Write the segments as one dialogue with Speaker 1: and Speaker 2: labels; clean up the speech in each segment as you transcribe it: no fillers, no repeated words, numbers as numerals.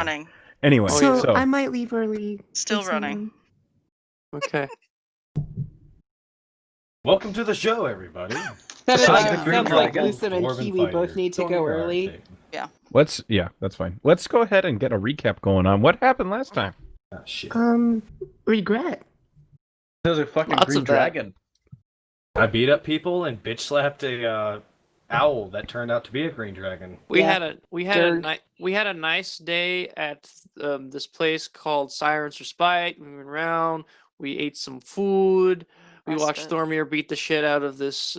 Speaker 1: Running.
Speaker 2: Anyway,
Speaker 3: So I might leave early.
Speaker 1: Still
Speaker 3: if
Speaker 1: running.
Speaker 3: someone-
Speaker 4: Okay.
Speaker 5: Welcome to the show, everybody.
Speaker 6: Sounds
Speaker 5: Beside
Speaker 6: like,
Speaker 5: the green
Speaker 6: sounds like
Speaker 5: dragon,
Speaker 6: Lucid and
Speaker 5: dwarven
Speaker 6: Kiwi both
Speaker 5: fighter,
Speaker 6: need to
Speaker 5: Tony
Speaker 6: go
Speaker 5: Garrett.
Speaker 6: early.
Speaker 2: that's fine. Let's go ahead and get a recap going on. What happened last time?
Speaker 5: Oh, shit.
Speaker 3: Regret.
Speaker 7: There's a fucking
Speaker 4: Lots
Speaker 7: green
Speaker 4: of that.
Speaker 7: dragon.
Speaker 5: I beat up people and bitch slapped a owl that turned out to be a green dragon.
Speaker 4: We
Speaker 6: Yeah.
Speaker 4: had a nice day at this place called Sirens for Spite. We went around. We ate some food. We watched
Speaker 1: Respite.
Speaker 4: Thormir beat the shit out of this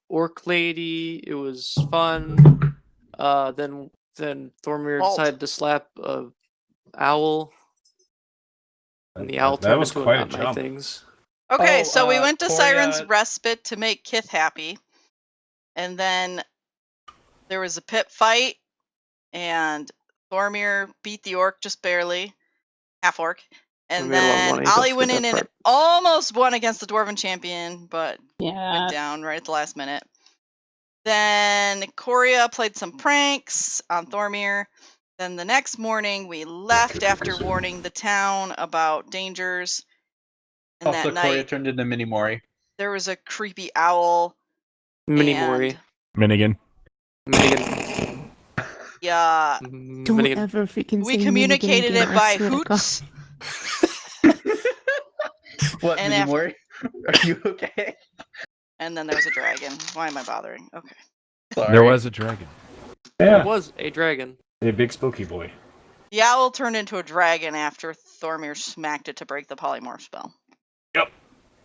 Speaker 4: orc lady. It was fun. Then Thormir
Speaker 1: Alt.
Speaker 4: decided to slap a owl, and the owl
Speaker 5: That
Speaker 4: turned
Speaker 5: was
Speaker 4: into
Speaker 5: quite a
Speaker 4: not my
Speaker 5: jump.
Speaker 4: things.
Speaker 1: Okay,
Speaker 7: Oh,
Speaker 1: so we went to
Speaker 7: Coria-
Speaker 1: Siren's Respite to make Kith happy. And then there was a pit fight, and Thormir beat the orc just barely. Half orc. And
Speaker 4: We made a lot of
Speaker 1: then
Speaker 4: money, don't
Speaker 1: Ollie
Speaker 4: forget
Speaker 1: went
Speaker 4: that
Speaker 1: in and
Speaker 4: part.
Speaker 1: almost won against the Dwarven champion, but
Speaker 6: Yeah.
Speaker 1: went down right at the last minute. Then Coria played some pranks on Thormir. Then the next morning we left after warning the town about dangers. And
Speaker 7: Also,
Speaker 1: that
Speaker 7: Coria
Speaker 1: night
Speaker 7: turned into Mini Mori.
Speaker 1: there was a creepy owl.
Speaker 4: Mini
Speaker 1: and-
Speaker 4: Mori.
Speaker 2: Minigan.
Speaker 4: Minigan.
Speaker 1: Yeah,
Speaker 3: Don't
Speaker 4: Minigan.
Speaker 3: ever freaking
Speaker 1: we
Speaker 3: say
Speaker 1: communicated
Speaker 3: Minigan
Speaker 1: it
Speaker 3: again, I
Speaker 1: by
Speaker 3: swear to God.
Speaker 1: hoots.
Speaker 7: What,
Speaker 1: And
Speaker 7: Mini
Speaker 1: after-
Speaker 7: Mori? Are you okay?
Speaker 1: And then there was a dragon. Why am I bothering? Okay.
Speaker 7: Sorry.
Speaker 2: There was a dragon.
Speaker 4: There was a dragon.
Speaker 5: A big spooky boy.
Speaker 1: The owl turned into a dragon after Thormir smacked it to break the polymorph spell.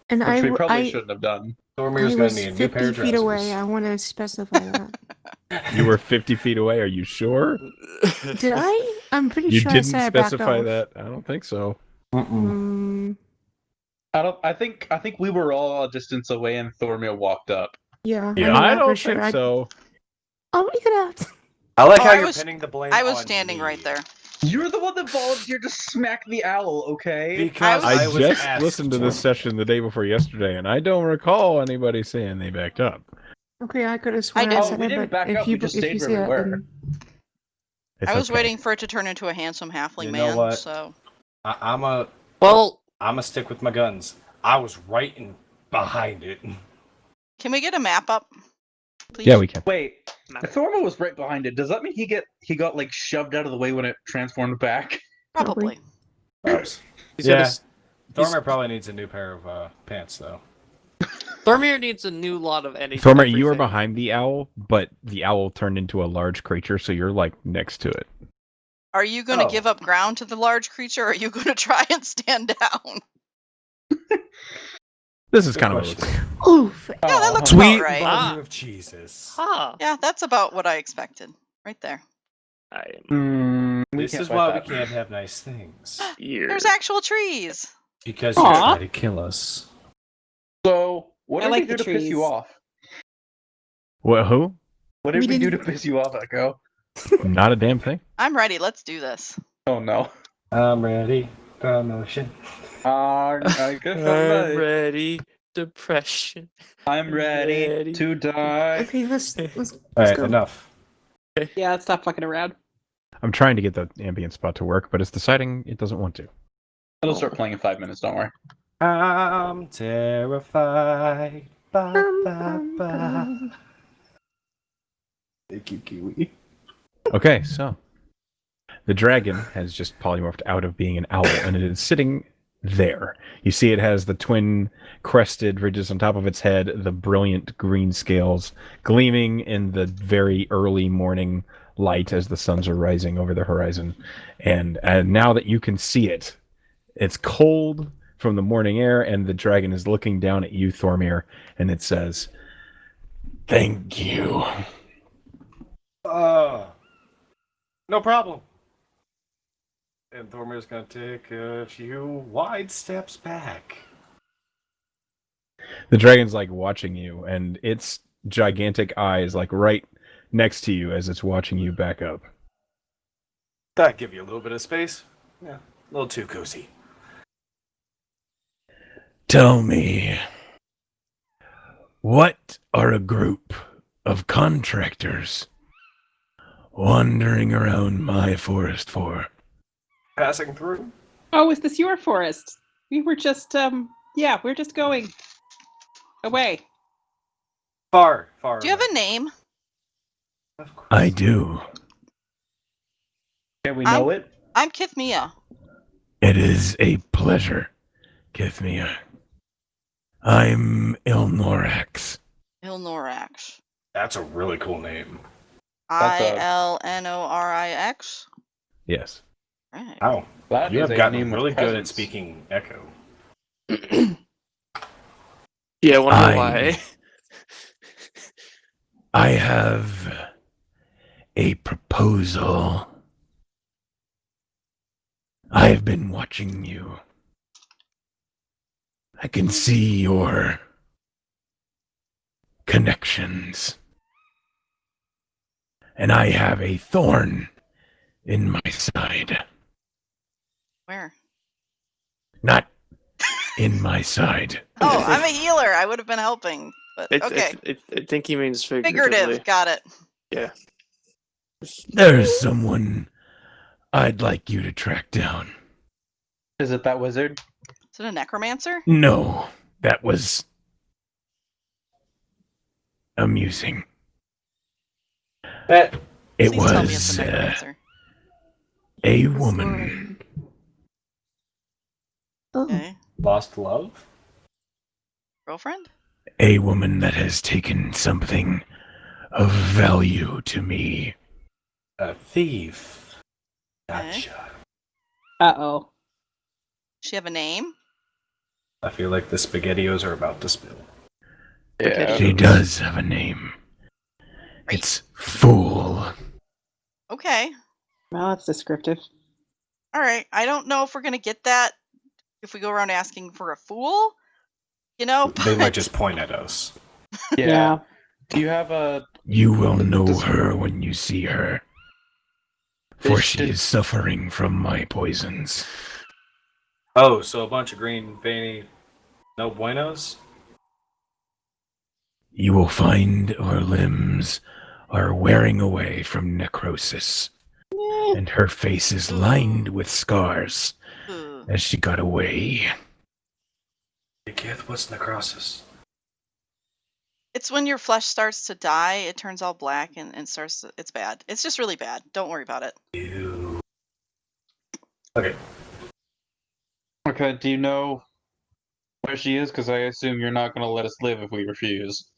Speaker 3: And
Speaker 7: Which we probably
Speaker 3: I
Speaker 7: shouldn't have done.
Speaker 5: Thormir's
Speaker 3: I
Speaker 5: gonna
Speaker 3: was
Speaker 5: need a new pair
Speaker 3: 50
Speaker 5: of
Speaker 3: feet away. I
Speaker 5: trousers.
Speaker 3: want to specify that.
Speaker 2: You were 50 feet away. Are you sure?
Speaker 3: Did I? I'm pretty
Speaker 2: You
Speaker 3: sure I
Speaker 2: didn't
Speaker 3: said I backed
Speaker 2: specify
Speaker 3: off.
Speaker 2: that. I don't think so.
Speaker 3: Mm,
Speaker 7: I think we were all a distance away and Thormir walked up.
Speaker 3: yeah.
Speaker 2: Yeah,
Speaker 3: know
Speaker 2: I
Speaker 3: that for
Speaker 2: don't
Speaker 3: sure.
Speaker 2: think so.
Speaker 3: I'll make it out.
Speaker 5: I like
Speaker 1: Oh,
Speaker 5: how
Speaker 1: I
Speaker 5: you're
Speaker 1: was-
Speaker 5: pinning the blame
Speaker 1: I was
Speaker 5: on
Speaker 1: standing
Speaker 5: me.
Speaker 1: right there.
Speaker 7: You're the one that volunteered to smack the owl, okay?
Speaker 5: Because
Speaker 1: I
Speaker 2: I
Speaker 5: was
Speaker 2: just
Speaker 5: asked
Speaker 2: listened to this session the day before yesterday, and I don't recall anybody saying they backed up.
Speaker 3: Okay, I could have sworn
Speaker 1: did.
Speaker 3: I
Speaker 1: Oh,
Speaker 3: said
Speaker 7: we
Speaker 3: it,
Speaker 7: didn't
Speaker 3: but
Speaker 7: back
Speaker 3: if
Speaker 7: up,
Speaker 3: you
Speaker 7: we just
Speaker 3: if
Speaker 7: stayed
Speaker 3: you
Speaker 7: where
Speaker 3: say
Speaker 7: we
Speaker 3: it,
Speaker 7: were.
Speaker 3: then
Speaker 2: It's
Speaker 1: I was
Speaker 2: okay.
Speaker 1: waiting for it to turn into a handsome halfling
Speaker 5: You know
Speaker 1: man,
Speaker 5: what?
Speaker 1: so
Speaker 5: I'm
Speaker 4: Well,
Speaker 5: a stick with my guns. I was right in behind it.
Speaker 1: can we get a map up? Please?
Speaker 2: Yeah, we can.
Speaker 7: Wait, Thormir was right behind it. Does that mean he got like shoved out of the way when it transformed back?
Speaker 1: Probably.
Speaker 5: Oops.
Speaker 4: he's got
Speaker 5: Yeah.
Speaker 4: a s-
Speaker 5: Thormir probably needs a new pair of pants, though.
Speaker 4: Thormir needs a new lot of anything.
Speaker 2: Thormir, you were
Speaker 4: everything.
Speaker 2: behind the owl, but the owl turned into a large creature, so you're like next to it.
Speaker 1: Are you going to
Speaker 5: Oh.
Speaker 1: give up ground to the large creature, or are you going to try and stand down?
Speaker 2: This is
Speaker 5: Good
Speaker 2: kind of what it
Speaker 5: question.
Speaker 2: looks like.
Speaker 3: oof.
Speaker 1: Yeah, that
Speaker 7: Oh.
Speaker 1: looks
Speaker 4: Sweet
Speaker 1: about right.
Speaker 4: Ah.
Speaker 5: Mother of Jesus.
Speaker 4: Ha!
Speaker 1: Yeah, that's about what I expected. Right there.
Speaker 4: I am
Speaker 5: This is why we can't have nice things.
Speaker 4: here.
Speaker 1: There's actual trees.
Speaker 5: Because you
Speaker 6: Aw.
Speaker 5: try to kill us.
Speaker 7: So, what
Speaker 6: I
Speaker 7: did
Speaker 6: like
Speaker 7: we do
Speaker 6: the
Speaker 7: to piss you
Speaker 6: trees.
Speaker 7: off?
Speaker 2: What? Who?
Speaker 7: What did
Speaker 3: We
Speaker 7: we do to
Speaker 3: didn't-
Speaker 7: piss you off, Echo?
Speaker 2: Not a damn thing.
Speaker 1: I'm ready. Let's do this.
Speaker 7: Oh no.
Speaker 5: I'm ready. Promotion.
Speaker 7: I guess
Speaker 4: I'm ready. Depression.
Speaker 7: I'm ready
Speaker 4: Ready.
Speaker 7: to die.
Speaker 3: Okay, let's
Speaker 5: Alright,
Speaker 3: go.
Speaker 5: enough.
Speaker 6: Yeah, let's stop fucking around.
Speaker 2: I'm trying to get the ambient spot to work, but it's deciding it doesn't want to.
Speaker 7: It'll start playing in 5 minutes. Don't worry.
Speaker 5: I'm terrified. Ba, ba, ba. Thank you, Kiwi.
Speaker 2: Okay, so the dragon has just polymorphed out of being an owl, and it is sitting there. You see it has the twin crested ridges on top of its head, the brilliant green scales gleaming in the very early morning light as the suns are rising over the horizon. And now that you can see it, it's cold from the morning air, and the dragon is looking down at you, Thormir, and it says, "Thank you."
Speaker 5: No problem. And Thormir's gonna take a few wide steps back.
Speaker 2: The dragon's like watching you, and its gigantic eyes like right next to you as it's watching you back up.
Speaker 5: That'd give you a little bit of space. Yeah, a little too cozy.
Speaker 2: Tell me, what are a group of contractors wandering around my forest for?
Speaker 5: Passing through.
Speaker 6: Oh, is this your forest? We were just, we're just going away.
Speaker 5: Far.
Speaker 1: Do you have a name?
Speaker 5: Of course.
Speaker 2: I do.
Speaker 7: Can we know it?
Speaker 1: I'm Kithmia.
Speaker 2: It is a pleasure, Kithmia. I'm Ilnorax.
Speaker 1: Ilnorix.
Speaker 5: That's a really cool name.
Speaker 7: That's a-
Speaker 1: Ilnorix.
Speaker 2: Yes.
Speaker 1: Right.
Speaker 5: Wow.
Speaker 7: That
Speaker 5: You
Speaker 7: is
Speaker 5: have
Speaker 7: a
Speaker 5: gotten
Speaker 7: name of
Speaker 5: really good at
Speaker 7: presence.
Speaker 5: speaking Echo.
Speaker 4: Yeah, I wonder
Speaker 2: I-
Speaker 4: why.
Speaker 2: I have a proposal. I have been watching you. I can see your connections. And I have a thorn in my side.
Speaker 1: Where?
Speaker 2: Not in my side.
Speaker 1: Oh, I'm a healer. I would have been helping. But okay.
Speaker 4: I think he means figuratively.
Speaker 1: Figurative. Got it.
Speaker 4: Yeah.
Speaker 2: There's someone I'd like you to track down.
Speaker 7: Is it that wizard?
Speaker 1: Is it a necromancer?
Speaker 2: No, that was amusing.
Speaker 5: That
Speaker 2: It
Speaker 1: Please tell me it's
Speaker 2: was
Speaker 1: a necromancer.
Speaker 2: a woman.
Speaker 3: Oh,
Speaker 1: Okay.
Speaker 5: lost love?
Speaker 1: Girlfriend?
Speaker 2: A woman that has taken something of value to me.
Speaker 5: A thief.
Speaker 1: Okay.
Speaker 5: Gotcha.
Speaker 6: Uh-oh.
Speaker 1: She have a name?
Speaker 5: I feel like the SpaghettiOs are about to spill.
Speaker 4: Yeah.
Speaker 2: She does have a name. It's Fool.
Speaker 1: Okay.
Speaker 6: Well, that's descriptive.
Speaker 1: All right. I don't know if we're gonna get that if we go around asking for a fool. You know,
Speaker 5: They might
Speaker 1: but
Speaker 5: just point at us.
Speaker 6: Yeah.
Speaker 7: Do you have a?
Speaker 2: You will know
Speaker 7: Does-
Speaker 2: her when you see her. For
Speaker 7: Is-
Speaker 2: she is suffering from my poisons.
Speaker 5: Oh, so a bunch of green, veiny, no buenos?
Speaker 2: You will find her limbs are wearing away from necrosis, and her face is lined with scars
Speaker 1: Ugh.
Speaker 2: as she got away.
Speaker 5: Hey, Kith, what's necrosis?
Speaker 1: It's when your flesh starts to die, it turns all black and starts to, it's bad. It's just really bad. Don't worry about it.
Speaker 5: Ew. Okay.
Speaker 7: Okay. Do you know where she is? Because I assume you're not going to let us live if we refuse.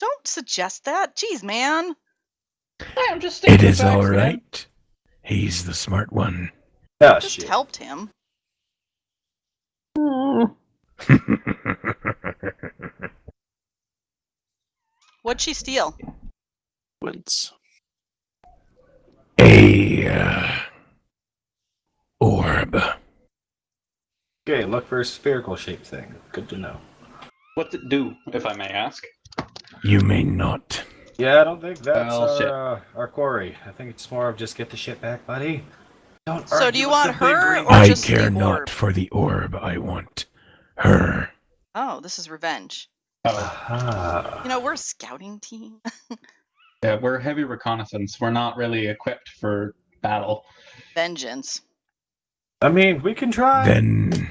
Speaker 1: Don't suggest that. Jeez, man.
Speaker 7: I'm just
Speaker 2: It is all right. He's the smart one.
Speaker 5: Ah,
Speaker 1: Just
Speaker 5: shit.
Speaker 1: helped him. What'd she steal?
Speaker 4: Wins.
Speaker 2: A orb.
Speaker 5: Okay, look for a spherical shaped thing. Good to know.
Speaker 7: What's it do, if I may ask?
Speaker 2: You may not.
Speaker 5: Yeah, I don't think that's
Speaker 7: Well, shit.
Speaker 5: our quarry. I think it's more of just get the shit back, buddy. Don't
Speaker 1: So do
Speaker 5: argue
Speaker 1: you
Speaker 5: with
Speaker 1: want
Speaker 5: the big
Speaker 1: her
Speaker 5: green-
Speaker 1: or
Speaker 2: I
Speaker 1: just the
Speaker 2: care
Speaker 1: orb?
Speaker 2: not for the orb. I want her.
Speaker 1: Oh, this is revenge.
Speaker 7: Oh,
Speaker 5: Aha.
Speaker 1: You know, we're a scouting team.
Speaker 7: yeah, we're heavy reconnaissance. We're not really equipped for battle.
Speaker 1: Vengeance.
Speaker 5: I mean, we can try.
Speaker 2: Then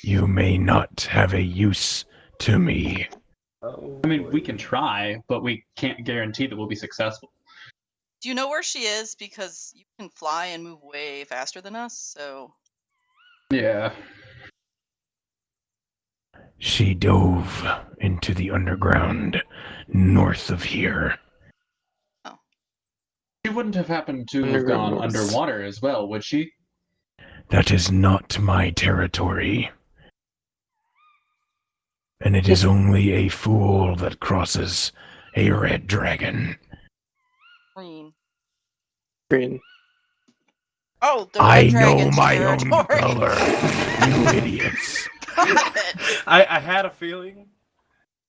Speaker 2: you may not have a use to me.
Speaker 5: Oh,
Speaker 7: I mean, we
Speaker 5: boy.
Speaker 7: can try, but we can't guarantee that we'll be successful.
Speaker 1: Do you know where she is? Because you can fly and move way faster than us, so
Speaker 7: Yeah.
Speaker 2: She dove into the underground north of here.
Speaker 7: She wouldn't have happened to have gone
Speaker 4: Underground.
Speaker 7: underwater as well, would she?
Speaker 2: That is not my territory. And it is only a fool that crosses a red dragon.
Speaker 1: green.
Speaker 4: Green.
Speaker 1: Oh, the
Speaker 2: I
Speaker 1: red
Speaker 2: know
Speaker 1: dragon's
Speaker 2: my own
Speaker 1: territory.
Speaker 2: color, you idiots.
Speaker 1: Got it.
Speaker 5: I had a feeling,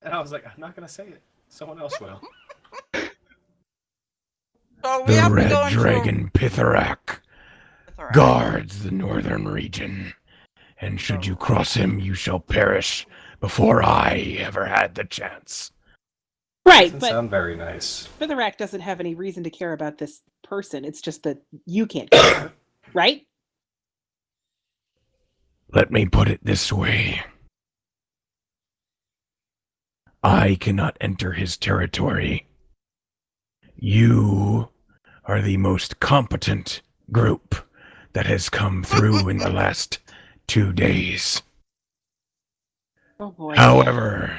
Speaker 5: and I was like, I'm not gonna say it. Someone else will.
Speaker 1: So we
Speaker 2: The
Speaker 1: have to
Speaker 2: red
Speaker 1: go into
Speaker 2: dragon Pitharak
Speaker 1: a...
Speaker 2: guards the northern region. And should you cross him, you shall perish before I ever had the chance.
Speaker 6: Right,
Speaker 5: Doesn't
Speaker 6: but
Speaker 5: sound very nice.
Speaker 6: Fitherac doesn't have any reason to care about this person. It's just that you can't care, right?
Speaker 2: Let me put it this way. I cannot enter his territory. You are the most competent group that has come through in the last 2 days.
Speaker 6: Oh boy.
Speaker 2: However,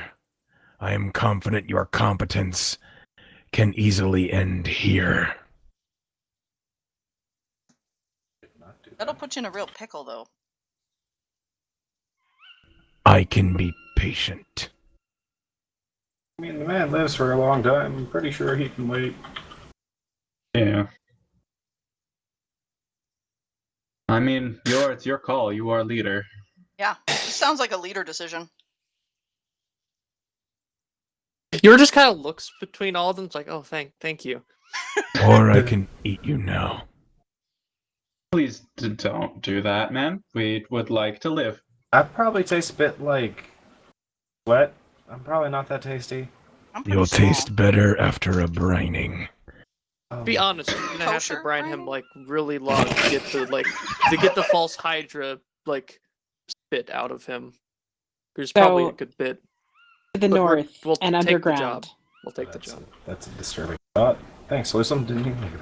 Speaker 2: I am confident your competence can easily end here.
Speaker 1: That'll put you in a real pickle, though.
Speaker 2: I can be patient.
Speaker 5: I mean, the man lives for a long time. I'm pretty sure he can wait.
Speaker 7: Yeah. I mean, it's your call. You are leader.
Speaker 1: Yeah, this sounds like a leader decision.
Speaker 4: Yor just kind of looks between all of them. It's like, oh, thank you.
Speaker 2: Or I can eat you now.
Speaker 7: Please don't do that, man. We would like to live.
Speaker 5: I probably taste a bit like sweat. I'm probably not that tasty.
Speaker 1: I'm pretty
Speaker 2: You'll
Speaker 1: small.
Speaker 2: taste better after a brining.
Speaker 4: Be honest, you're gonna have
Speaker 1: Kosher
Speaker 4: to brine him
Speaker 1: brining?
Speaker 4: like really long to get the false Hydra like spit out of him. There's probably a
Speaker 6: So-
Speaker 4: good bit.
Speaker 6: To the
Speaker 4: But
Speaker 6: north
Speaker 4: we'll
Speaker 6: and
Speaker 4: take the
Speaker 6: underground.
Speaker 4: job. We'll take the
Speaker 5: That's
Speaker 4: job.
Speaker 5: that's a disturbing thought. Thanks, Lusum. Didn't even think of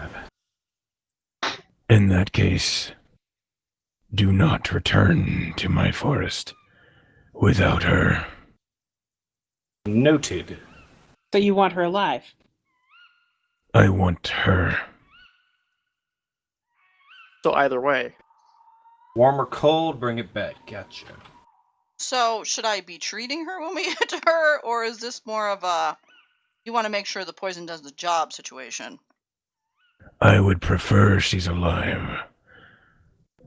Speaker 5: that.
Speaker 2: In that case, do not return to my forest without her.
Speaker 5: Noted.
Speaker 6: So you want her alive?
Speaker 2: I want her.
Speaker 4: So either way,
Speaker 5: Warm or cold, bring it back. Gotcha.
Speaker 1: So, should I be treating her when we get to her, or is this more of a you want to make sure the poison does the job situation?
Speaker 2: I would prefer she's alive,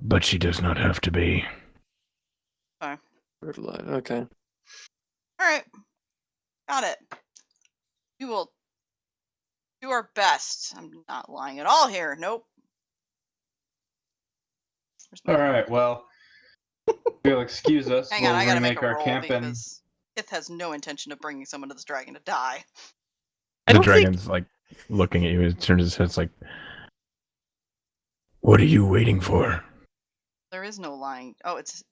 Speaker 2: but she does not have to be.
Speaker 4: we're alive. Okay.
Speaker 1: All right, got it. We will do our best. I'm not lying at all here. Nope. Where's my-
Speaker 7: All right. Well, if you'll excuse us.
Speaker 1: Hang on,
Speaker 7: we'll
Speaker 1: I gotta make
Speaker 7: remake
Speaker 1: a
Speaker 7: our
Speaker 1: roll
Speaker 7: camp and
Speaker 1: because Kith has no intention of bringing someone to this dragon to die.
Speaker 4: I
Speaker 2: The
Speaker 4: don't think
Speaker 2: dragon's like looking at you. It turns his head. It's like, what are you waiting for?
Speaker 1: There is no lying. Oh, it's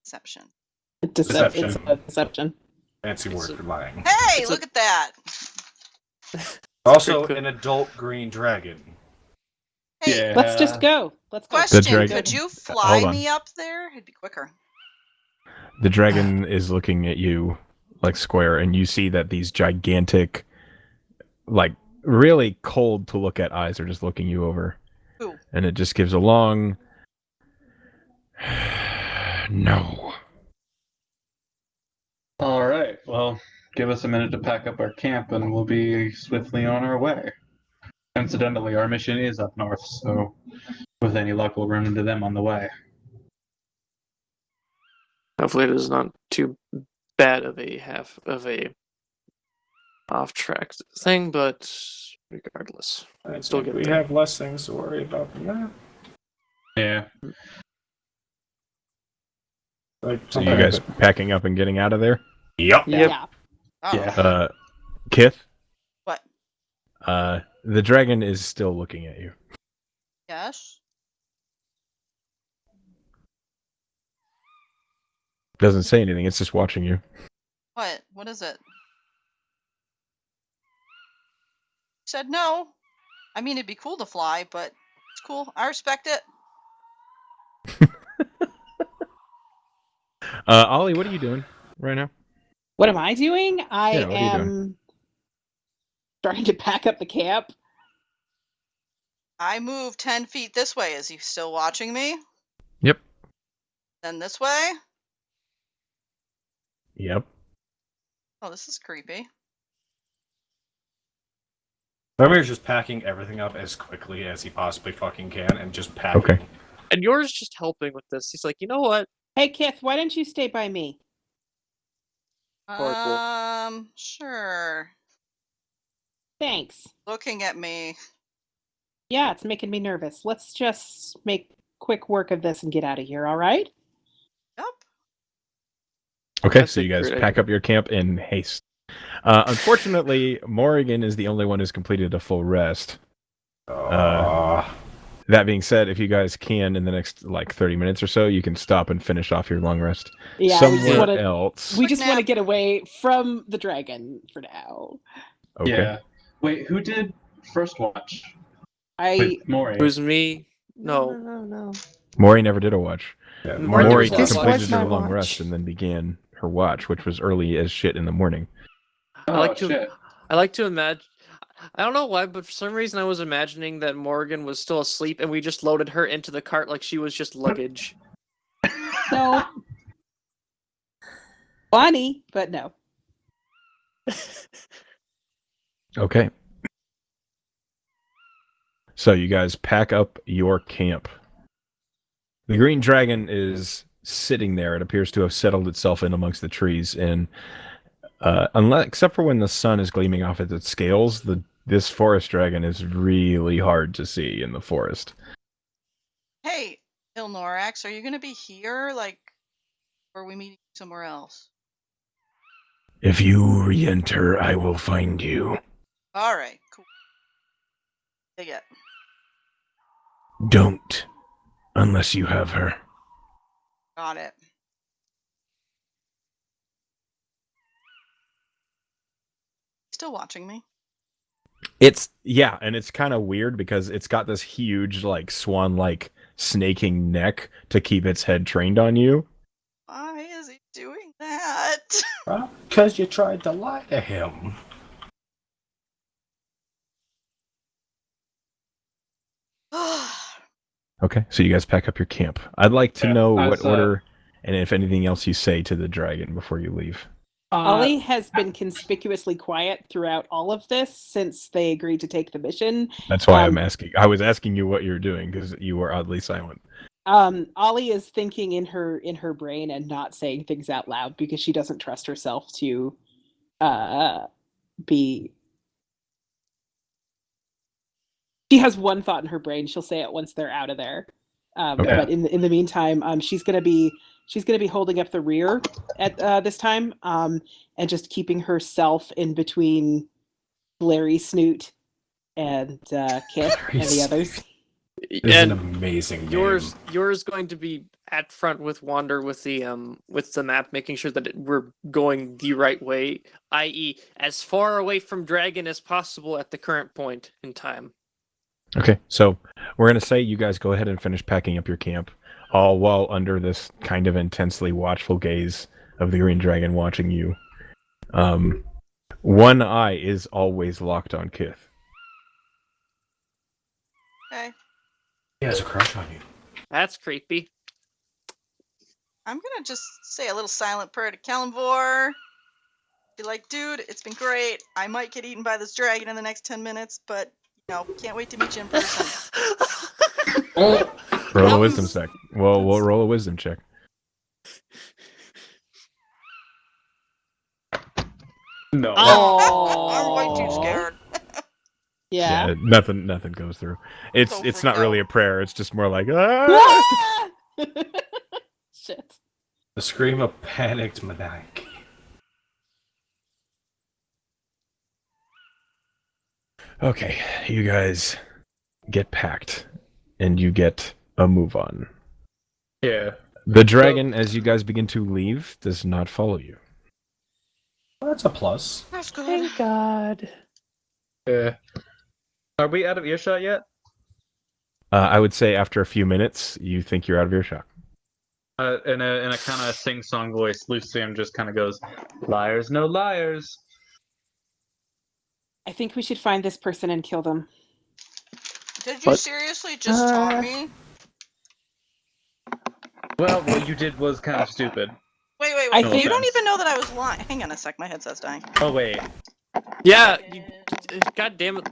Speaker 1: deception.
Speaker 7: Deception.
Speaker 6: It's a deception.
Speaker 5: Fancy
Speaker 4: It's
Speaker 5: word
Speaker 4: a-
Speaker 5: for lying.
Speaker 1: Hey,
Speaker 4: It's
Speaker 1: look at that.
Speaker 5: Also,
Speaker 4: pretty cool.
Speaker 5: an adult green dragon.
Speaker 1: Hey,
Speaker 7: Yeah.
Speaker 6: Let's just go. Let's go.
Speaker 1: question:
Speaker 2: dragon-
Speaker 1: could you
Speaker 2: Hold
Speaker 1: fly
Speaker 2: on.
Speaker 1: me up there? It'd be quicker.
Speaker 2: The dragon is looking at you like square, and you see that these gigantic, like really cold to look at eyes are just looking you over.
Speaker 1: Ooh.
Speaker 2: And it just gives a long no.
Speaker 7: All right. Well, give us a minute to pack up our camp, and we'll be swiftly on our way. Incidentally, our mission is up north, so with any luck, we'll run into them on the way.
Speaker 4: hopefully it is not too bad of a off track thing, but regardless, we
Speaker 5: I
Speaker 4: can still
Speaker 5: think
Speaker 4: get
Speaker 5: we
Speaker 4: there.
Speaker 5: have less things to worry about than that.
Speaker 7: Yeah.
Speaker 5: Like
Speaker 2: So you guys packing up and getting out of there?
Speaker 5: Yep.
Speaker 4: Yep.
Speaker 6: Yeah.
Speaker 1: Oh,
Speaker 7: Yeah.
Speaker 2: Kith?
Speaker 1: What?
Speaker 2: The dragon is still looking at you.
Speaker 1: yes.
Speaker 2: Doesn't say anything, it's just watching you.
Speaker 1: What? What is it? Said no. I mean, it'd be cool to fly, but it's cool. I respect it.
Speaker 2: Ollie, what are you doing right now?
Speaker 6: What am I doing? I
Speaker 2: Yeah, what are you
Speaker 6: am trying to pack up the camp.
Speaker 1: I move 10 feet this way. Is he still watching me?
Speaker 2: Yep.
Speaker 1: Then this way?
Speaker 2: Yep.
Speaker 1: Oh, this is creepy.
Speaker 5: Thormir's just packing everything up as quickly as he possibly fucking can and just packing.
Speaker 2: Okay.
Speaker 4: And yours just helping with this. He's like, you know what?
Speaker 6: Hey, Kith, why don't you stay by me?
Speaker 4: Horrible.
Speaker 1: Sure.
Speaker 6: Thanks.
Speaker 1: Looking at me.
Speaker 6: Yeah, it's making me nervous. Let's just make quick work of this and get out of here, all right?
Speaker 1: Yep.
Speaker 2: Okay,
Speaker 4: That's
Speaker 2: so
Speaker 4: a
Speaker 2: you guys
Speaker 4: great
Speaker 2: pack
Speaker 4: idea.
Speaker 2: up your camp in haste. Unfortunately, Morrigan is the only one who's completed a full rest. That being said, if you guys can in the next like 30 minutes or so, you can stop and finish off your long rest
Speaker 6: Yeah,
Speaker 2: somewhere else.
Speaker 6: we just
Speaker 1: Quick
Speaker 6: want to
Speaker 1: nap.
Speaker 6: get away from the dragon for now.
Speaker 2: Okay.
Speaker 7: Yeah. Wait, who did first watch?
Speaker 6: I
Speaker 7: Wait, Maury.
Speaker 4: It was me.
Speaker 3: No,
Speaker 4: No.
Speaker 3: no, no.
Speaker 2: Maury never did a watch.
Speaker 5: Yeah,
Speaker 4: Maury
Speaker 2: Maury
Speaker 4: never did a
Speaker 2: completed
Speaker 3: watch.
Speaker 2: her
Speaker 3: My
Speaker 2: long
Speaker 3: watch.
Speaker 2: rest and then began her watch, which was early as shit in the morning.
Speaker 7: Oh,
Speaker 4: I like to.
Speaker 7: shit.
Speaker 4: I like to imagine. I don't know why, but for some reason I was imagining that Morgan was still asleep, and we just loaded her into the cart like she was just luggage.
Speaker 6: no. Funny, but no.
Speaker 2: Okay. So you guys pack up your camp. The green dragon is sitting there. It appears to have settled itself in amongst the trees, and except for when the sun is gleaming off at its scales, this forest dragon is really hard to see in the forest.
Speaker 1: Hey, Ilnorax, are you gonna be here? Like, or are we meeting somewhere else?
Speaker 2: If you re-enter, I will find you.
Speaker 1: All right, cool. Dig it.
Speaker 2: Don't, unless you have her.
Speaker 1: Got it. Still watching me?
Speaker 2: And it's kind of weird because it's got this huge, like, swan-like snaking neck to keep its head trained on you.
Speaker 1: Why is he doing that?
Speaker 5: Because you tried to lie to him.
Speaker 2: Okay, so you guys pack up your camp. I'd like to
Speaker 7: Yeah,
Speaker 2: know what
Speaker 7: as,
Speaker 2: order and if anything else you say to the dragon before you leave.
Speaker 6: Ollie has been conspicuously quiet throughout all of this since they agreed to take the mission.
Speaker 2: That's why I'm asking. I was asking you what you're doing because you were oddly silent.
Speaker 6: Ollie is thinking in her brain and not saying things out loud because she doesn't trust herself to be. She has one thought in her brain. She'll say it once they're out of there.
Speaker 2: Okay.
Speaker 6: But in the meantime, she's gonna be holding up the rear at this time, and just keeping herself in between Larry Snoot and Kith and the others.
Speaker 5: This is an
Speaker 4: And
Speaker 5: amazing game.
Speaker 4: yours going to be at front with Wander with the map, making sure that we're going the right way, i.e., as far away from Dragon as possible at the current point in time.
Speaker 2: Okay, so we're going to say you guys go ahead and finish packing up your camp, all while under this kind of intensely watchful gaze of the green dragon watching you. One eye is always locked on Kith.
Speaker 1: Okay.
Speaker 5: He has a crush on you.
Speaker 4: That's creepy.
Speaker 1: I'm gonna just say a little silent prayer to Kalimvor. Be like, dude, it's been great. I might get eaten by this dragon in the next 10 minutes, but, you know, can't wait to meet you in person.
Speaker 2: Roll a wisdom check. Well, we'll roll a wisdom check.
Speaker 7: No.
Speaker 1: I'm way too scared.
Speaker 6: Yeah.
Speaker 2: Nothing goes through. It's
Speaker 1: Don't
Speaker 2: it's
Speaker 1: freak
Speaker 2: not really
Speaker 1: out.
Speaker 2: a prayer. It's just more like, ah!
Speaker 6: Shit.
Speaker 5: The scream of panicked Manaki.
Speaker 2: Okay, you guys get packed, and you get a move on.
Speaker 7: Yeah.
Speaker 2: The dragon, as you guys begin to leave, does not follow you.
Speaker 5: Well, that's a plus.
Speaker 1: That's good.
Speaker 4: Thank God.
Speaker 7: Yeah. Are we out of earshot yet?
Speaker 2: I would say after a few minutes, you think you're out of earshot.
Speaker 7: In a kind of sing-song voice, Lucian just kind of goes, "Liars, no liars."
Speaker 6: I think we should find this person and kill them.
Speaker 1: Did you
Speaker 4: What?
Speaker 1: seriously just taunt me?
Speaker 7: Well, what you did was kind of stupid.
Speaker 1: Wait, wait,
Speaker 6: I
Speaker 1: wait.
Speaker 6: think-
Speaker 1: You don't even know that I was lying. Hang on a sec, my headset's dying.
Speaker 7: Oh wait.
Speaker 4: Yeah. God damn it.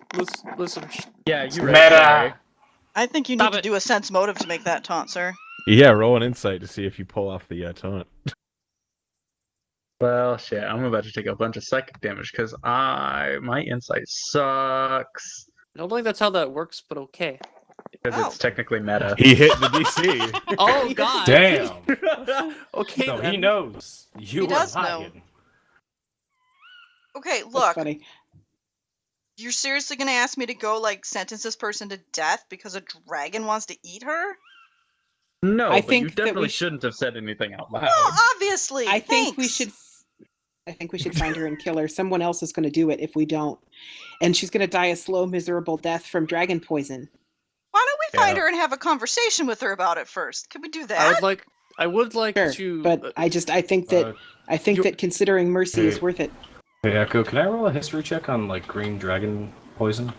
Speaker 4: Listen.
Speaker 7: Yeah, you
Speaker 5: Meta.
Speaker 7: right. Sorry.
Speaker 1: I think you need
Speaker 4: Stop
Speaker 1: to
Speaker 4: it.
Speaker 1: do a sense motive to make that taunt, sir.
Speaker 2: Yeah, roll an insight to see if you pull off the taunt.
Speaker 7: Well, shit. I'm about to take a bunch of psychic damage because my insight sucks.
Speaker 4: I don't think that's how that works, but okay.
Speaker 7: Because
Speaker 1: Oh.
Speaker 7: it's technically meta.
Speaker 2: He hit the DC.
Speaker 4: Oh God.
Speaker 5: Damn.
Speaker 4: Okay.
Speaker 5: So
Speaker 4: then.
Speaker 5: he knows. You
Speaker 1: He
Speaker 5: were
Speaker 1: does know.
Speaker 5: lying.
Speaker 1: Okay,
Speaker 6: That's
Speaker 1: look.
Speaker 6: funny.
Speaker 1: You're seriously gonna ask me to go like sentence this person to death because a dragon wants to eat her?
Speaker 7: No,
Speaker 6: I
Speaker 7: but
Speaker 6: think
Speaker 7: you
Speaker 6: that we
Speaker 7: definitely
Speaker 6: sh-
Speaker 7: shouldn't have said anything out loud.
Speaker 1: Well, obviously.
Speaker 6: I think we
Speaker 1: thanks.
Speaker 6: should. I think we should find her and kill her. Someone else is going to do it if we don't, and she's going to die a slow, miserable death from dragon poison.
Speaker 1: Why don't we find
Speaker 5: Yeah.
Speaker 1: her and have a conversation with her about it first? Can we do that?
Speaker 4: I would like
Speaker 6: Sure,
Speaker 4: to.
Speaker 6: but I think that
Speaker 4: you-
Speaker 6: considering mercy is
Speaker 5: Hey.
Speaker 6: worth it.
Speaker 5: Hey, Echo, can I roll a history check on like green dragon poison?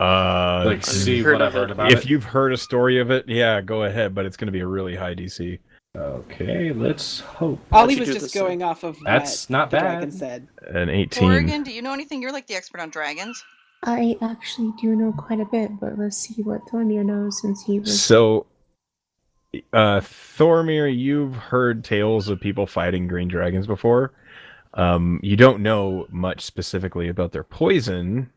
Speaker 2: Uh,
Speaker 5: Like, see
Speaker 4: heard
Speaker 5: what
Speaker 4: of
Speaker 5: I've heard
Speaker 4: it.
Speaker 5: about
Speaker 2: if
Speaker 5: it.
Speaker 2: you've heard a story of it, yeah, go ahead, but it's going to be a really high DC.
Speaker 5: Okay, let's hope.
Speaker 6: Ollie
Speaker 4: you
Speaker 6: was
Speaker 4: do
Speaker 6: just
Speaker 4: this
Speaker 6: going off of what
Speaker 5: That's not
Speaker 6: the
Speaker 5: bad.
Speaker 6: dragon said.
Speaker 2: An 18.
Speaker 1: Oregon, do you know anything? You're like the expert on dragons.
Speaker 3: I actually do know quite a bit, but let's see what Thormir knows since he was.
Speaker 2: So, Thormir, you've heard tales of people fighting green dragons before. You don't know much specifically about their poison,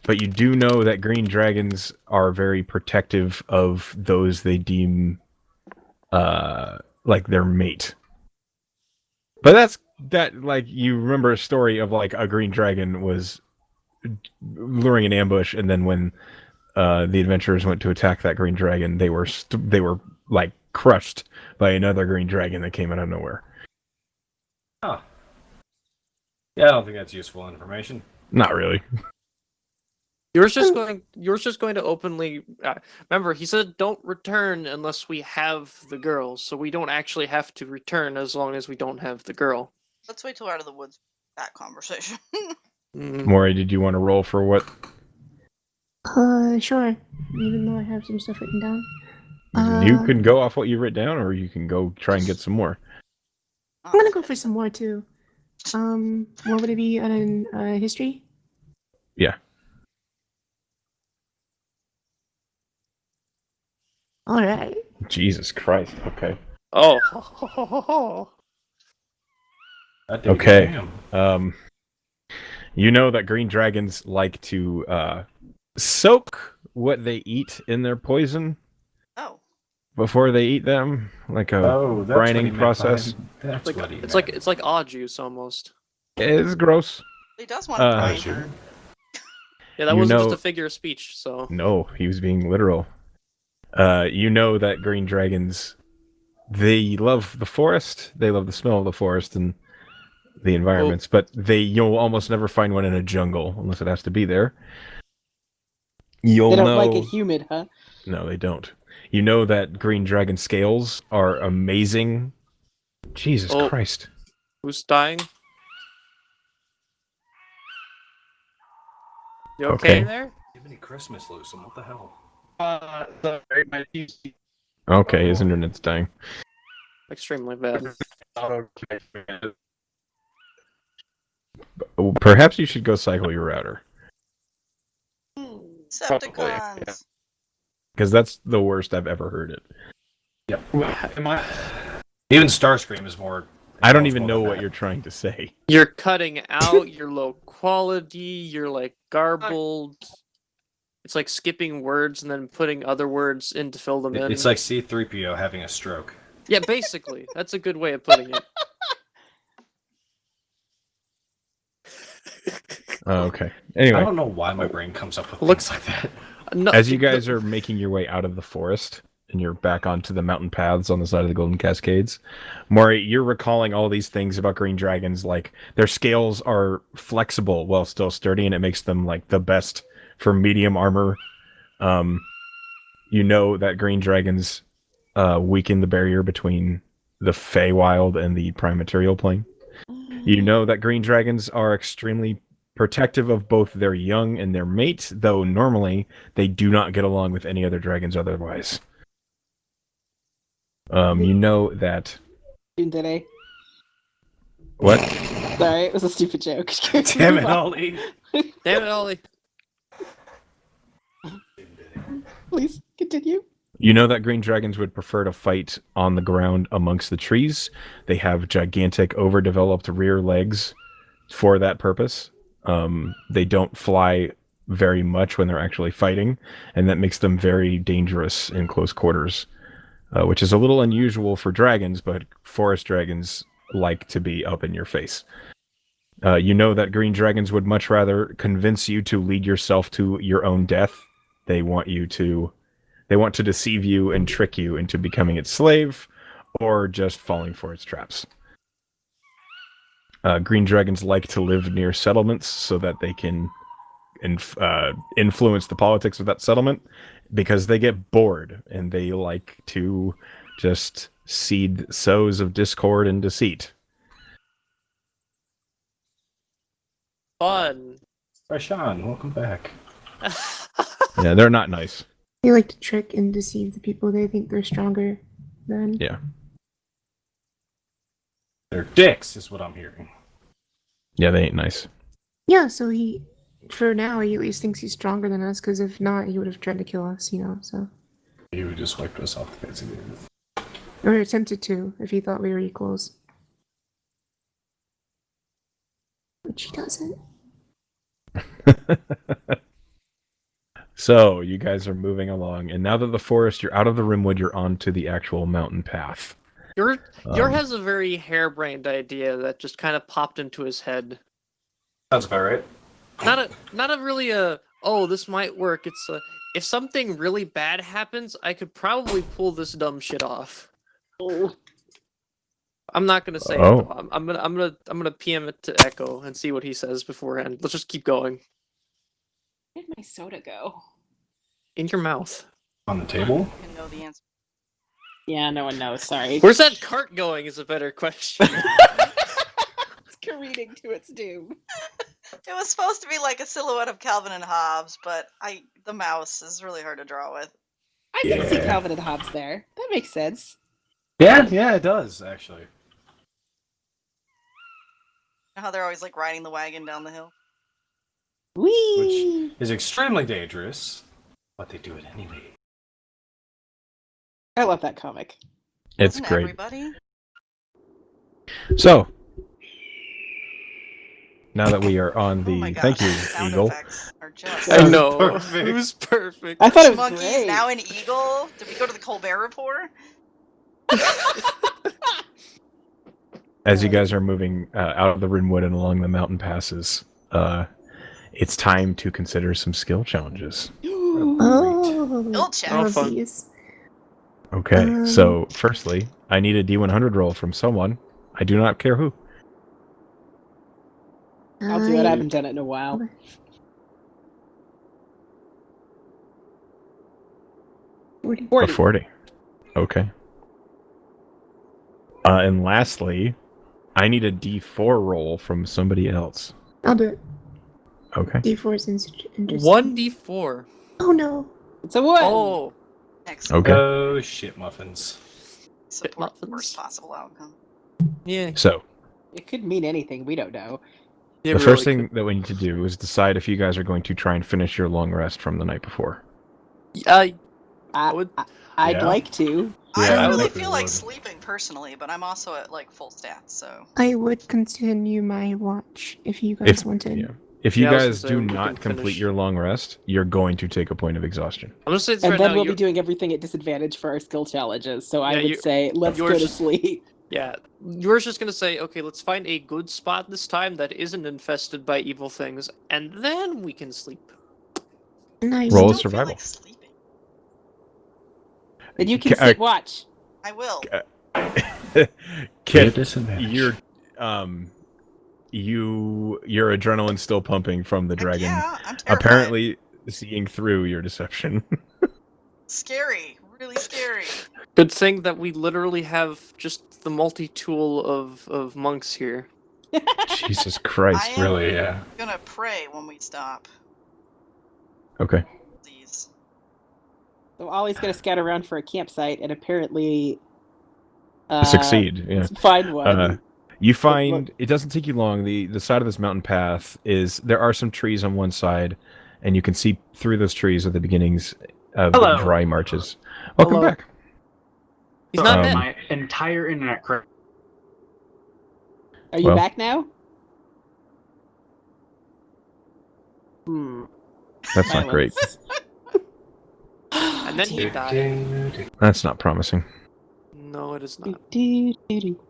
Speaker 2: but you do know that green dragons are very protective of those they deem like their mate. But like you remember a story of like a green dragon was luring an ambush, and then when the adventurers went to attack that green dragon, they were like crushed by another green dragon that came out of nowhere.
Speaker 5: Huh. Yeah, I don't think that's useful information.
Speaker 2: Not really.
Speaker 4: Yours just going to openly. Remember, he said don't return unless we have the girl, so we don't actually have to return as long as we don't have the girl.
Speaker 1: Let's wait till we're out of the woods. That conversation.
Speaker 4: Mhm.
Speaker 2: Maury, did you want to roll for what?
Speaker 3: Sure. Even though I have some stuff written down.
Speaker 2: You can go off what you wrote down, or you can go try and get some more.
Speaker 3: I'm gonna go for some more too. What would it be on history?
Speaker 2: Yeah.
Speaker 3: All right.
Speaker 2: Jesus Christ. Okay.
Speaker 4: Oh.
Speaker 5: That did
Speaker 2: Okay.
Speaker 5: damn.
Speaker 2: You know that green dragons like to soak what they eat in their poison
Speaker 1: Oh.
Speaker 2: before they eat them, like a
Speaker 5: Oh, that's what he
Speaker 2: brining
Speaker 5: meant by-
Speaker 2: process.
Speaker 5: That's
Speaker 4: Like,
Speaker 5: what he
Speaker 4: it's
Speaker 5: meant.
Speaker 4: like awe juice almost.
Speaker 2: It's gross.
Speaker 1: He does want to
Speaker 2: Uh,
Speaker 1: find
Speaker 5: Sure.
Speaker 1: her.
Speaker 4: Yeah, that
Speaker 2: You
Speaker 4: wasn't
Speaker 2: know-
Speaker 4: just a figure of speech. So
Speaker 2: No, he was being literal. You know that green dragons, they love the forest. They love the smell of the forest and the environments, but you'll almost never find one in a jungle unless it has to be there. You'll
Speaker 6: They don't
Speaker 2: know.
Speaker 6: like it humid, huh?
Speaker 2: No, they don't. You know that green dragon scales are amazing. Jesus
Speaker 4: Oh.
Speaker 2: Christ.
Speaker 4: who's dying? You
Speaker 2: Okay.
Speaker 4: okay there?
Speaker 5: Give me Christmas, Lucen. What the hell?
Speaker 7: Sorry, my PC.
Speaker 2: Okay, his internet's dying.
Speaker 4: Extremely bad.
Speaker 2: Perhaps you should go cycle your router,
Speaker 1: Septicons.
Speaker 2: because that's the worst I've ever heard it.
Speaker 7: Am I?
Speaker 5: Even Starscream is more.
Speaker 2: I don't even know
Speaker 5: intelligible
Speaker 2: what
Speaker 5: than
Speaker 2: you're trying to say.
Speaker 4: You're cutting out. You're low quality. You're like garbled. It's like skipping words and then putting other words in to fill them
Speaker 5: that.
Speaker 4: in.
Speaker 5: It's like C-3PO having a stroke.
Speaker 4: Yeah, basically. That's a good way of putting it.
Speaker 2: Oh, okay.
Speaker 5: I
Speaker 2: Anyway,
Speaker 5: don't know why my brain comes up with
Speaker 4: Looks-
Speaker 5: things like that.
Speaker 4: No,
Speaker 2: as you guys are making your way out of the forest and you're back onto the mountain paths on the side of the Golden Cascades, Maury, you're recalling all these things about green dragons, like their scales are flexible while still sturdy, and it makes them like the best for medium armor. You know that green dragons weaken the barrier between the Feywild and the Prime Material Plane. You know that green dragons are extremely protective of both their young and their mate, though normally they do not get along with any other dragons otherwise. You know that...
Speaker 6: Did I?
Speaker 2: What?
Speaker 6: Sorry, it was a stupid joke.
Speaker 5: Damn it, Ollie.
Speaker 4: Damn it, Ollie.
Speaker 6: Please continue.
Speaker 2: You know that green dragons would prefer to fight on the ground amongst the trees. They have gigantic, overdeveloped rear legs for that purpose. They don't fly very much when they're actually fighting, and that makes them very dangerous in close quarters, which is a little unusual for dragons, but forest dragons like to be up in your face. You know that green dragons would much rather convince you to lead yourself to your own death. They want to deceive you and trick you into becoming its slave, or just falling for its traps. Green dragons like to live near settlements so that they can influence the politics of that settlement, because they get bored and they like to just seed sows of discord and deceit.
Speaker 4: Fun.
Speaker 5: Rashawn, welcome back.
Speaker 2: Yeah, they're not nice.
Speaker 3: They like to trick and deceive the people they think they're stronger than.
Speaker 2: Yeah.
Speaker 5: They're dicks, is what I'm hearing.
Speaker 2: Yeah, they ain't nice.
Speaker 3: Yeah, so for now, he at least thinks he's stronger than us, because if not, he would have tried to kill us, so.
Speaker 5: He would just wiped us off the face of the earth.
Speaker 3: Or attempted to, if he thought we were equals. Which he doesn't.
Speaker 2: So, you guys are moving along, and now that the forest, you're out of the Rimwood, you're onto the actual mountain path.
Speaker 4: Yor has a very harebrained idea that just kind of popped into his head.
Speaker 5: Sounds about right.
Speaker 4: Not a really oh, this might work. It's if something really bad happens, I could probably pull this dumb shit off. I'm not gonna say it,
Speaker 2: Oh.
Speaker 4: though. I'm gonna PM it to Echo and see what he says beforehand. Let's just keep going.
Speaker 6: Where did my soda go?
Speaker 4: In your mouth.
Speaker 5: On the table?
Speaker 1: I know the answer.
Speaker 6: Yeah, no one knows. Sorry.
Speaker 4: Where's that cart going is a better question.
Speaker 6: It's careening to its doom.
Speaker 1: It was supposed to be like a silhouette of Calvin and Hobbes, but the mouse is really hard to draw with.
Speaker 6: I can see
Speaker 5: Yeah.
Speaker 6: Calvin and Hobbes there. That makes sense.
Speaker 5: Yeah, it does, actually.
Speaker 1: You know how they're always like riding the wagon down the hill?
Speaker 6: Whee!
Speaker 5: Is extremely dangerous, but they do it anyway.
Speaker 6: I love that comic.
Speaker 2: It's
Speaker 1: Doesn't
Speaker 2: great.
Speaker 1: everybody?
Speaker 2: So, now that we are on
Speaker 1: Oh
Speaker 2: the...
Speaker 1: my gosh,
Speaker 2: Thank you,
Speaker 1: sound
Speaker 2: Eagle.
Speaker 1: effects are just.
Speaker 5: That
Speaker 4: I
Speaker 5: was
Speaker 4: know.
Speaker 5: perfect.
Speaker 4: It was perfect.
Speaker 6: I thought it was
Speaker 1: Monkeys
Speaker 6: great.
Speaker 1: now an eagle. Did we go to the Colbert Report?
Speaker 2: As you guys are moving out of the Rimwood and along the mountain passes, it's time to consider some skill challenges.
Speaker 3: Oh,
Speaker 1: Build check.
Speaker 3: all
Speaker 4: Oh,
Speaker 3: of
Speaker 4: fun.
Speaker 3: these.
Speaker 2: Okay, so firstly, I need a D100 roll from someone. I do not care who.
Speaker 6: I'll do it. I haven't done it in a while.
Speaker 3: Forty.
Speaker 6: 40.
Speaker 2: A 40. Okay. And lastly, I need a D4 roll from somebody else.
Speaker 3: I'll do it.
Speaker 2: Okay.
Speaker 3: D4 is interesting.
Speaker 4: 1d4.
Speaker 3: Oh no.
Speaker 6: It's a one.
Speaker 4: Oh,
Speaker 1: Excellent.
Speaker 2: Okay.
Speaker 5: Oh, shit muffins.
Speaker 1: Support the
Speaker 4: muffins.
Speaker 1: worst possible outcome.
Speaker 4: yeah.
Speaker 2: So,
Speaker 6: It could mean anything. We don't know.
Speaker 4: It
Speaker 2: the first
Speaker 4: really
Speaker 2: thing that we need to do is decide if you guys are going to try and finish your long rest from the night before.
Speaker 4: could.
Speaker 6: I'd
Speaker 5: Yeah.
Speaker 6: like to.
Speaker 1: I
Speaker 5: Yeah, I
Speaker 1: really
Speaker 5: like
Speaker 1: feel
Speaker 5: it
Speaker 1: like
Speaker 5: would.
Speaker 1: sleeping personally, but I'm also at like full stats, so.
Speaker 3: I would continue my watch if you guys wanted.
Speaker 2: Yeah. If you
Speaker 4: Yeah, I was
Speaker 2: guys
Speaker 4: gonna say,
Speaker 2: do
Speaker 4: we
Speaker 2: not
Speaker 4: can
Speaker 2: complete
Speaker 4: finish.
Speaker 2: your long rest, you're going to take a point of exhaustion.
Speaker 4: I'm gonna say this
Speaker 6: And
Speaker 4: right
Speaker 6: then
Speaker 4: now.
Speaker 6: we'll be doing everything at disadvantage for our skill challenges. So I
Speaker 4: Yeah,
Speaker 6: would say, let's go
Speaker 4: yours-
Speaker 6: to sleep.
Speaker 4: Yeah, yours just gonna say, okay, let's find a good spot this time that isn't infested by evil things, and then we can sleep.
Speaker 3: Nice.
Speaker 2: Roll
Speaker 1: I
Speaker 2: a
Speaker 1: don't feel
Speaker 2: survival.
Speaker 1: like sleeping.
Speaker 6: And you can
Speaker 2: Ca-
Speaker 6: sit watch.
Speaker 1: I will.
Speaker 2: Kit,
Speaker 5: disadvantage.
Speaker 2: your your adrenaline's still pumping from the
Speaker 1: Heck
Speaker 2: dragon.
Speaker 1: yeah, I'm terrified.
Speaker 2: Apparently seeing through your deception.
Speaker 1: Scary. Really scary.
Speaker 4: Good thing that we literally have just the multi-tool of monks here.
Speaker 2: Jesus Christ.
Speaker 1: I am
Speaker 5: Really, yeah.
Speaker 1: gonna pray when we stop.
Speaker 2: Okay.
Speaker 1: Please.
Speaker 6: So Ollie's going to scout around for a campsite and apparently
Speaker 2: Succeed. Yeah.
Speaker 6: find one.
Speaker 2: You find it doesn't take you long. The side of this mountain path is there are some trees on one side, and you can see through those trees at the beginnings of
Speaker 8: Hello.
Speaker 2: dry marches. Welcome
Speaker 4: Hello.
Speaker 2: back.
Speaker 4: He's not dead.
Speaker 8: My entire internet crashed.
Speaker 6: Are you
Speaker 2: well.
Speaker 6: back now?
Speaker 2: That's not great.
Speaker 6: Silence.
Speaker 4: And then he died.
Speaker 2: That's not promising.
Speaker 4: No, it is not.
Speaker 6: Do, do, do.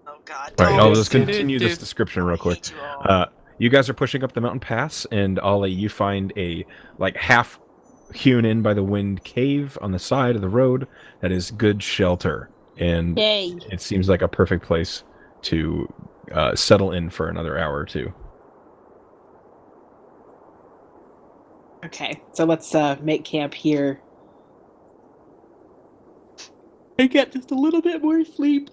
Speaker 1: Oh God.
Speaker 2: All right,
Speaker 1: don't.
Speaker 2: I'll just
Speaker 4: do,
Speaker 2: continue
Speaker 4: do.
Speaker 2: this description
Speaker 1: I
Speaker 2: real quick.
Speaker 1: hate you all.
Speaker 2: You guys are pushing up the mountain pass, and Ollie, you find a like half hewn in by the wind cave on the side of the road that is good shelter, and
Speaker 6: Yay.
Speaker 2: it seems like a perfect place to settle in for another hour or two.
Speaker 6: Okay, so let's make camp here. And get just a little bit more sleep.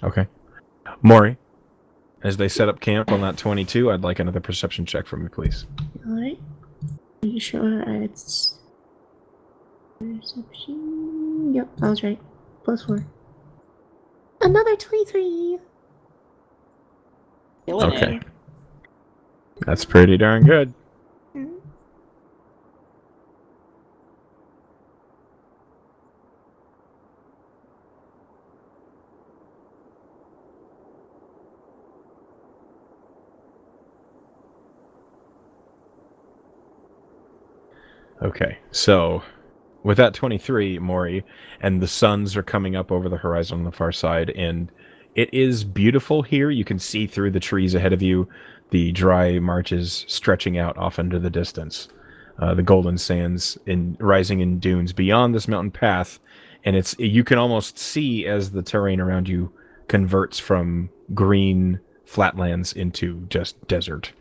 Speaker 2: Okay. Maury, as they set up camp on that 22, I'd like another perception check from you, please.
Speaker 3: Alright. Are you sure it's perception? Yep, I was right. +4. Another 23.
Speaker 6: Killing
Speaker 2: Okay.
Speaker 6: it.
Speaker 2: That's pretty darn good.
Speaker 3: Mhm.
Speaker 2: Okay, so with that 23, Maury, and the suns are coming up over the horizon on the far side, and it is beautiful here. You can see through the trees ahead of you, the dry marches stretching out off into the distance, the golden sands rising in dunes beyond this mountain path, and you can almost see as the terrain around you converts from green flatlands into just desert.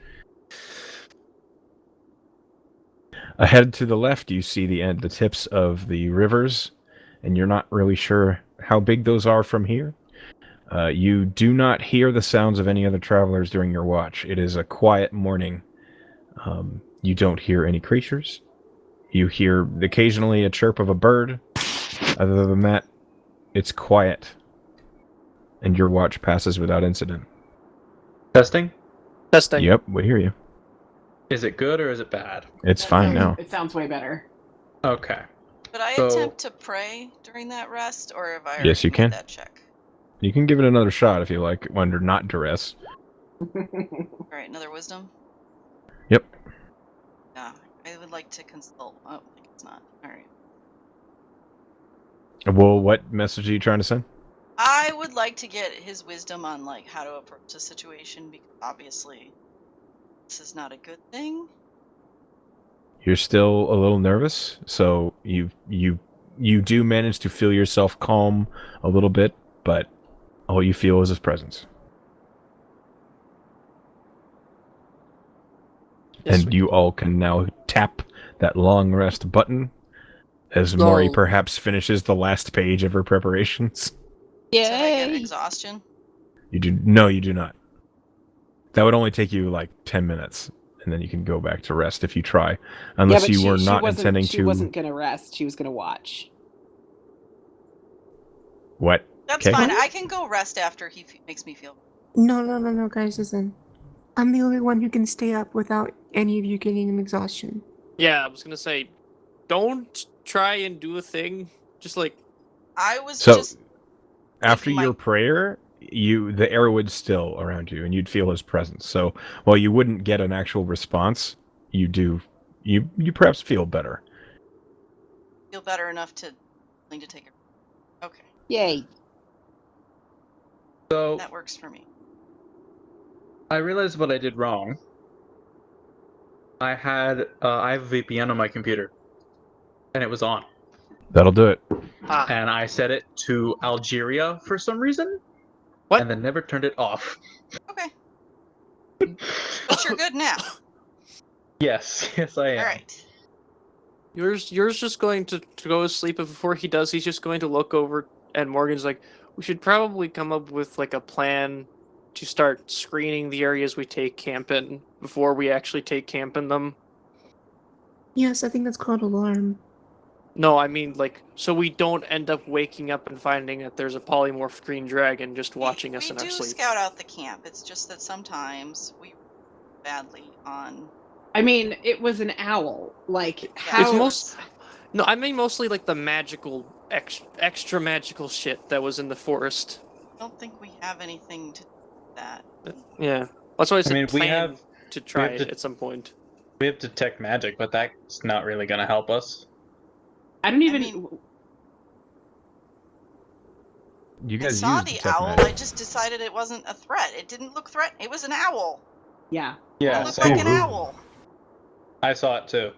Speaker 2: Ahead to the left, you see the tips of the rivers, and you're not really sure how big those are from here. You do not hear the sounds of any other travelers during your watch. It is a quiet morning. You don't hear any creatures. You hear occasionally a chirp of a bird. Other than that, it's quiet. And your watch passes without incident.
Speaker 7: Testing?
Speaker 4: Testing.
Speaker 2: Yep, we hear you.
Speaker 7: Is it good or is it bad?
Speaker 2: It's fine now.
Speaker 6: It sounds way better.
Speaker 7: Okay.
Speaker 1: Could I
Speaker 7: So-
Speaker 1: attempt to pray during that rest, or have I
Speaker 2: Yes,
Speaker 1: already
Speaker 2: you
Speaker 1: made
Speaker 2: can.
Speaker 1: that check?
Speaker 2: You can give it another shot if you like, under not duress.
Speaker 1: All right, another wisdom.
Speaker 2: Yep.
Speaker 1: Yeah, I would like to consult. Oh, I think it's not. All right.
Speaker 2: Well, what message are you trying to send?
Speaker 1: I would like to get his wisdom on like how to approach the situation, because obviously this is not a good thing.
Speaker 2: You're still a little nervous, so you do manage to feel yourself calm a little bit, but all you feel is his presence.
Speaker 4: Yes,
Speaker 2: And you all can now tap that long rest button as Maury
Speaker 4: No.
Speaker 2: perhaps finishes the last page of her preparations.
Speaker 1: So I get
Speaker 6: Yay!
Speaker 1: exhaustion.
Speaker 2: You do not. That would only take you like 10 minutes, and then you can go back to rest if you try. Unless
Speaker 6: but
Speaker 2: you were
Speaker 6: she
Speaker 2: not
Speaker 6: wasn't,
Speaker 2: intending
Speaker 6: she
Speaker 2: to.
Speaker 6: wasn't going to rest. She was going to watch.
Speaker 2: What?
Speaker 1: That's
Speaker 2: Okay.
Speaker 1: fine. I can go rest after he makes me feel.
Speaker 3: No, guys, listen. I'm the only one who can stay up without any of you getting an exhaustion.
Speaker 4: Yeah, I was gonna say, don't try and do a thing. Just like,
Speaker 1: I was
Speaker 2: So,
Speaker 1: just
Speaker 2: after
Speaker 1: my-
Speaker 2: your prayer, the air would still around you, and you'd feel his presence. So while you wouldn't get an actual response, you perhaps feel better.
Speaker 1: feel better enough to take it. Okay,
Speaker 6: Yay!
Speaker 7: So
Speaker 1: that works for me.
Speaker 7: I realized what I did wrong. I have a VPN on my computer, and it was on,
Speaker 2: That'll do it.
Speaker 7: and I set it to Algeria for some reason.
Speaker 4: What?
Speaker 7: And then never turned it off.
Speaker 1: Okay, but you're good now.
Speaker 7: Yes, I am.
Speaker 1: All right.
Speaker 4: yours just going to go to sleep, but before he does, he's just going to look over, and Morgan's like, we should probably come up with like a plan to start screening the areas we take camp in before we actually take camp in them.
Speaker 3: Yes, I think that's called alarm.
Speaker 4: No, I mean like so we don't end up waking up and finding that there's a polymorphed green dragon just watching us in our
Speaker 1: We do
Speaker 4: sleep.
Speaker 1: scout out the camp. It's just that sometimes we badly on.
Speaker 6: I mean, it was an owl. Like, how?
Speaker 4: It's most no, I mean mostly like the magical extra magical shit that was in the forest.
Speaker 1: I don't think we have anything to do with that.
Speaker 4: Yeah, that's why I said
Speaker 7: mean, we
Speaker 4: plan
Speaker 7: have
Speaker 4: to try
Speaker 7: have
Speaker 4: it
Speaker 7: to-
Speaker 4: at some point.
Speaker 7: we have detect magic, but that's not really going to help us.
Speaker 6: I don't even.
Speaker 1: mean-
Speaker 2: You
Speaker 1: I
Speaker 2: guys
Speaker 1: saw
Speaker 2: used
Speaker 1: the
Speaker 2: detect
Speaker 1: owl.
Speaker 2: magic.
Speaker 1: I just decided it wasn't a threat. It didn't look threat. It was an owl.
Speaker 6: Yeah.
Speaker 1: It
Speaker 7: Yeah,
Speaker 1: looked
Speaker 7: same.
Speaker 1: like an owl.
Speaker 7: I saw it too.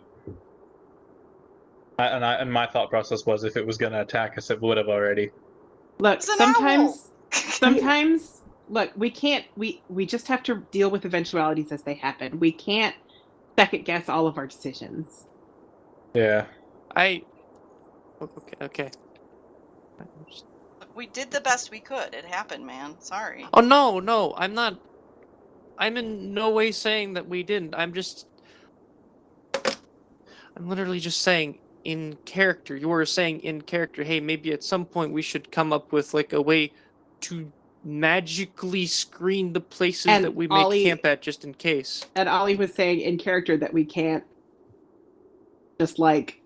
Speaker 7: And my thought process was if it was going to attack us, it would have already.
Speaker 6: Look,
Speaker 1: It's an
Speaker 6: sometimes
Speaker 1: owl.
Speaker 6: sometimes look, we can't we just have to deal with eventualities as they happen. We can't second guess all of our decisions.
Speaker 7: Yeah.
Speaker 4: Okay.
Speaker 1: We did the best we could. It happened, man. Sorry.
Speaker 4: Oh no, I'm not. I'm in no way saying that we didn't. I'm literally just saying in character. You were saying in character, hey, maybe at some point we should come up with like a way to magically screen the places
Speaker 6: And
Speaker 4: that we may
Speaker 6: Ollie-
Speaker 4: camp at just in case.
Speaker 6: And Ollie was saying in character that we can't just like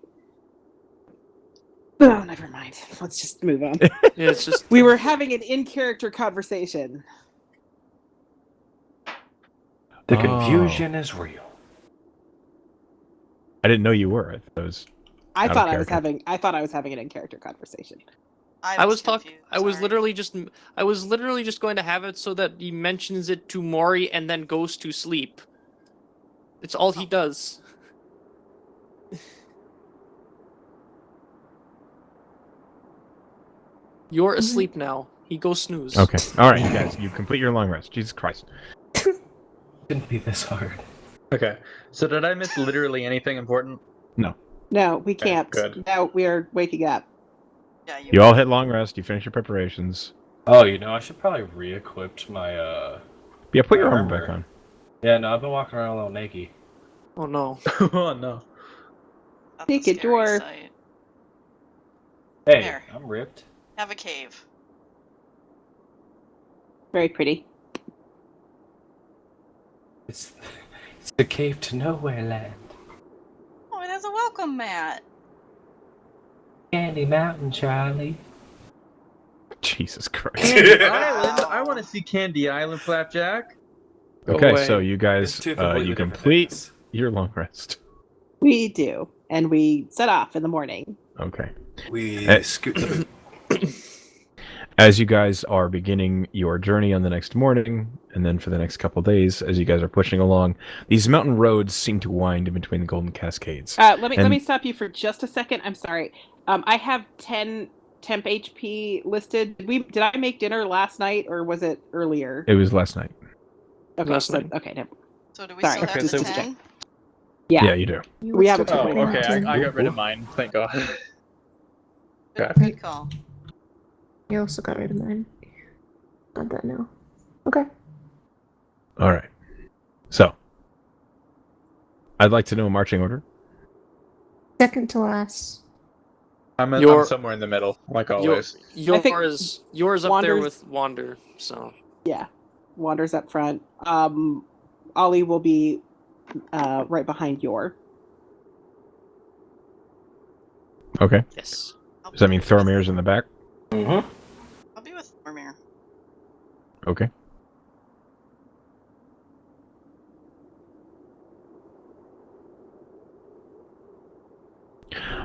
Speaker 6: oh, never mind. Let's just move on.
Speaker 4: Yeah, it's just
Speaker 6: We were having an in-character conversation.
Speaker 5: The
Speaker 2: Oh.
Speaker 5: confusion is real.
Speaker 2: I didn't know you were. I thought it was
Speaker 6: I
Speaker 2: Out of
Speaker 6: thought I was
Speaker 2: character.
Speaker 6: having an in-character conversation.
Speaker 4: I was
Speaker 1: confused,
Speaker 4: literally just going to have it so that he mentions it to Mori and then goes to sleep. It's all he does. You're asleep now. He goes snooze.
Speaker 2: okay. All right, you guys, you complete your long rest. Jesus Christ.
Speaker 5: Shouldn't be this hard.
Speaker 7: Okay. So did I miss literally anything important?
Speaker 6: No, we
Speaker 7: Okay,
Speaker 6: can't.
Speaker 7: good.
Speaker 6: Now we are waking up.
Speaker 1: Yeah,
Speaker 2: You all hit long rest. You finish your preparations.
Speaker 5: Oh, I should probably re-equip my
Speaker 2: Yeah, put your
Speaker 5: My
Speaker 2: armor back
Speaker 5: armor.
Speaker 2: on.
Speaker 5: Yeah, no, I've been walking around a little naked.
Speaker 4: Oh no.
Speaker 7: Oh no.
Speaker 1: That's a
Speaker 6: Naked
Speaker 1: scary
Speaker 6: dwarf.
Speaker 1: sight.
Speaker 5: Hey,
Speaker 1: There.
Speaker 5: I'm ripped.
Speaker 1: Have a cave.
Speaker 6: Very pretty.
Speaker 5: It's the cave to nowhere land.
Speaker 1: Oh, it has a welcome mat.
Speaker 5: Candy Mountain, Charlie.
Speaker 2: Jesus Christ.
Speaker 7: Candy Island? I want to see Candy Island, Flapjack.
Speaker 4: Go
Speaker 2: Okay,
Speaker 4: away.
Speaker 2: so you guys,
Speaker 5: It's two completely
Speaker 2: you
Speaker 5: different
Speaker 2: complete
Speaker 5: things.
Speaker 2: your long rest.
Speaker 6: We do. And we set off in the morning.
Speaker 2: Okay.
Speaker 5: We
Speaker 2: Eh.
Speaker 5: scoot to
Speaker 2: As you guys are beginning your journey on the next morning, and then for the next couple days, as you guys are pushing along, these mountain roads seem to wind in between the Golden Cascades.
Speaker 6: Let me
Speaker 2: And-
Speaker 6: stop you for just a second. I'm sorry. I have 10 temp HP listed. Did I make dinner last night or was it earlier?
Speaker 2: It was last night.
Speaker 6: Okay,
Speaker 4: Last
Speaker 6: so,
Speaker 4: night.
Speaker 6: okay, never.
Speaker 1: So do we
Speaker 6: Sorry,
Speaker 1: still have
Speaker 7: okay,
Speaker 1: the
Speaker 7: so-
Speaker 1: 10?
Speaker 6: Yeah.
Speaker 2: you do.
Speaker 3: You
Speaker 6: We
Speaker 3: would
Speaker 6: have a
Speaker 3: still
Speaker 7: Oh,
Speaker 3: be
Speaker 6: total.
Speaker 7: okay.
Speaker 3: fine.
Speaker 7: I got rid of mine. Thank God.
Speaker 1: Good
Speaker 7: Okay.
Speaker 1: recall.
Speaker 3: You also got rid of mine. Not that now. Okay.
Speaker 2: All right. So, I'd like to know a marching order.
Speaker 3: Second to last.
Speaker 7: I'm
Speaker 4: You're-
Speaker 7: somewhere in the middle, like always.
Speaker 6: I think
Speaker 4: Yours up there
Speaker 6: Wander's-
Speaker 4: with Wander. So
Speaker 6: Yeah. Wander's up front. Ollie will be right behind your.
Speaker 2: Okay.
Speaker 4: yes.
Speaker 2: Does that mean Thormir's in the back?
Speaker 5: Mm-hmm.
Speaker 1: I'll be with Thormir.
Speaker 2: Okay.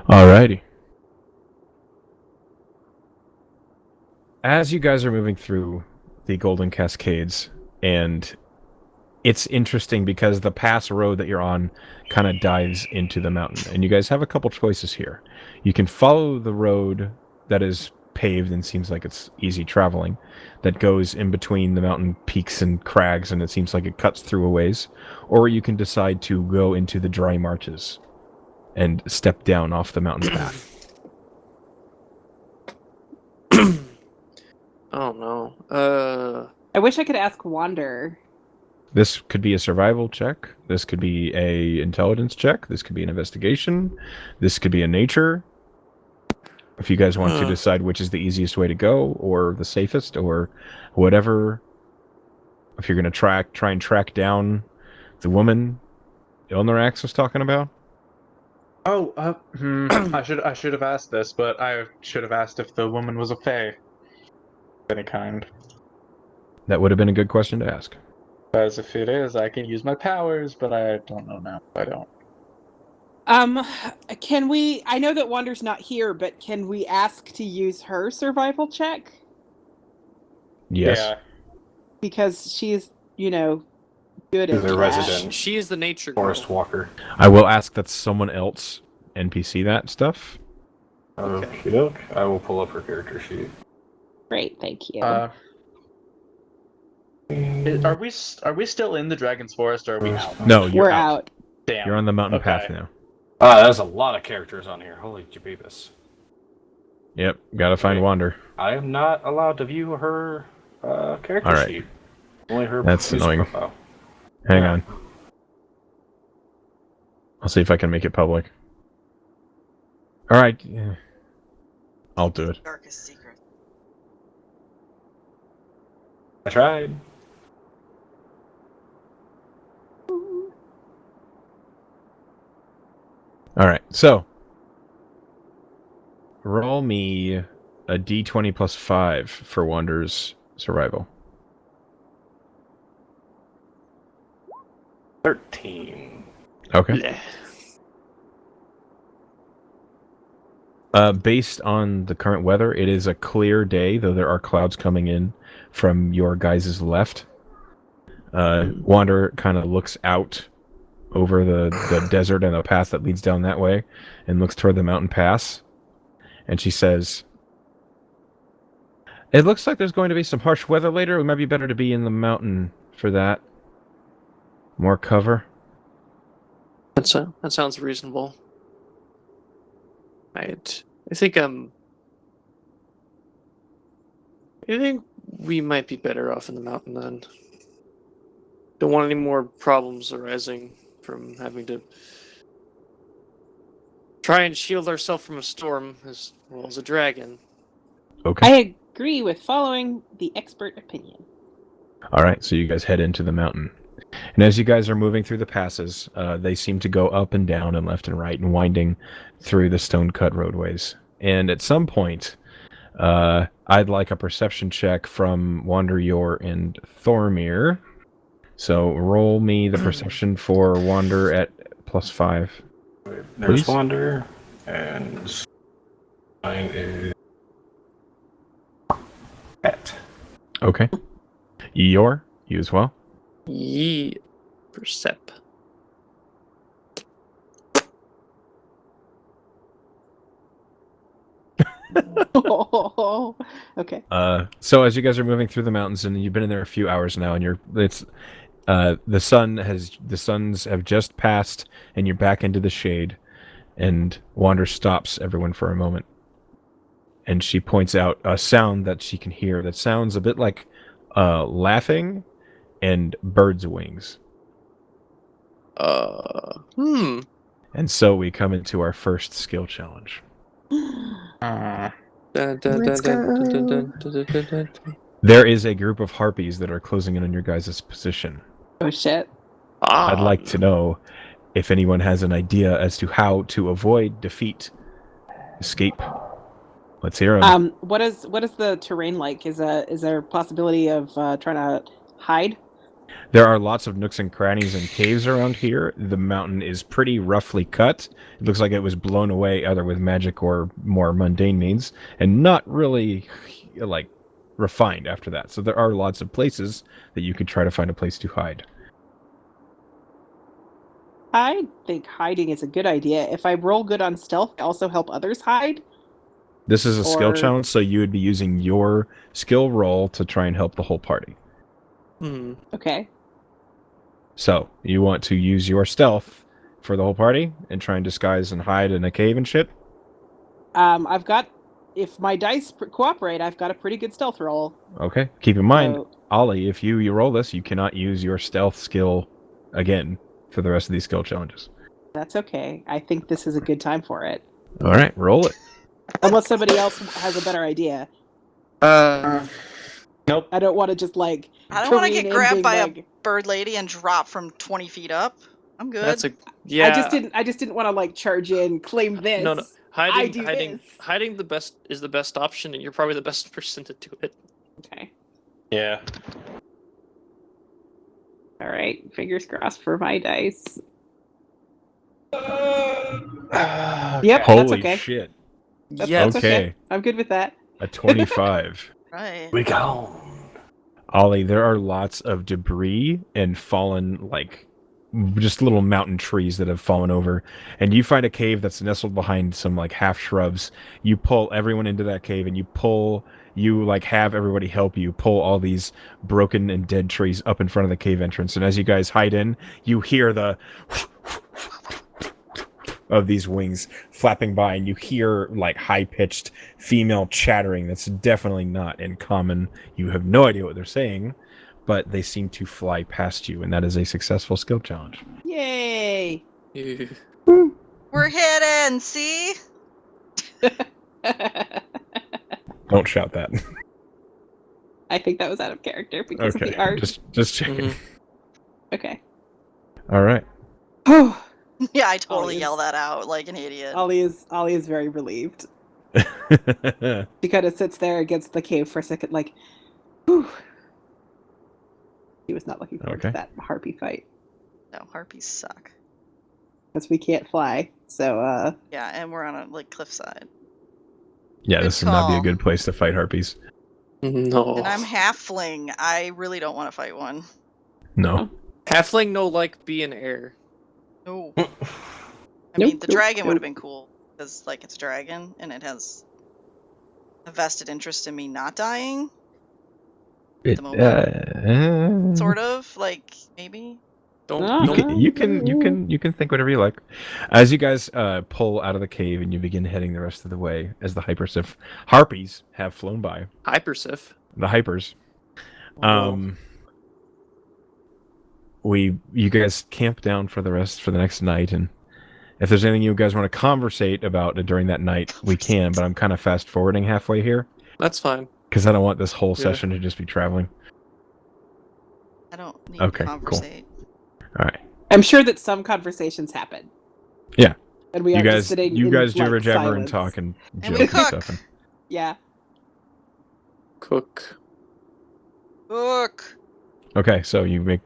Speaker 2: Alrighty. As you guys are moving through the Golden Cascades, and it's interesting because the pass road that you're on kind of dives into the mountain, and you guys have a couple choices here. You can follow the road that is paved and seems like it's easy traveling, that goes in between the mountain peaks and crags, and it seems like it cuts through a ways, or you can decide to go into the dry marches and step down off the mountain path.
Speaker 4: Oh no.
Speaker 6: I wish I could ask Wander.
Speaker 2: This could be a survival check. This could be a intelligence check. This could be an investigation. This could be a nature. If you guys want to decide which is the easiest way to go, or the safest, or whatever. If you're going to try and track down the woman Ilnarax was talking about.
Speaker 7: Oh, I should have asked this, but I should have asked if the woman was a fae of any kind.
Speaker 2: That would have been a good question to ask.
Speaker 7: Because if it is, I can use my powers, but I don't know now. I don't.
Speaker 6: Can we? I know that Wander's not here, but can we ask to use her survival check?
Speaker 2: Yes.
Speaker 6: because she's, you know, good
Speaker 5: She's
Speaker 6: at
Speaker 5: a
Speaker 6: that.
Speaker 5: resident
Speaker 4: She is the nature girl.
Speaker 5: forest walker.
Speaker 2: I will ask that someone else NPC that stuff.
Speaker 5: Okay, doke. I will pull up her character sheet.
Speaker 6: Great, thank you.
Speaker 7: Are we still in the Dragon's Forest or are we out?
Speaker 2: No, you're
Speaker 6: We're
Speaker 2: out.
Speaker 6: out.
Speaker 7: Damn.
Speaker 2: You're on the mountain
Speaker 7: Okay.
Speaker 2: path now.
Speaker 5: There's a lot of characters on here. Holy jabebus.
Speaker 2: Yep, gotta find
Speaker 5: Wait.
Speaker 2: Wander.
Speaker 5: I am not allowed to view her character
Speaker 2: Alright.
Speaker 5: sheet. Only her
Speaker 2: That's
Speaker 5: user
Speaker 2: annoying.
Speaker 5: profile.
Speaker 2: Hang on. I'll see if I can make it public. Alright. Yeah. I'll do it.
Speaker 1: Darkest secret.
Speaker 5: I tried.
Speaker 2: Alright, so. Roll me a d20 plus 5 for Wander's survival.
Speaker 5: 13.
Speaker 2: Okay. Based on the current weather, it is a clear day, though there are clouds coming in from your guys' left. Wander kind of looks out over the desert and the path that leads down that way and looks toward the mountain pass. And she says, "It looks like there's going to be some harsh weather later. It might be better to be in the mountain for that. More cover."
Speaker 4: That sounds reasonable. I think we might be better off in the mountain then. Don't want any more problems arising from having to try and shield ourselves from a storm as well as a dragon.
Speaker 2: Okay.
Speaker 6: I agree with following the expert opinion.
Speaker 2: All right, so you guys head into the mountain. And as you guys are moving through the passes, they seem to go up and down and left and right and winding through the stone-cut roadways. And at some point, I'd like a perception check from Wander, Yor, and Thormir. So roll me the perception for Wander at +5.
Speaker 5: There's
Speaker 2: Please?
Speaker 5: Wander, and mine is Pet.
Speaker 2: Okay. Yor, you as well?
Speaker 4: Ye percep.
Speaker 6: Okay.
Speaker 2: So as you guys are moving through the mountains, and you've been in there a few hours now, and the suns have just passed, and you're back into the shade, and Wander stops everyone for a moment, and she points out a sound that she can hear that sounds a bit like laughing and birds' wings. And so we come into our first skill challenge.
Speaker 3: Let's go.
Speaker 2: There is a group of harpies that are closing in on your guys' position.
Speaker 6: Oh shit.
Speaker 2: I'd like to know if anyone has an idea as to how to avoid, defeat, escape. Let's hear 'em.
Speaker 6: What is the terrain like? Is there a possibility of trying to hide?
Speaker 2: There are lots of nooks and crannies and caves around here. The mountain is pretty roughly cut. It looks like it was blown away either with magic or more mundane means, and not really like refined after that. So there are lots of places that you could try to find a place to hide.
Speaker 6: I think hiding is a good idea. If I roll good on stealth, I also help others hide.
Speaker 2: This is a skill
Speaker 6: Or-
Speaker 2: challenge, so you would be using your skill roll to try and help the whole party.
Speaker 6: Okay.
Speaker 2: So you want to use your stealth for the whole party and try and disguise and hide in a cave and shit?
Speaker 6: I've got, if my dice cooperate, I've got a pretty good stealth roll.
Speaker 2: Okay. Keep in mind,
Speaker 6: So,
Speaker 2: Ollie, if you roll this, you cannot use your stealth skill again for the rest of these skill challenges.
Speaker 6: that's okay. I think this is a good time for it.
Speaker 2: All right, roll it.
Speaker 6: Unless somebody else has a better idea.
Speaker 7: Nope.
Speaker 6: I don't want to just like.
Speaker 1: I don't want to
Speaker 6: careen
Speaker 1: get
Speaker 6: in
Speaker 1: grabbed
Speaker 6: being
Speaker 1: by
Speaker 6: like-
Speaker 1: a bird lady and drop from 20 feet up. I'm good.
Speaker 4: That's a yeah.
Speaker 6: I just didn't want to like charge in, claim this.
Speaker 4: No.
Speaker 6: I do this.
Speaker 4: Hiding the best is the best option, and you're probably the best person to do it.
Speaker 6: Okay.
Speaker 7: Yeah.
Speaker 6: All right. Fingers crossed for my dice. Yep. That's
Speaker 2: Holy
Speaker 6: okay.
Speaker 2: shit.
Speaker 6: That's
Speaker 2: okay.
Speaker 6: I'm good with that.
Speaker 2: A 25.
Speaker 1: Right.
Speaker 5: We go.
Speaker 2: Ollie, there are lots of debris and fallen, like, just little mountain trees that have fallen over. And you find a cave that's nestled behind some, like, half shrubs. You pull everyone into that cave, and you, like, have everybody help you pull all these broken and dead trees up in front of the cave entrance. And as you guys hide in, you hear the of these wings flapping by, and you hear, like, high-pitched female chattering that's definitely not in common. You have no idea what they're saying, but they seem to fly past you, and that is a successful skill challenge.
Speaker 6: Yay!
Speaker 1: We're hidden, see?
Speaker 2: Don't shout that.
Speaker 6: I think that was out of character because of
Speaker 2: Okay,
Speaker 6: the art.
Speaker 2: just checking.
Speaker 4: Mhm.
Speaker 6: Okay.
Speaker 2: All right.
Speaker 6: Oh,
Speaker 1: Yeah, I totally
Speaker 6: Ollie's-
Speaker 1: yell that out like an idiot.
Speaker 6: Ollie is very relieved. She kind of sits there against the cave for a second, like, whew. He was not looking forward to
Speaker 2: Okay.
Speaker 6: that harpy fight
Speaker 1: No, harpies suck.
Speaker 6: because we can't fly. So,
Speaker 1: Yeah, and we're on a like cliffside.
Speaker 2: Yeah,
Speaker 1: Good
Speaker 2: this would not be a
Speaker 1: call.
Speaker 2: good place to fight harpies.
Speaker 4: No.
Speaker 1: And I'm halfling. I really don't want to fight one.
Speaker 2: No.
Speaker 4: Halfling no like be in air.
Speaker 1: No.
Speaker 6: Nope,
Speaker 1: I mean, the
Speaker 6: nope,
Speaker 1: dragon would have
Speaker 6: nope.
Speaker 1: been cool because like it's a dragon and it has a vested interest in me not dying.
Speaker 2: It,
Speaker 1: moment. Sort of, like maybe.
Speaker 4: Don't.
Speaker 6: Ah.
Speaker 2: You can think whatever you like. As you guys pull out of the cave and you begin heading the rest of the way, as the hypersif harpies have flown by,
Speaker 4: Hypersif.
Speaker 2: the hypers.
Speaker 4: Oh.
Speaker 2: You guys camp down for the next night, and if there's anything you guys want to conversate about during that night, we can. But I'm kind of fast forwarding halfway here
Speaker 4: That's fine.
Speaker 2: because I don't want this whole
Speaker 4: Yeah.
Speaker 2: session to just be traveling.
Speaker 1: I don't need
Speaker 2: Okay,
Speaker 1: to
Speaker 2: cool.
Speaker 1: conversate.
Speaker 2: All right,
Speaker 6: I'm sure that some conversations happen.
Speaker 2: Yeah.
Speaker 6: And we
Speaker 2: you
Speaker 6: are
Speaker 2: guys,
Speaker 6: just sitting
Speaker 2: you
Speaker 6: in
Speaker 2: guys
Speaker 6: blank
Speaker 2: jibber jabber and
Speaker 6: silence.
Speaker 2: talk and
Speaker 1: And
Speaker 2: joke
Speaker 1: we
Speaker 2: and
Speaker 1: cook.
Speaker 2: stuff. And,
Speaker 6: Yeah.
Speaker 4: Cook.
Speaker 1: Look.
Speaker 2: okay, so you make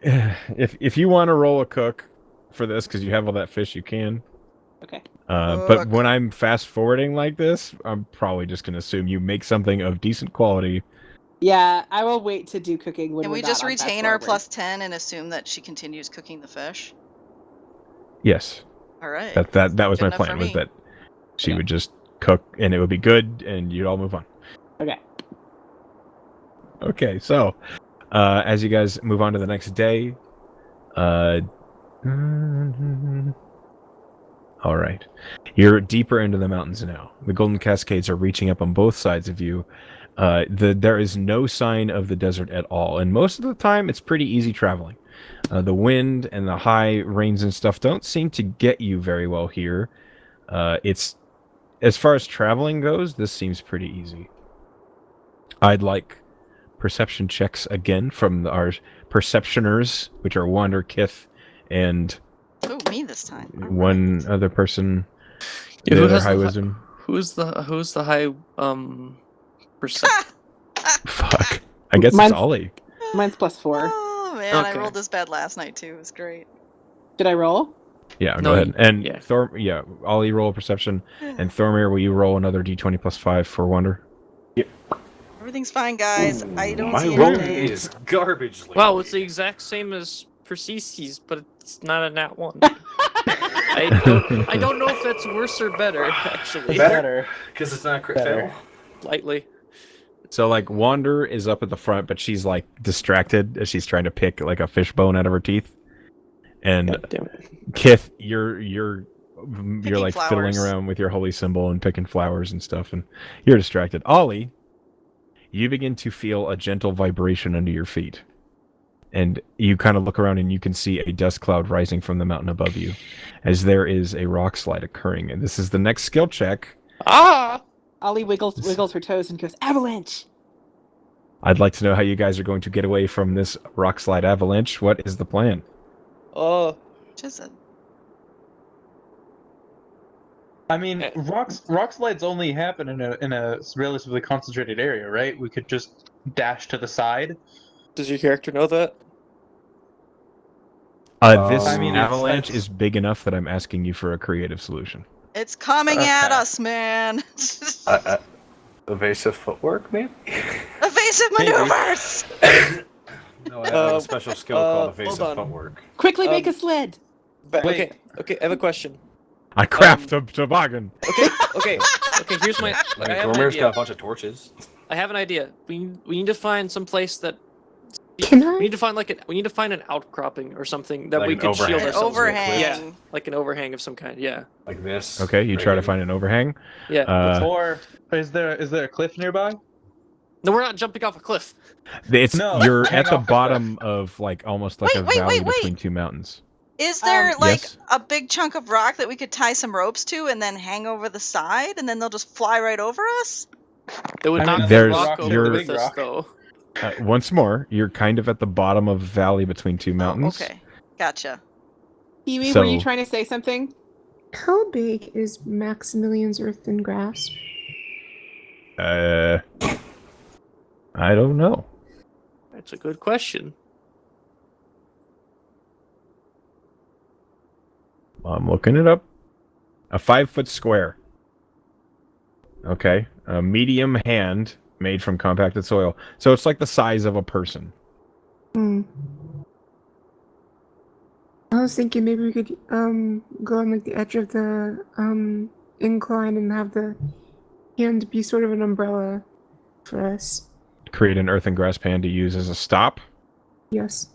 Speaker 2: if you want to roll a cook for this because you have all that fish, you can.
Speaker 6: Okay.
Speaker 2: But
Speaker 1: Cook.
Speaker 2: when I'm fast forwarding like this, I'm probably just gonna assume you make something of decent quality.
Speaker 6: Yeah, I will wait to do cooking when
Speaker 1: Can
Speaker 6: we're
Speaker 1: we
Speaker 6: not
Speaker 1: just
Speaker 6: on fast
Speaker 1: retain our
Speaker 6: forward.
Speaker 1: plus 10 and assume that she continues cooking the fish?
Speaker 2: Yes,
Speaker 1: All right.
Speaker 2: that was
Speaker 1: Good
Speaker 2: my
Speaker 1: enough for
Speaker 2: plan. Was
Speaker 1: me.
Speaker 2: that she
Speaker 6: Okay.
Speaker 2: would just cook and it would be good and you'd all move on.
Speaker 6: Okay.
Speaker 2: Okay, so as you guys move on to the next day, all right, you're deeper into the mountains now. The Golden Cascades are reaching up on both sides of you. There is no sign of the desert at all, and most of the time it's pretty easy traveling. The wind and the high rains and stuff don't seem to get you very well here. It's as far as traveling goes, this seems pretty easy. I'd like perception checks again from our perceptioners, which are Wander, Kith, and
Speaker 1: Oh, me this time. All
Speaker 2: one
Speaker 1: right.
Speaker 2: other person.
Speaker 4: Yeah,
Speaker 2: the
Speaker 4: who
Speaker 2: other
Speaker 4: has
Speaker 2: high
Speaker 4: the hi-
Speaker 2: wisdom.
Speaker 4: Who's the high percent?
Speaker 2: Fuck. I guess
Speaker 6: Mine's-
Speaker 2: it's Ollie.
Speaker 6: Mine's +4.
Speaker 1: Oh man, I
Speaker 4: Okay.
Speaker 1: rolled this bad last night too. It was great.
Speaker 6: Did I roll?
Speaker 2: Yeah,
Speaker 4: No,
Speaker 2: go ahead. And
Speaker 4: yeah.
Speaker 2: Ollie, roll a perception, and Thormir, will you roll another d20 plus 5 for Wonder?
Speaker 1: Everything's fine, guys. I don't
Speaker 5: My
Speaker 1: see
Speaker 5: roll
Speaker 1: anything.
Speaker 5: is garbage. Lately.
Speaker 4: Wow, it's the exact same as Persis's, but it's not a nat 1. I don't know if that's worse or better, actually.
Speaker 5: Better, because it's not a crit
Speaker 8: Better.
Speaker 5: fail.
Speaker 4: Lightly.
Speaker 2: So, like, Wander is up at the front, but she's, like, distracted as she's trying to pick, like, a fish bone out of her teeth. And
Speaker 4: God damn it.
Speaker 2: Kith, you're like
Speaker 1: flowers.
Speaker 2: fiddling around with your holy symbol and picking flowers and stuff, and you're distracted. Ollie, you begin to feel a gentle vibration under your feet, and you kind of look around and you can see a dust cloud rising from the mountain above you, as there is a rock slide occurring. And this is the next skill check.
Speaker 4: Ah!
Speaker 6: Ollie wiggles her toes and goes, avalanche!
Speaker 2: I'd like to know how you guys are going to get away from this rock slide avalanche. What is the plan?
Speaker 4: Oh.
Speaker 1: Which is it?
Speaker 7: I mean, rock slides only happen in a relatively concentrated area, right? We could just dash to the side.
Speaker 4: Does your character know that?
Speaker 2: This
Speaker 7: I mean,
Speaker 2: avalanche
Speaker 7: it's-
Speaker 2: is big enough that I'm asking you for a creative solution.
Speaker 1: It's coming at
Speaker 7: Okay.
Speaker 1: us, man.
Speaker 5: Evasive footwork, maybe?
Speaker 1: Evasive
Speaker 4: Maybe.
Speaker 1: maneuvers!
Speaker 5: No, I have a special skill called
Speaker 4: hold
Speaker 5: evasive
Speaker 4: on.
Speaker 5: footwork.
Speaker 6: Quickly make a sled.
Speaker 4: Okay, okay, I have a question.
Speaker 2: I craft a toboggan.
Speaker 4: Okay, here's my.
Speaker 5: I
Speaker 4: I
Speaker 5: mean,
Speaker 4: have an
Speaker 5: Dormir's got a
Speaker 4: idea.
Speaker 5: bunch of torches.
Speaker 4: I have an idea. We need to find some place that.
Speaker 3: Can
Speaker 4: We
Speaker 3: I?
Speaker 4: need to find we need to find an outcropping or something that
Speaker 5: Like
Speaker 4: we
Speaker 5: an
Speaker 4: can shield
Speaker 5: overhang.
Speaker 1: An
Speaker 4: ourselves
Speaker 1: overhang.
Speaker 4: with. Yeah, like an overhang of some kind. Yeah.
Speaker 5: Like this.
Speaker 2: Okay, you try to
Speaker 5: right?
Speaker 2: find an overhang.
Speaker 4: Yeah.
Speaker 7: Or is there a cliff nearby?
Speaker 4: No, we're not jumping off a cliff.
Speaker 2: It's
Speaker 7: No,
Speaker 2: you're
Speaker 7: hang
Speaker 2: at the
Speaker 7: off the
Speaker 2: bottom of like almost like
Speaker 1: Wait,
Speaker 2: a
Speaker 1: wait,
Speaker 2: valley
Speaker 1: wait, wait.
Speaker 2: between two mountains.
Speaker 1: Is there like
Speaker 2: Yes.
Speaker 1: a big chunk of rock that we could tie some ropes to and then hang over the side and then they'll just fly right over us?
Speaker 4: It would
Speaker 7: I mean,
Speaker 4: knock the
Speaker 2: there's-
Speaker 4: rock over
Speaker 2: you're-
Speaker 4: with us, though.
Speaker 2: Once more, you're kind of at the bottom of a valley between two mountains.
Speaker 1: Oh, okay. Gotcha.
Speaker 6: Kiwi, were you
Speaker 2: So-
Speaker 6: trying to say something?
Speaker 3: How big is Maximilian's Earthen Grasp?
Speaker 2: I don't know.
Speaker 4: That's a good question.
Speaker 2: I'm looking it up. A 5-foot square. Okay. A medium hand made from compacted soil. So it's like the size of a person.
Speaker 3: Hmm. I was thinking maybe we could go on like the edge of the incline and have the hand be sort of an umbrella for us.
Speaker 2: Create an earthen grass pan to use as a stop.
Speaker 3: Yes.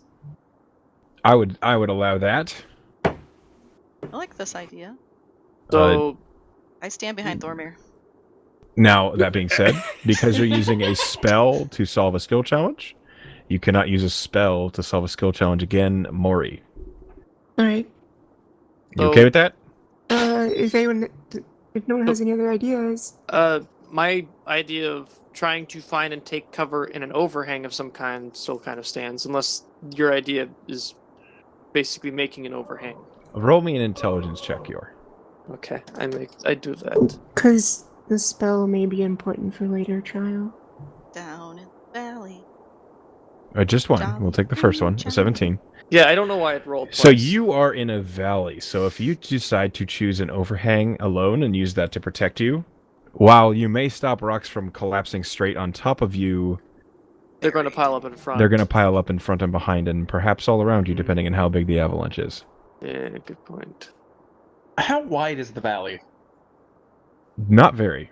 Speaker 2: I would allow that.
Speaker 1: I like this idea.
Speaker 4: So
Speaker 1: I stand behind
Speaker 2: Hmm.
Speaker 1: Thormir.
Speaker 2: Now, that being said, because you're using a spell to solve a skill challenge, you cannot use a spell to solve a skill challenge again, Mori.
Speaker 3: All right.
Speaker 2: You okay with that?
Speaker 3: If no one has any other ideas,
Speaker 4: my idea of trying to find and take cover in an overhang of some kind still kind of stands, unless your idea is basically making an overhang.
Speaker 2: Roll me an intelligence check, Yor.
Speaker 4: Okay, I do that.
Speaker 3: because the spell may be important for later trial.
Speaker 1: Down in the valley.
Speaker 2: Just one.
Speaker 1: Jolly
Speaker 2: We'll take the first one.
Speaker 1: Jolly.
Speaker 2: 17.
Speaker 4: Yeah, I don't know why it rolled.
Speaker 2: So
Speaker 4: twice.
Speaker 2: you are in a valley. So if you decide to choose an overhang alone and use that to protect you, while you may stop rocks from collapsing straight on top of you,
Speaker 4: they're going to pile up in front.
Speaker 2: they're going to pile up in front and behind and perhaps all around you, depending on how big the avalanche is.
Speaker 4: Yeah, good point.
Speaker 7: How wide is the valley?
Speaker 2: Not very.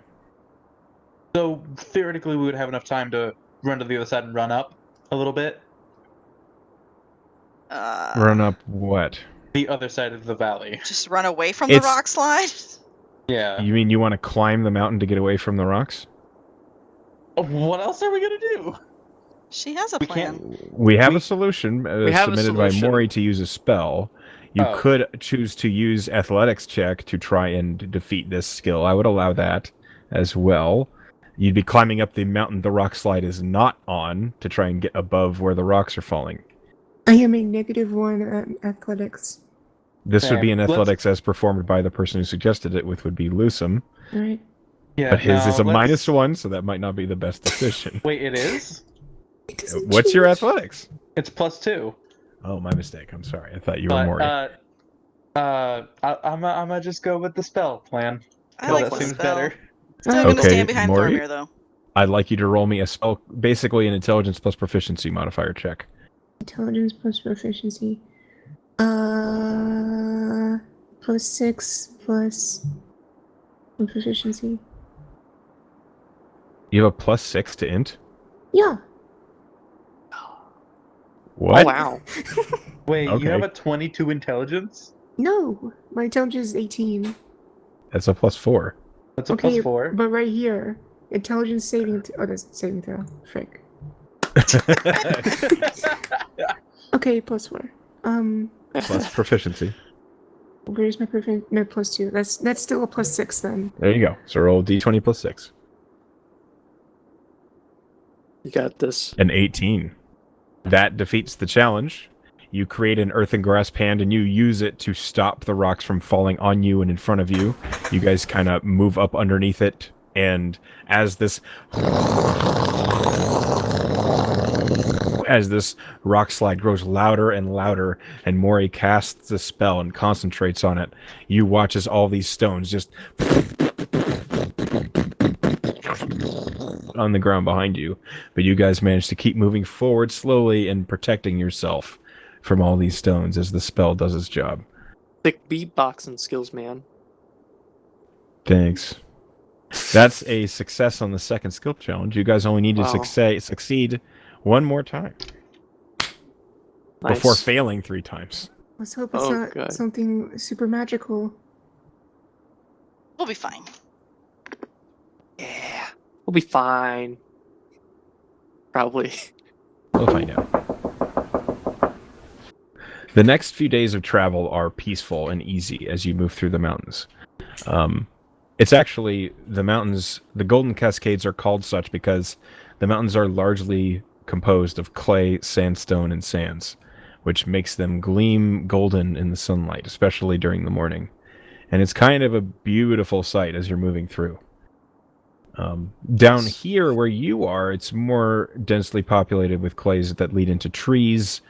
Speaker 7: So theoretically, we would have enough time to run to the other side and run up a little bit.
Speaker 2: Run up what?
Speaker 7: The other side of the valley.
Speaker 1: Just run away from the
Speaker 2: It's-
Speaker 1: rock slide?
Speaker 7: Yeah.
Speaker 2: You mean you want to climb the mountain to get away from the rocks?
Speaker 7: What else are we gonna do?
Speaker 1: She has a
Speaker 7: We
Speaker 1: plan.
Speaker 7: can't-
Speaker 2: We have a solution
Speaker 4: We have a
Speaker 2: submitted by
Speaker 4: solution.
Speaker 2: Mori to use a spell. You
Speaker 7: Oh.
Speaker 2: could choose to use athletics check to try and defeat this skill. I would allow that as well. You'd be climbing up the mountain the rock slide is not on to try and get above where the rocks are falling.
Speaker 3: I am a -1 at athletics.
Speaker 2: This would be an
Speaker 7: Let's-
Speaker 2: athletics as performed by the person who suggested it, which would be Lusum.
Speaker 3: All right.
Speaker 7: Yeah.
Speaker 2: But his
Speaker 7: no,
Speaker 2: is a
Speaker 7: let's-
Speaker 2: -1, so that might not be the best decision.
Speaker 7: Wait, it is?
Speaker 3: It doesn't
Speaker 2: What's your
Speaker 3: change.
Speaker 2: athletics?
Speaker 7: It's +2.
Speaker 2: Oh, my mistake. I'm sorry. I thought you were
Speaker 7: But
Speaker 2: Mori.
Speaker 7: I'm gonna just go with the spell plan.
Speaker 1: I
Speaker 7: 'cause
Speaker 1: like
Speaker 7: that
Speaker 1: the
Speaker 7: seems
Speaker 1: spell.
Speaker 7: better.
Speaker 1: Still
Speaker 3: Okay,
Speaker 1: gonna stand behind
Speaker 2: Mori?
Speaker 1: Thormir though.
Speaker 2: I'd like you to roll me a spell, basically an intelligence plus proficiency modifier check.
Speaker 3: Intelligence plus proficiency. +6 plus proficiency.
Speaker 2: You have a +6 to int?
Speaker 3: Yeah.
Speaker 2: What?
Speaker 4: Oh, wow.
Speaker 7: Wait,
Speaker 2: Okay.
Speaker 7: you have a 22 intelligence?
Speaker 3: No, my intelligence is 18.
Speaker 2: That's a +4.
Speaker 7: That's a
Speaker 3: Okay,
Speaker 7: +4.
Speaker 3: but right here, intelligence saving. Oh, that's saving throw. Frick. Okay, +4.
Speaker 2: Plus proficiency.
Speaker 3: Where's my proficiency? No, +2. That's still a +6 then.
Speaker 2: There you go. So roll d20 plus 6.
Speaker 4: You got this.
Speaker 2: An 18. That defeats the challenge. You create an earthen grass pan and you use it to stop the rocks from falling on you and in front of you. You guys kind of move up underneath it, and as this rock slide grows louder and louder, and Mori casts the spell and concentrates on it, you watch as all these stones just on the ground behind you, but you guys manage to keep moving forward slowly and protecting yourself from all these stones as the spell does its job.
Speaker 4: Thick beatboxing skills, man.
Speaker 2: Thanks. That's a success on the second skill challenge. You guys only need to
Speaker 4: Wow.
Speaker 2: succeed one more time
Speaker 4: Nice.
Speaker 2: before failing 3 times.
Speaker 3: Let's hope it's
Speaker 4: Oh,
Speaker 3: not
Speaker 4: God.
Speaker 3: something super magical.
Speaker 1: We'll be fine.
Speaker 4: Yeah, we'll be fine. Probably.
Speaker 2: We'll find out. The next few days of travel are peaceful and easy as you move through the mountains. It's actually the mountains, the Golden Cascades are called such because the mountains are largely composed of clay, sandstone, and sands, which makes them gleam golden in the sunlight, especially during the morning. And it's kind of a beautiful sight as you're moving through. Down here where you are, it's more densely populated with clays that lead into trees,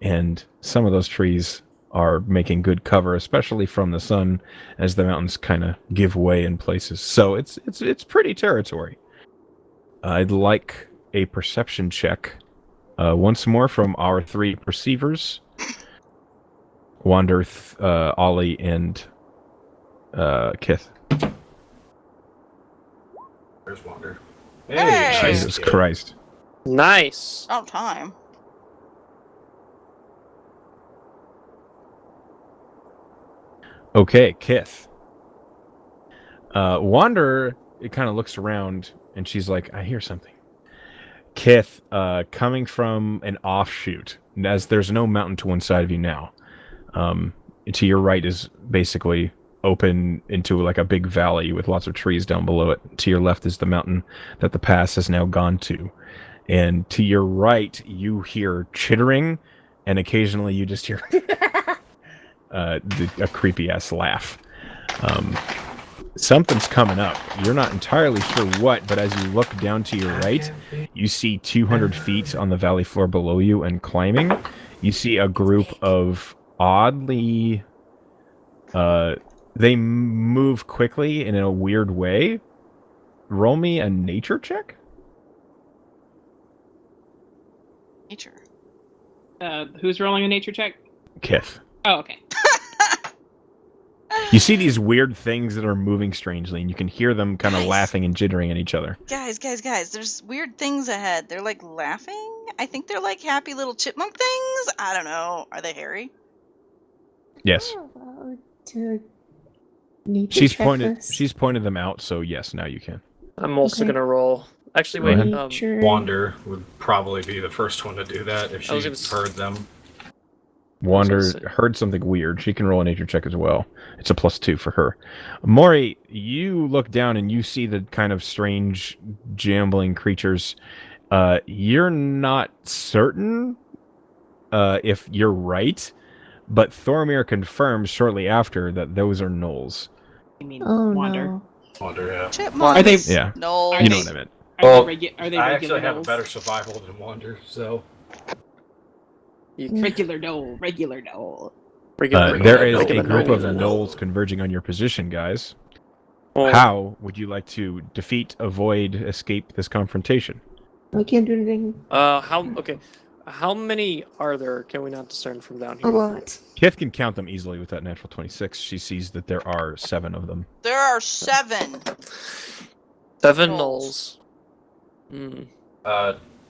Speaker 2: and some of those trees are making good cover, especially from the sun, as the mountains kind of give way in places. So it's pretty territory. I'd like a perception check once more from our 3 perceivers, Wander, Ollie, and Kith.
Speaker 5: There's Wander.
Speaker 1: Hey!
Speaker 2: Jesus Christ.
Speaker 4: Nice.
Speaker 1: About time.
Speaker 2: Okay, Kith. Wander, it kind of looks around, and she's like, I hear something. Kith, coming from an offshoot, as there's no mountain to one side of you now. To your right is basically open into like a big valley with lots of trees down below it. To your left is the mountain that the pass has now gone to. And to your right, you hear chittering, and occasionally you just hear a creepy-ass laugh. Something's coming up. You're not entirely sure what, but as you look down to your right, you see 200 feet on the valley floor below you and climbing. You see a group of oddly... they move quickly and in a weird way. Roll me a nature check?
Speaker 1: Nature.
Speaker 6: Who's rolling a nature check?
Speaker 2: Kith.
Speaker 6: Oh, okay.
Speaker 2: You see these weird things that are moving strangely, and you can hear them kind of
Speaker 1: Nice.
Speaker 2: laughing and jittering at each other.
Speaker 1: Guys, there's weird things ahead. They're like laughing. I think they're like happy little chipmunk things. I don't know. Are they hairy?
Speaker 2: Yes.
Speaker 3: How about to nature
Speaker 2: She's
Speaker 3: check
Speaker 2: pointed
Speaker 3: this?
Speaker 2: she's pointed them out, so yes, now you can.
Speaker 4: I'm also
Speaker 3: Okay.
Speaker 4: gonna roll. Actually,
Speaker 2: Go
Speaker 4: wait.
Speaker 2: ahead.
Speaker 3: Nature.
Speaker 5: Wander would probably be the first one to do that if
Speaker 4: I was
Speaker 5: she
Speaker 4: gonna
Speaker 5: heard them.
Speaker 2: Wander
Speaker 4: say-
Speaker 2: heard something weird. She can roll a nature check as well. It's a +2 for her. Maury, you look down and you see the kind of strange, jambling creatures. You're not certain if you're right, but Thormir confirms shortly after that those are gnolls.
Speaker 6: I mean,
Speaker 3: Oh
Speaker 6: wander.
Speaker 3: no.
Speaker 5: Wander, yeah.
Speaker 1: Chipmunks.
Speaker 6: Are they-
Speaker 2: Yeah.
Speaker 1: No.
Speaker 6: Are
Speaker 2: You know
Speaker 6: they-
Speaker 2: what I meant.
Speaker 5: Well,
Speaker 6: Are they
Speaker 5: I
Speaker 6: regular
Speaker 5: actually have a
Speaker 6: gnolls?
Speaker 5: better survival than Wander, so
Speaker 6: Regular gnole. Regular gnole.
Speaker 4: Regular,
Speaker 2: There is
Speaker 4: regular
Speaker 2: a group of
Speaker 4: gnolls.
Speaker 2: gnolls converging on your position, guys.
Speaker 4: Well,
Speaker 2: How would you like to defeat, avoid, escape this confrontation?
Speaker 3: I can't do anything.
Speaker 4: Okay. How many are there? Can we not discern from down
Speaker 3: A
Speaker 4: here?
Speaker 3: lot.
Speaker 2: Kith can count them easily with that natural 26. She sees that there are 7 of them.
Speaker 1: There are 7.
Speaker 4: 7
Speaker 1: Gnolls.
Speaker 4: gnolls. Hmm.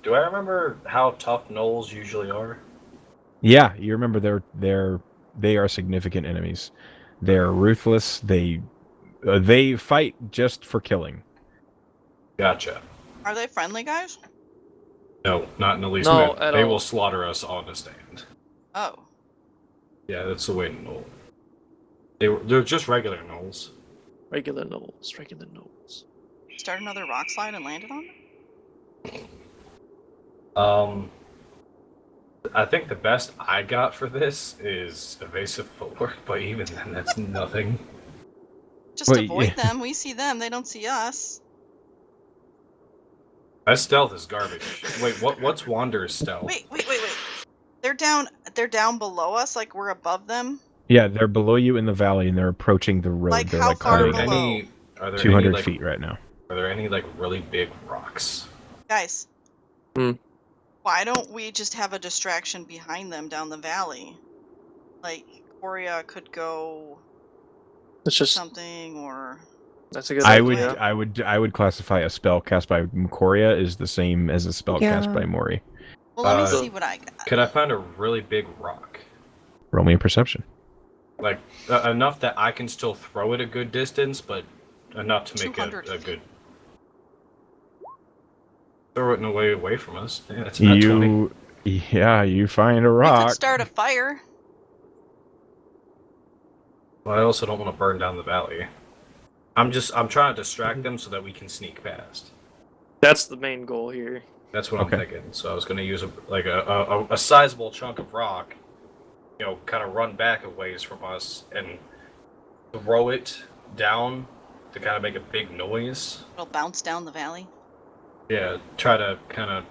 Speaker 5: do I remember how tough gnolls usually are?
Speaker 2: Yeah, you remember they are significant enemies. They're ruthless. They fight just for killing.
Speaker 5: Gotcha.
Speaker 1: Are they friendly guys?
Speaker 5: No, not in the least
Speaker 4: No,
Speaker 5: bit.
Speaker 4: at
Speaker 5: They
Speaker 4: all.
Speaker 5: will slaughter us on the stand.
Speaker 1: Oh.
Speaker 5: Yeah, that's the way gnoll. They're just regular gnolls.
Speaker 4: Regular gnolls. Regular gnolls.
Speaker 1: Start another rock slide and land it on them?
Speaker 5: I think the best I got for this is evasive footwork, but even then, that's nothing.
Speaker 1: Just
Speaker 2: Wait,
Speaker 1: avoid
Speaker 2: yeah.
Speaker 1: them. We see them. They don't see us.
Speaker 5: That stealth is garbage. Wait, what's Wander's stealth?
Speaker 1: Wait. They're down below us, like we're above them.
Speaker 2: Yeah, they're below you in the valley, and they're approaching the road.
Speaker 1: Like,
Speaker 2: they're
Speaker 1: how
Speaker 2: like
Speaker 1: far
Speaker 5: Are
Speaker 2: climbing
Speaker 5: there
Speaker 1: below?
Speaker 5: any? Are there
Speaker 2: 200
Speaker 5: any, like,
Speaker 2: feet right now.
Speaker 5: Are there any like really big rock rocks.
Speaker 1: Guys.
Speaker 4: Hmm.
Speaker 1: Why don't we just have a distraction behind them down the valley? Like, Coria could go
Speaker 4: It's just
Speaker 1: something, or...
Speaker 4: that's a good
Speaker 2: I
Speaker 4: idea.
Speaker 2: would classify a spell cast by Koria as the same as a spell cast
Speaker 3: Yeah.
Speaker 2: by Mori.
Speaker 1: Well, let me
Speaker 5: Uh,
Speaker 1: see what I got.
Speaker 5: Could I find a really big rock?
Speaker 2: Roll me a perception.
Speaker 5: Like, enough that I can still throw it a good distance, but enough to make
Speaker 1: 200
Speaker 5: a
Speaker 1: feet.
Speaker 5: good... Throw it in a way away from us. Yeah, that's not 20.
Speaker 2: You find a
Speaker 1: We
Speaker 2: rock.
Speaker 1: could start a fire.
Speaker 5: Well, I also don't want to burn down the valley. I'm trying to distract them so that we can sneak past.
Speaker 4: That's the main goal here.
Speaker 5: That's what
Speaker 2: Okay.
Speaker 5: I'm thinking. So I was going to use a sizable chunk of rock, kind of run back a ways from us and throw it down to kind of make a big noise.
Speaker 1: It'll bounce down the valley.
Speaker 5: Yeah, try to kind of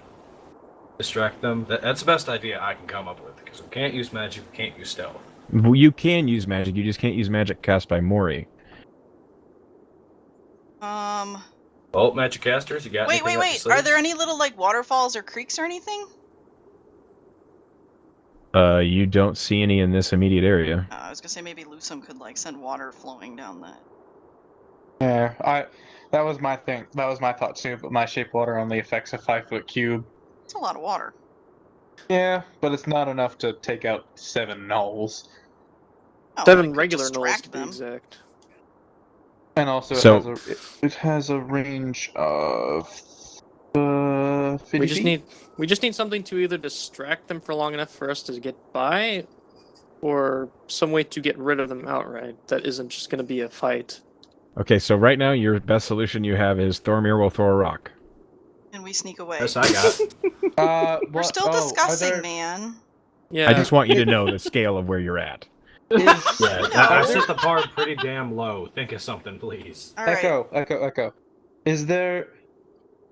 Speaker 5: distract them. That's the best idea I can come up with, because we can't use magic, we can't use stealth.
Speaker 2: Well, you can use magic. You just can't use magic cast by Mori.
Speaker 5: Well, magic casters, you got
Speaker 1: Wait,
Speaker 5: anything up your
Speaker 1: Are
Speaker 5: sleeves?
Speaker 1: there any little, like, waterfalls or creeks or anything?
Speaker 2: You don't see any in this immediate area.
Speaker 1: I was gonna say maybe Lusum could, like, send water flowing down that.
Speaker 7: Yeah, that was my thing. That was my thought too. But my shape water only affects a 5-foot cube.
Speaker 1: It's a lot of water.
Speaker 7: Yeah, but it's not enough to take out 7 gnolls.
Speaker 1: Oh, I
Speaker 4: 7
Speaker 1: could
Speaker 4: regular gnolls
Speaker 1: distract
Speaker 4: to be
Speaker 1: them.
Speaker 7: And
Speaker 4: exact.
Speaker 7: also,
Speaker 2: So-
Speaker 7: it has a range of 50
Speaker 4: We just need something to either distract them for long enough for us to get by, or some way to get rid of them outright. That isn't just going to be a fight.
Speaker 2: Okay, so right now your best solution you have is Thormir will throw a rock.
Speaker 1: And we sneak away.
Speaker 5: Yes, I got.
Speaker 1: We're still discussing, man.
Speaker 4: Yeah.
Speaker 2: I just want you to know the scale of where you're at.
Speaker 5: Yeah, I set the bar pretty damn low. Think of something, please.
Speaker 1: All right.
Speaker 7: Echo. Is there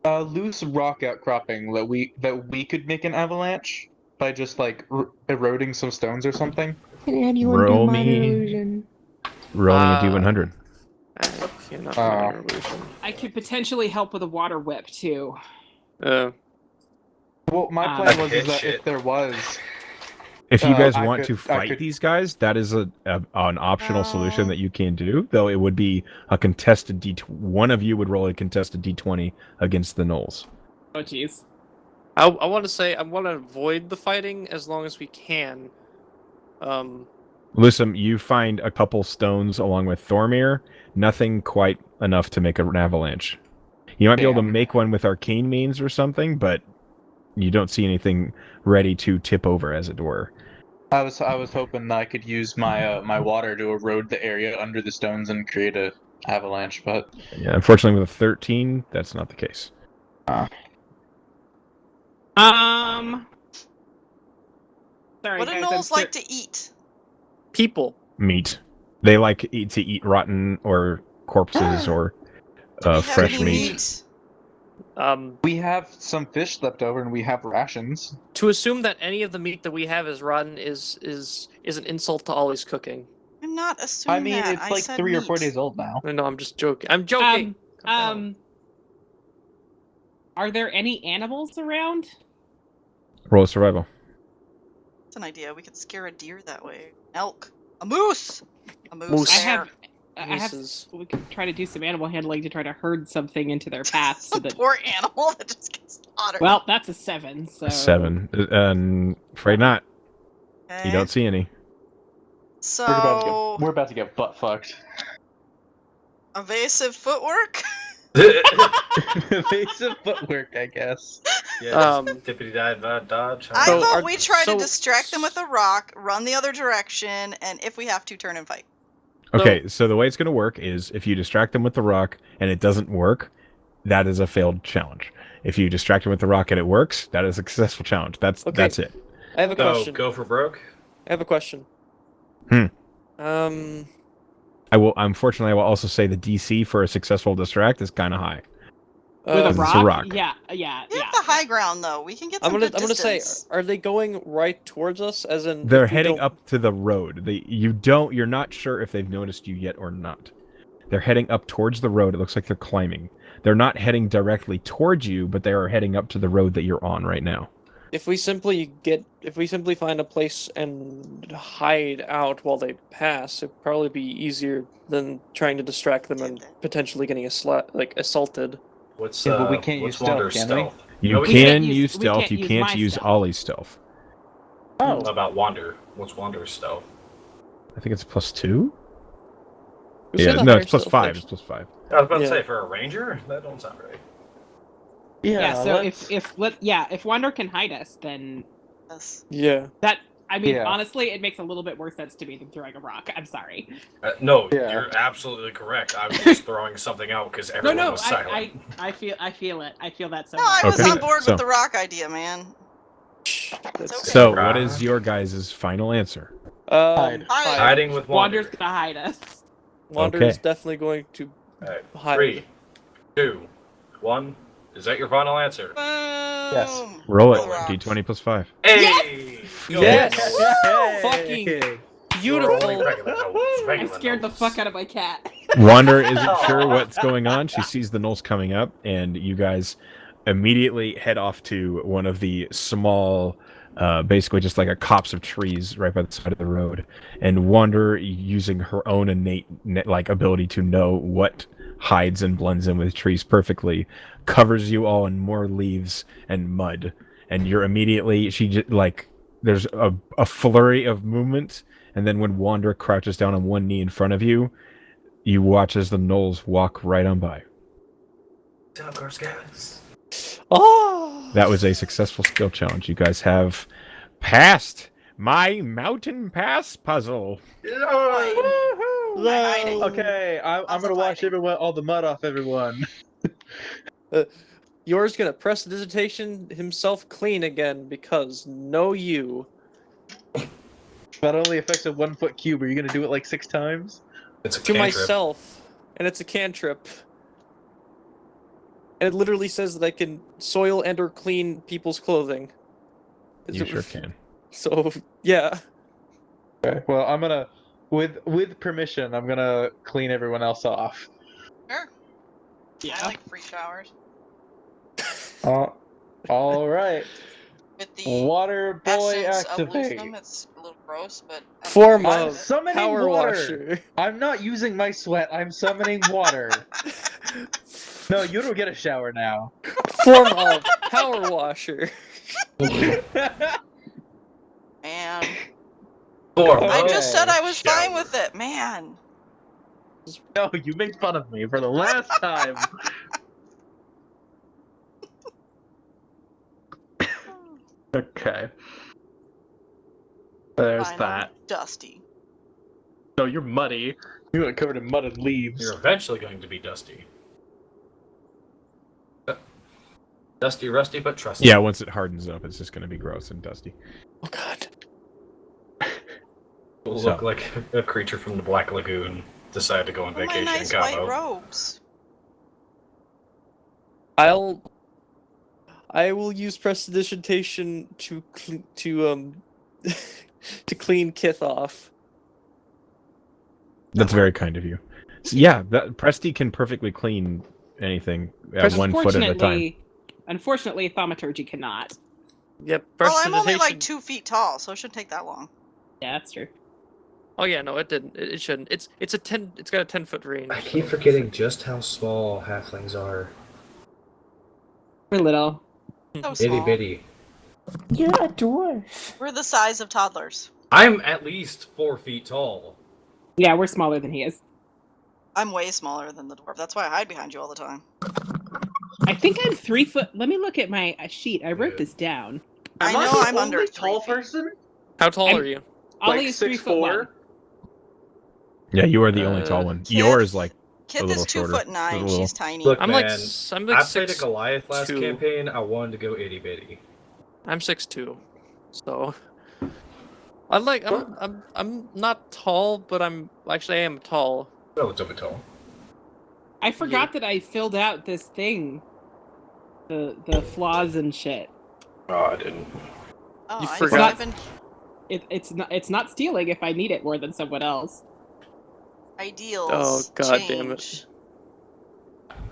Speaker 7: a loose rock outcropping that we could make an avalanche by just like eroding some stones or something?
Speaker 3: Can anyone do
Speaker 2: Roll
Speaker 3: minor
Speaker 2: me-
Speaker 3: illusion?
Speaker 2: Rolling a D100.
Speaker 4: I cannot
Speaker 7: Oh.
Speaker 4: minor illusion.
Speaker 6: I could potentially help with a water whip too.
Speaker 7: Well, my
Speaker 6: Um,
Speaker 7: plan was
Speaker 5: Okay,
Speaker 7: is that
Speaker 5: shit.
Speaker 7: if there was,
Speaker 2: If you guys
Speaker 7: I
Speaker 2: want
Speaker 7: could-
Speaker 2: to
Speaker 7: I
Speaker 2: fight
Speaker 7: could-
Speaker 2: these guys, that is an optional solution
Speaker 1: Oh.
Speaker 2: that you can do. Though it would be a contested one of you would roll a contested D20 against the gnolls.
Speaker 6: Oh jeez.
Speaker 4: I want to say I want to avoid the fighting as long as we can.
Speaker 2: Lusum, you find a couple stones along with Thormir. Nothing quite enough to make an avalanche. You might be able to
Speaker 7: Damn.
Speaker 2: make one with arcane means or something, but you don't see anything ready to tip over, as it were.
Speaker 7: I was hoping I could use my my water to erode the area under the stones and create a avalanche, but
Speaker 2: Yeah, unfortunately, with a 13, that's not the case.
Speaker 6: Sorry,
Speaker 1: What do
Speaker 6: guys, I'm
Speaker 1: gnolls like to eat?
Speaker 4: People.
Speaker 2: Meat. They like to eat rotten or corpses or
Speaker 1: Do we have
Speaker 2: fresh
Speaker 1: any
Speaker 2: meat.
Speaker 7: we have some fish left over and we have rations.
Speaker 4: To assume that any of the meat that we have is rotten is an insult to Ollie's cooking.
Speaker 1: I'm not assuming
Speaker 7: I mean,
Speaker 1: that.
Speaker 7: it's
Speaker 1: I
Speaker 7: like
Speaker 1: said
Speaker 7: 3 or 4
Speaker 1: meat.
Speaker 7: days old now.
Speaker 4: No, I'm just joking. I'm joking.
Speaker 6: Are there any animals around?
Speaker 2: Roll a survival.
Speaker 1: That's an idea. We could scare a deer that way. Elk. A moose. A moose.
Speaker 4: Moose.
Speaker 6: I
Speaker 1: bear.
Speaker 6: have.
Speaker 4: Mooses.
Speaker 6: We could try to do some animal handling to try to herd something into their path so
Speaker 1: Some
Speaker 6: that.
Speaker 1: poor animal that just gets slaughtered.
Speaker 6: Well, that's a 7. So
Speaker 2: 7. And afraid not.
Speaker 1: okay.
Speaker 2: You don't see any.
Speaker 1: So
Speaker 7: We're about to get butt fucked.
Speaker 1: evasive footwork.
Speaker 7: Evasive footwork, I guess.
Speaker 5: Yeah, dippity dodge.
Speaker 1: I
Speaker 4: So
Speaker 1: thought
Speaker 4: are-
Speaker 1: we try
Speaker 4: so-
Speaker 1: to distract them with a rock, run the other direction, and if we have to, turn and fight.
Speaker 2: Okay, so the way it's going to work is if you distract them with the rock and it doesn't work, that is a failed challenge. If you distract them with the rock and it works, that is a successful challenge. That's
Speaker 4: Okay.
Speaker 2: that's it.
Speaker 4: I have a
Speaker 5: So
Speaker 4: question.
Speaker 5: go for broke.
Speaker 4: I have a question.
Speaker 2: Hmm.
Speaker 4: Um.
Speaker 2: Unfortunately, I will also say the DC for a successful distract is kind of high.
Speaker 6: with a
Speaker 2: it's a
Speaker 6: rock?
Speaker 2: rock.
Speaker 6: Yeah.
Speaker 1: We have the high ground, though. We can get
Speaker 4: I'm
Speaker 1: some
Speaker 4: gonna
Speaker 1: good
Speaker 4: say,
Speaker 1: distance.
Speaker 4: are they going right towards us? As in,
Speaker 2: They're
Speaker 4: if we
Speaker 2: heading
Speaker 4: don't-
Speaker 2: up to the road. You're not sure if they've noticed you yet or not. They're heading up towards the road. It looks like they're climbing. They're not heading directly towards you, but they are heading up to the road that you're on right now.
Speaker 4: If we simply find a place and hide out while they pass, it'd probably be easier than trying to distract them and potentially getting assaulted.
Speaker 5: What's
Speaker 9: Yeah, but we can't
Speaker 5: what's
Speaker 9: use stealth,
Speaker 5: Wander's
Speaker 9: can we?
Speaker 5: stealth?
Speaker 2: You
Speaker 5: No, we
Speaker 2: can
Speaker 6: use-
Speaker 2: use
Speaker 6: we
Speaker 2: stealth.
Speaker 6: can't
Speaker 2: You
Speaker 6: use
Speaker 2: can't
Speaker 6: my
Speaker 2: use
Speaker 6: stealth.
Speaker 2: Ollie's stealth.
Speaker 5: Oh, about Wander. What's Wander's stealth?
Speaker 2: I think it's +2.
Speaker 4: Who said
Speaker 2: Yeah,
Speaker 4: the
Speaker 2: no,
Speaker 4: higher
Speaker 2: it's +5.
Speaker 4: stealth,
Speaker 2: It's +5.
Speaker 5: I was about
Speaker 4: Yeah.
Speaker 5: to say for a ranger, that don't sound right.
Speaker 6: Yeah. So
Speaker 9: let's-
Speaker 6: if Wander can hide us, then
Speaker 1: Yes.
Speaker 4: Yeah.
Speaker 6: that. I mean,
Speaker 9: Yeah.
Speaker 6: honestly, it makes a little bit more sense to me than throwing a rock. I'm sorry.
Speaker 5: No,
Speaker 9: Yeah.
Speaker 5: you're absolutely correct. I was just throwing something out because
Speaker 6: No,
Speaker 5: everyone
Speaker 6: no,
Speaker 5: was silent.
Speaker 6: I feel it. I feel that so.
Speaker 1: No, I
Speaker 6: much.
Speaker 1: was
Speaker 2: Okay,
Speaker 1: on board
Speaker 2: so-
Speaker 1: with the rock idea, man.
Speaker 4: That's
Speaker 1: okay.
Speaker 2: So, what is your guys' final answer?
Speaker 9: Hide.
Speaker 1: Hide.
Speaker 5: Hiding with Wander.
Speaker 6: Wander's gonna hide us.
Speaker 4: Wander
Speaker 2: Okay.
Speaker 4: is definitely going to
Speaker 5: Alright,
Speaker 4: hide.
Speaker 5: 3, 2, 1. Is that your final answer?
Speaker 1: Boom.
Speaker 2: Roll it.
Speaker 1: Roll rocks.
Speaker 2: D20 +5.
Speaker 5: Hey! Go.
Speaker 4: Yes!
Speaker 9: Hey!
Speaker 4: Fucking
Speaker 5: We're only
Speaker 4: beautiful.
Speaker 5: regular notes,
Speaker 6: I
Speaker 5: regular
Speaker 6: scared the
Speaker 5: notes.
Speaker 6: fuck out of my cat.
Speaker 2: Wander isn't sure what's going on. She sees the gnolls coming up, and you guys immediately head off to one of the small, basically just like a copse of trees right by the side of the road. And Wander, using her own innate ability to know what hides and blends in with trees perfectly, covers you all in more leaves and mud. And you're immediately there's a flurry of movement, and then when Wander crouches down on one knee in front of you, you watch as the gnolls walk right on by.
Speaker 5: Down, Girl Scouts.
Speaker 4: Oh!
Speaker 2: That was a successful skill challenge. You guys have passed my mountain pass puzzle.
Speaker 1: I'm hiding.
Speaker 9: Okay, I'm
Speaker 1: Also
Speaker 9: gonna wash
Speaker 1: hiding.
Speaker 9: all the mud off everyone.
Speaker 4: Yours gonna press the dissertation himself clean again because no you.
Speaker 9: That only affects a 1 foot cube. Are you gonna do it like 6 times?
Speaker 5: It's a
Speaker 4: To
Speaker 5: cantrip.
Speaker 4: myself, and it's a cantrip. And it literally says that I can soil and or clean people's clothing.
Speaker 2: You sure can.
Speaker 4: So yeah.
Speaker 9: Okay. Well, I'm gonna, with permission, I'm gonna clean everyone else off.
Speaker 1: Sure.
Speaker 6: Yeah.
Speaker 1: I like free showers.
Speaker 9: All right.
Speaker 1: With the
Speaker 9: Water boy
Speaker 1: essence of
Speaker 9: activate.
Speaker 1: Lusum, it's a little gross, but I
Speaker 4: Form
Speaker 9: I'm
Speaker 4: of
Speaker 9: summoning
Speaker 4: power
Speaker 9: water.
Speaker 4: washer.
Speaker 9: I'm not using my sweat. I'm summoning water. No, you don't get a shower now.
Speaker 4: Form of power washer.
Speaker 1: man.
Speaker 5: Form
Speaker 1: I
Speaker 5: of
Speaker 1: just said I was fine
Speaker 5: shower.
Speaker 1: with it, man.
Speaker 9: No, you made fun of me for the last time. Okay. There's
Speaker 1: Fine,
Speaker 9: that.
Speaker 1: I'm dusty.
Speaker 9: No, you're muddy. You got covered in mud and leaves.
Speaker 5: You're eventually going to be dusty. Dusty, rusty, but trusty.
Speaker 2: Yeah, once it hardens up, it's just going to be gross and dusty.
Speaker 4: Oh god.
Speaker 5: Will
Speaker 2: So-
Speaker 5: look like a creature from the Black Lagoon decided to go on
Speaker 1: Oh, my
Speaker 5: vacation
Speaker 1: nice
Speaker 5: in
Speaker 1: white
Speaker 5: Cabo.
Speaker 1: robes.
Speaker 4: I will use prestidigitation to to clean Kith off.
Speaker 2: That's very kind of you. So, yeah, Presti can perfectly clean anything at 1 foot at a time.
Speaker 6: Unfortunately, thaumaturgy cannot.
Speaker 4: Yep.
Speaker 1: Well, I'm only like
Speaker 4: prestidigitation-
Speaker 1: 2 feet tall, so it shouldn't take that long.
Speaker 6: Yeah, that's true.
Speaker 4: Oh yeah, no, it didn't. It shouldn't. It's a 10. It's got a 10-foot range.
Speaker 5: I keep forgetting just how small halflings are.
Speaker 6: We're little.
Speaker 1: So
Speaker 5: Itty
Speaker 1: small.
Speaker 5: bitty.
Speaker 3: You're a dwarf.
Speaker 1: We're the size of toddlers.
Speaker 5: I'm at least 4 feet tall.
Speaker 6: Yeah, we're smaller than he is.
Speaker 1: I'm way smaller than the dwarf. That's why I hide behind you all the time.
Speaker 6: I think I'm 3 foot. Let me look at my sheet. I wrote
Speaker 5: Yeah.
Speaker 6: this down.
Speaker 1: I
Speaker 9: Am
Speaker 1: know
Speaker 9: the
Speaker 1: I'm under
Speaker 9: only
Speaker 1: 3
Speaker 9: tall
Speaker 1: feet.
Speaker 9: person.
Speaker 4: How tall
Speaker 6: I'm-
Speaker 4: are you?
Speaker 6: Ollie
Speaker 9: Like
Speaker 6: is 3'1".
Speaker 9: 6'4"?
Speaker 2: Yeah, you are the only tall one.
Speaker 1: Kith-
Speaker 2: Yours like
Speaker 1: Kith
Speaker 2: little
Speaker 1: is 2'9".
Speaker 2: shorter. A little-
Speaker 1: She's tiny.
Speaker 5: Look,
Speaker 4: I'm
Speaker 5: man,
Speaker 4: like
Speaker 5: I
Speaker 4: 6'.
Speaker 5: played a Goliath last
Speaker 4: 2.
Speaker 5: campaign. I wanted to go itty bitty.
Speaker 4: I'm 6'2", so I'm not tall, but I am tall.
Speaker 5: Relatively tall.
Speaker 6: I forgot that I filled out this thing. The flaws and shit.
Speaker 5: Oh, I didn't.
Speaker 1: Oh,
Speaker 4: You
Speaker 1: I
Speaker 4: forgot.
Speaker 1: Even...
Speaker 6: It's not stealing if I need it more than someone else.
Speaker 1: ideals.
Speaker 4: Oh, God damn it.
Speaker 1: change.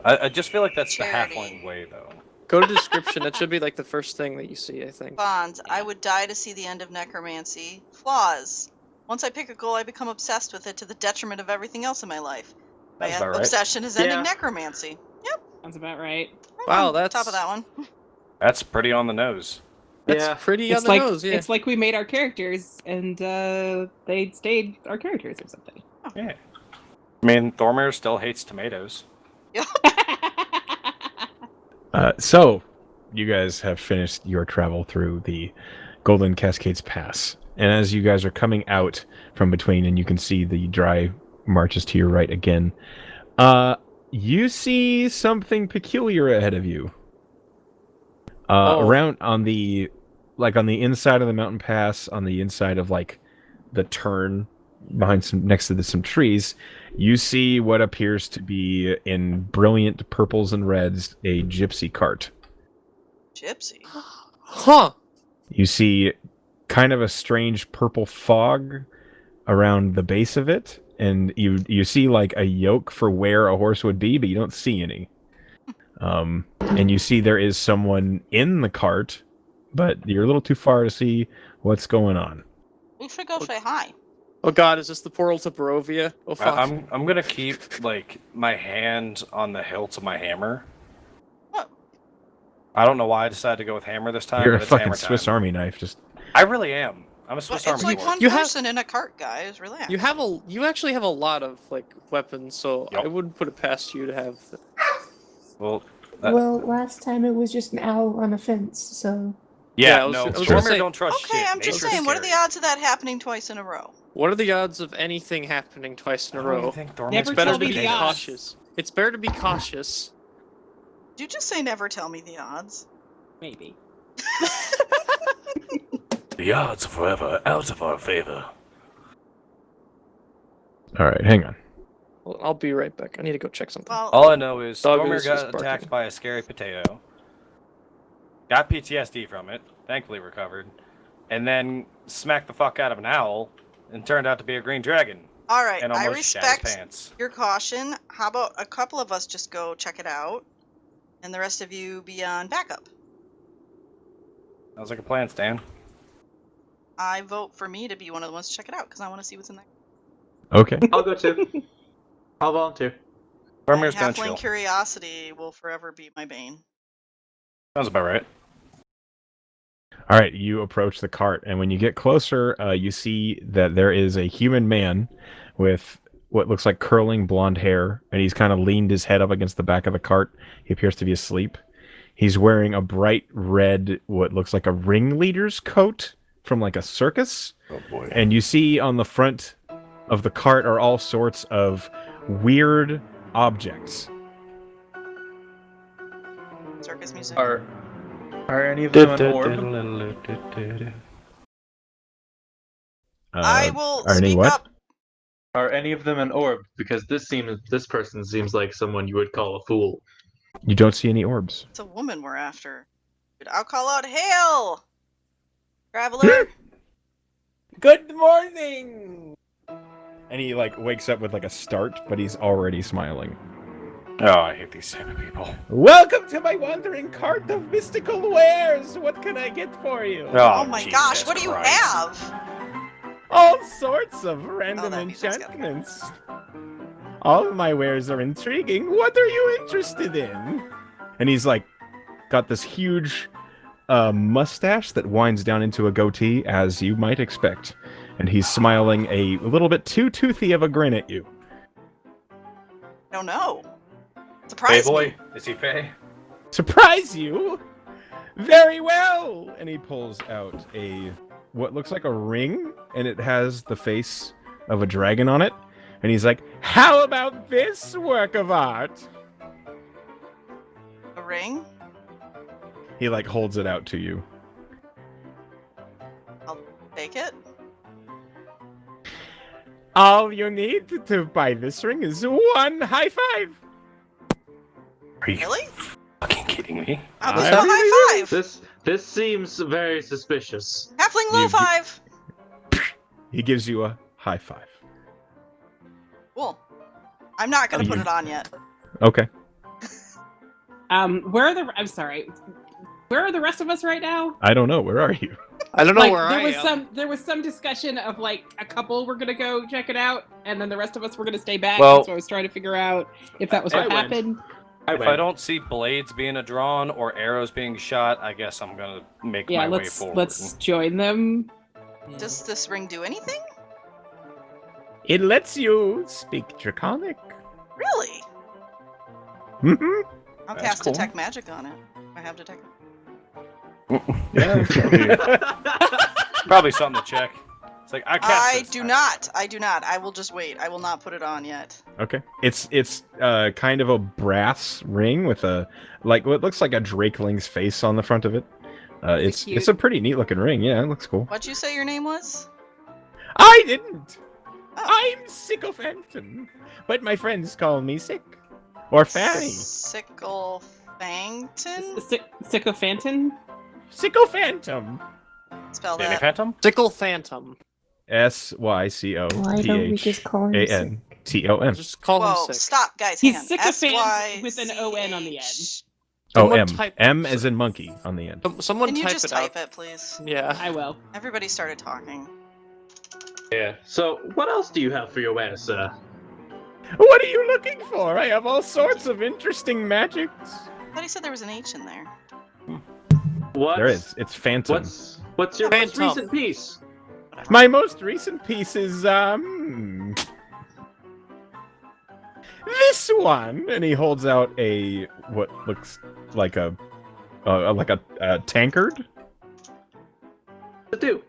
Speaker 5: I just feel like that's
Speaker 1: Charity.
Speaker 5: the halfling way, though.
Speaker 4: Go to description. That should be like the first thing that you see, I think.
Speaker 1: Bonds. I would die to see the end of necromancy. Flaws. Once I pick a goal, I become obsessed with it to the detriment of everything else in my life. My
Speaker 5: That's about right.
Speaker 1: obsession is ending
Speaker 9: Yeah.
Speaker 1: necromancy. Yep.
Speaker 6: Sounds about right.
Speaker 1: right
Speaker 4: Wow,
Speaker 1: on
Speaker 4: that's-
Speaker 1: top of that one.
Speaker 5: That's pretty on the nose.
Speaker 4: That's
Speaker 9: Yeah.
Speaker 4: pretty
Speaker 6: It's
Speaker 4: on the
Speaker 6: like
Speaker 4: nose, yeah.
Speaker 6: it's like we made our characters and they stayed our characters or something.
Speaker 5: Yeah. I mean, Thormir still hates tomatoes.
Speaker 2: So, you guys have finished your travel through the Golden Cascades Pass. And as you guys are coming out from between, and you can see the dry marches to your right again, you see something peculiar ahead of you. Around on the inside of the mountain pass, on the inside of like the turn behind next to some trees, you see what appears to be in brilliant purples and reds a gypsy cart.
Speaker 1: Gypsy.
Speaker 4: Huh.
Speaker 2: You see kind of a strange purple fog around the base of it, and you see like a yoke for where a horse would be, but you don't see any. And you see there is someone in the cart, but you're a little too far to see what's going on.
Speaker 1: We should go say hi.
Speaker 4: Oh god, is this the portal to Barovia? Oh fuck.
Speaker 5: I'm gonna keep like my hand on the hilt of my hammer.
Speaker 1: What?
Speaker 5: I don't know why I decided to go with hammer this time.
Speaker 2: You're a
Speaker 5: but it's
Speaker 2: fucking
Speaker 5: hammer
Speaker 2: Swiss
Speaker 5: time.
Speaker 2: Army knife. Just
Speaker 5: I really am. I'm a
Speaker 1: But
Speaker 5: Swiss
Speaker 1: it's
Speaker 5: Army
Speaker 1: like
Speaker 5: dwarf.
Speaker 1: one
Speaker 4: You have-
Speaker 1: person in a cart, guys. Relax.
Speaker 4: You actually have a lot of like weapons, so
Speaker 5: Yep.
Speaker 4: I wouldn't put it past you to have.
Speaker 5: Well,
Speaker 3: Well, last time it was just an owl on a fence, so
Speaker 4: Yeah, I was
Speaker 5: no,
Speaker 4: gonna
Speaker 5: Thormir
Speaker 4: say-
Speaker 5: don't trust
Speaker 1: Okay,
Speaker 5: shit.
Speaker 1: I'm just
Speaker 5: Nature's
Speaker 1: saying, what are the
Speaker 5: scary.
Speaker 1: odds of that happening twice in a row?
Speaker 4: What are the odds of anything happening twice in a
Speaker 5: I don't even
Speaker 4: row?
Speaker 5: think Thormir's
Speaker 6: Never
Speaker 4: It's better
Speaker 6: tell
Speaker 4: to
Speaker 6: me
Speaker 4: be
Speaker 6: the odds.
Speaker 4: cautious. It's better to be cautious.
Speaker 1: Did you just say never tell me the odds?
Speaker 6: Maybe.
Speaker 5: The odds are forever out of our favor.
Speaker 2: all right. Hang on.
Speaker 4: Well, I'll be right back. I need to go check something.
Speaker 1: Well,
Speaker 5: All I know is
Speaker 4: Dog
Speaker 5: Thormir
Speaker 4: is just
Speaker 5: got
Speaker 4: barking.
Speaker 5: attacked by a scary potato. Got PTSD from it. Thankfully recovered. And then smacked the fuck out of an owl and turned out to be a green dragon.
Speaker 1: all right.
Speaker 5: And
Speaker 1: I
Speaker 5: almost shat his
Speaker 1: respect
Speaker 5: pants.
Speaker 1: your caution. How about a couple of us just go check it out, and the rest of you be on backup?
Speaker 5: Sounds like a plan, Stan.
Speaker 1: I vote for me to be one of the ones to check it out because I want to see what's in there.
Speaker 2: Okay.
Speaker 9: I'll go too. I'll volunteer.
Speaker 5: Thormir's gonna
Speaker 1: Halfling
Speaker 5: chill.
Speaker 1: curiosity will forever be my bane.
Speaker 5: Sounds about right.
Speaker 2: All right, you approach the cart, and when you get closer, you see that there is a human man with what looks like curling blonde hair, and he's kind of leaned his head up against the back of the cart. He appears to be asleep. He's wearing a bright red, what looks like a ringleader's coat from like a circus.
Speaker 5: Oh boy.
Speaker 2: And you see on the front of the cart are all sorts of weird objects.
Speaker 1: Circus music.
Speaker 9: Are any of them an orb?
Speaker 1: I will
Speaker 2: are any
Speaker 1: speak
Speaker 2: what?
Speaker 1: up.
Speaker 9: Are any of them an orb? Because this person seems like someone you would call a fool.
Speaker 2: You don't see any orbs.
Speaker 1: It's a woman we're after. Dude, I'll call out, "Hail, traveler!"
Speaker 2: Good morning. And he like wakes up with like a start, but he's already smiling.
Speaker 5: Oh, I hate these type of people.
Speaker 2: Welcome to my wandering cart of mystical wares. What can I get for you?
Speaker 1: Oh my
Speaker 5: Jesus
Speaker 1: gosh, what do you
Speaker 5: Christ.
Speaker 1: have?
Speaker 2: All sorts of random
Speaker 1: that music's good.
Speaker 2: enchantments. All of my wares are intriguing. What are you interested in? And he's like got this huge mustache that winds down into a goatee, as you might expect. And he's smiling a little bit too toothy of a grin at you.
Speaker 1: I don't know.
Speaker 5: Hey
Speaker 1: Surprise
Speaker 5: boy,
Speaker 1: me.
Speaker 5: is he Faye?
Speaker 2: Surprise you? Very well! And he pulls out what looks like a ring, and it has the face of a dragon on it. And he's like, how about this work of art?
Speaker 1: A ring?
Speaker 2: He like holds it out to you.
Speaker 1: I'll take it.
Speaker 2: All you need to buy this ring is one high five.
Speaker 5: Are you
Speaker 1: Really?
Speaker 5: fucking kidding me?
Speaker 1: I'll give
Speaker 2: I-
Speaker 1: you a high five.
Speaker 9: This seems very suspicious.
Speaker 1: Halfling low
Speaker 2: You-
Speaker 1: five.
Speaker 2: He gives you a high five.
Speaker 1: Cool. I'm not gonna
Speaker 2: Oh,
Speaker 1: put
Speaker 2: you-
Speaker 1: it on yet.
Speaker 2: Okay.
Speaker 6: Where are the? I'm sorry. Where are the rest of us right now?
Speaker 2: I don't know. Where are you?
Speaker 4: I don't know
Speaker 6: Like,
Speaker 4: where
Speaker 6: there
Speaker 4: I
Speaker 6: was
Speaker 4: am.
Speaker 6: there was some discussion of like a couple were gonna go check it out, and then the rest of us were gonna stay back.
Speaker 5: Well-
Speaker 6: so I was trying to figure out if that was
Speaker 8: I
Speaker 6: what
Speaker 8: went.
Speaker 6: happened.
Speaker 5: If I don't see blades being drawn or arrows being shot, I guess I'm gonna make
Speaker 6: Yeah,
Speaker 5: my way
Speaker 6: let's
Speaker 5: forward.
Speaker 6: let's join them.
Speaker 1: Does this ring do anything?
Speaker 2: It lets you speak Draconic.
Speaker 1: Really?
Speaker 2: Mhm.
Speaker 1: I'll
Speaker 5: That's
Speaker 1: cast
Speaker 5: cool.
Speaker 1: detect magic on it. I have detect.
Speaker 2: Yeah,
Speaker 5: Probably something to check. It's like I cast.
Speaker 1: I
Speaker 5: this.
Speaker 1: do not. I do not. I will just wait. I will not put it on yet.
Speaker 2: Okay. It's kind of a brass ring with a like what looks like a drakeling's face on the front of it.
Speaker 6: Is it
Speaker 2: It's
Speaker 6: cute?
Speaker 2: a pretty neat looking ring. Yeah, it looks cool.
Speaker 1: What'd you say your name was?
Speaker 2: I didn't.
Speaker 1: Oh.
Speaker 2: I'm Sycophantum, but my friends call me Sick or Fanny.
Speaker 1: Sickle Fangton?
Speaker 6: Sycophanton?
Speaker 2: Sycophantum.
Speaker 1: Spell
Speaker 5: Danny
Speaker 1: that.
Speaker 5: Phantom.
Speaker 4: Sickle Phantom.
Speaker 3: Why don't we just call him Sick?
Speaker 2: SYCOPhantom.
Speaker 4: Just call
Speaker 1: Whoa,
Speaker 4: him sick.
Speaker 1: stop, guys.
Speaker 6: He's
Speaker 1: hang on.
Speaker 6: sycophant with an O-N on the end.
Speaker 1: SYCH.
Speaker 2: Oh,
Speaker 4: Someone
Speaker 2: M.
Speaker 4: type-
Speaker 2: M as in monkey on the end.
Speaker 4: Someone
Speaker 1: Can you
Speaker 4: type
Speaker 1: just
Speaker 4: it
Speaker 1: type
Speaker 4: out.
Speaker 1: it, please?
Speaker 4: Yeah.
Speaker 6: I will.
Speaker 1: Everybody started talking.
Speaker 8: Yeah. So, what else do you have for your wares, sir?
Speaker 2: What are you looking for? I have all sorts of interesting magics.
Speaker 1: I thought he said there was an H in there.
Speaker 8: What?
Speaker 2: There is. It's Phantom.
Speaker 8: What's your most
Speaker 4: Phantom.
Speaker 8: recent piece?
Speaker 2: My most recent piece is this one, and he holds out a what looks like a tankard.
Speaker 8: To do.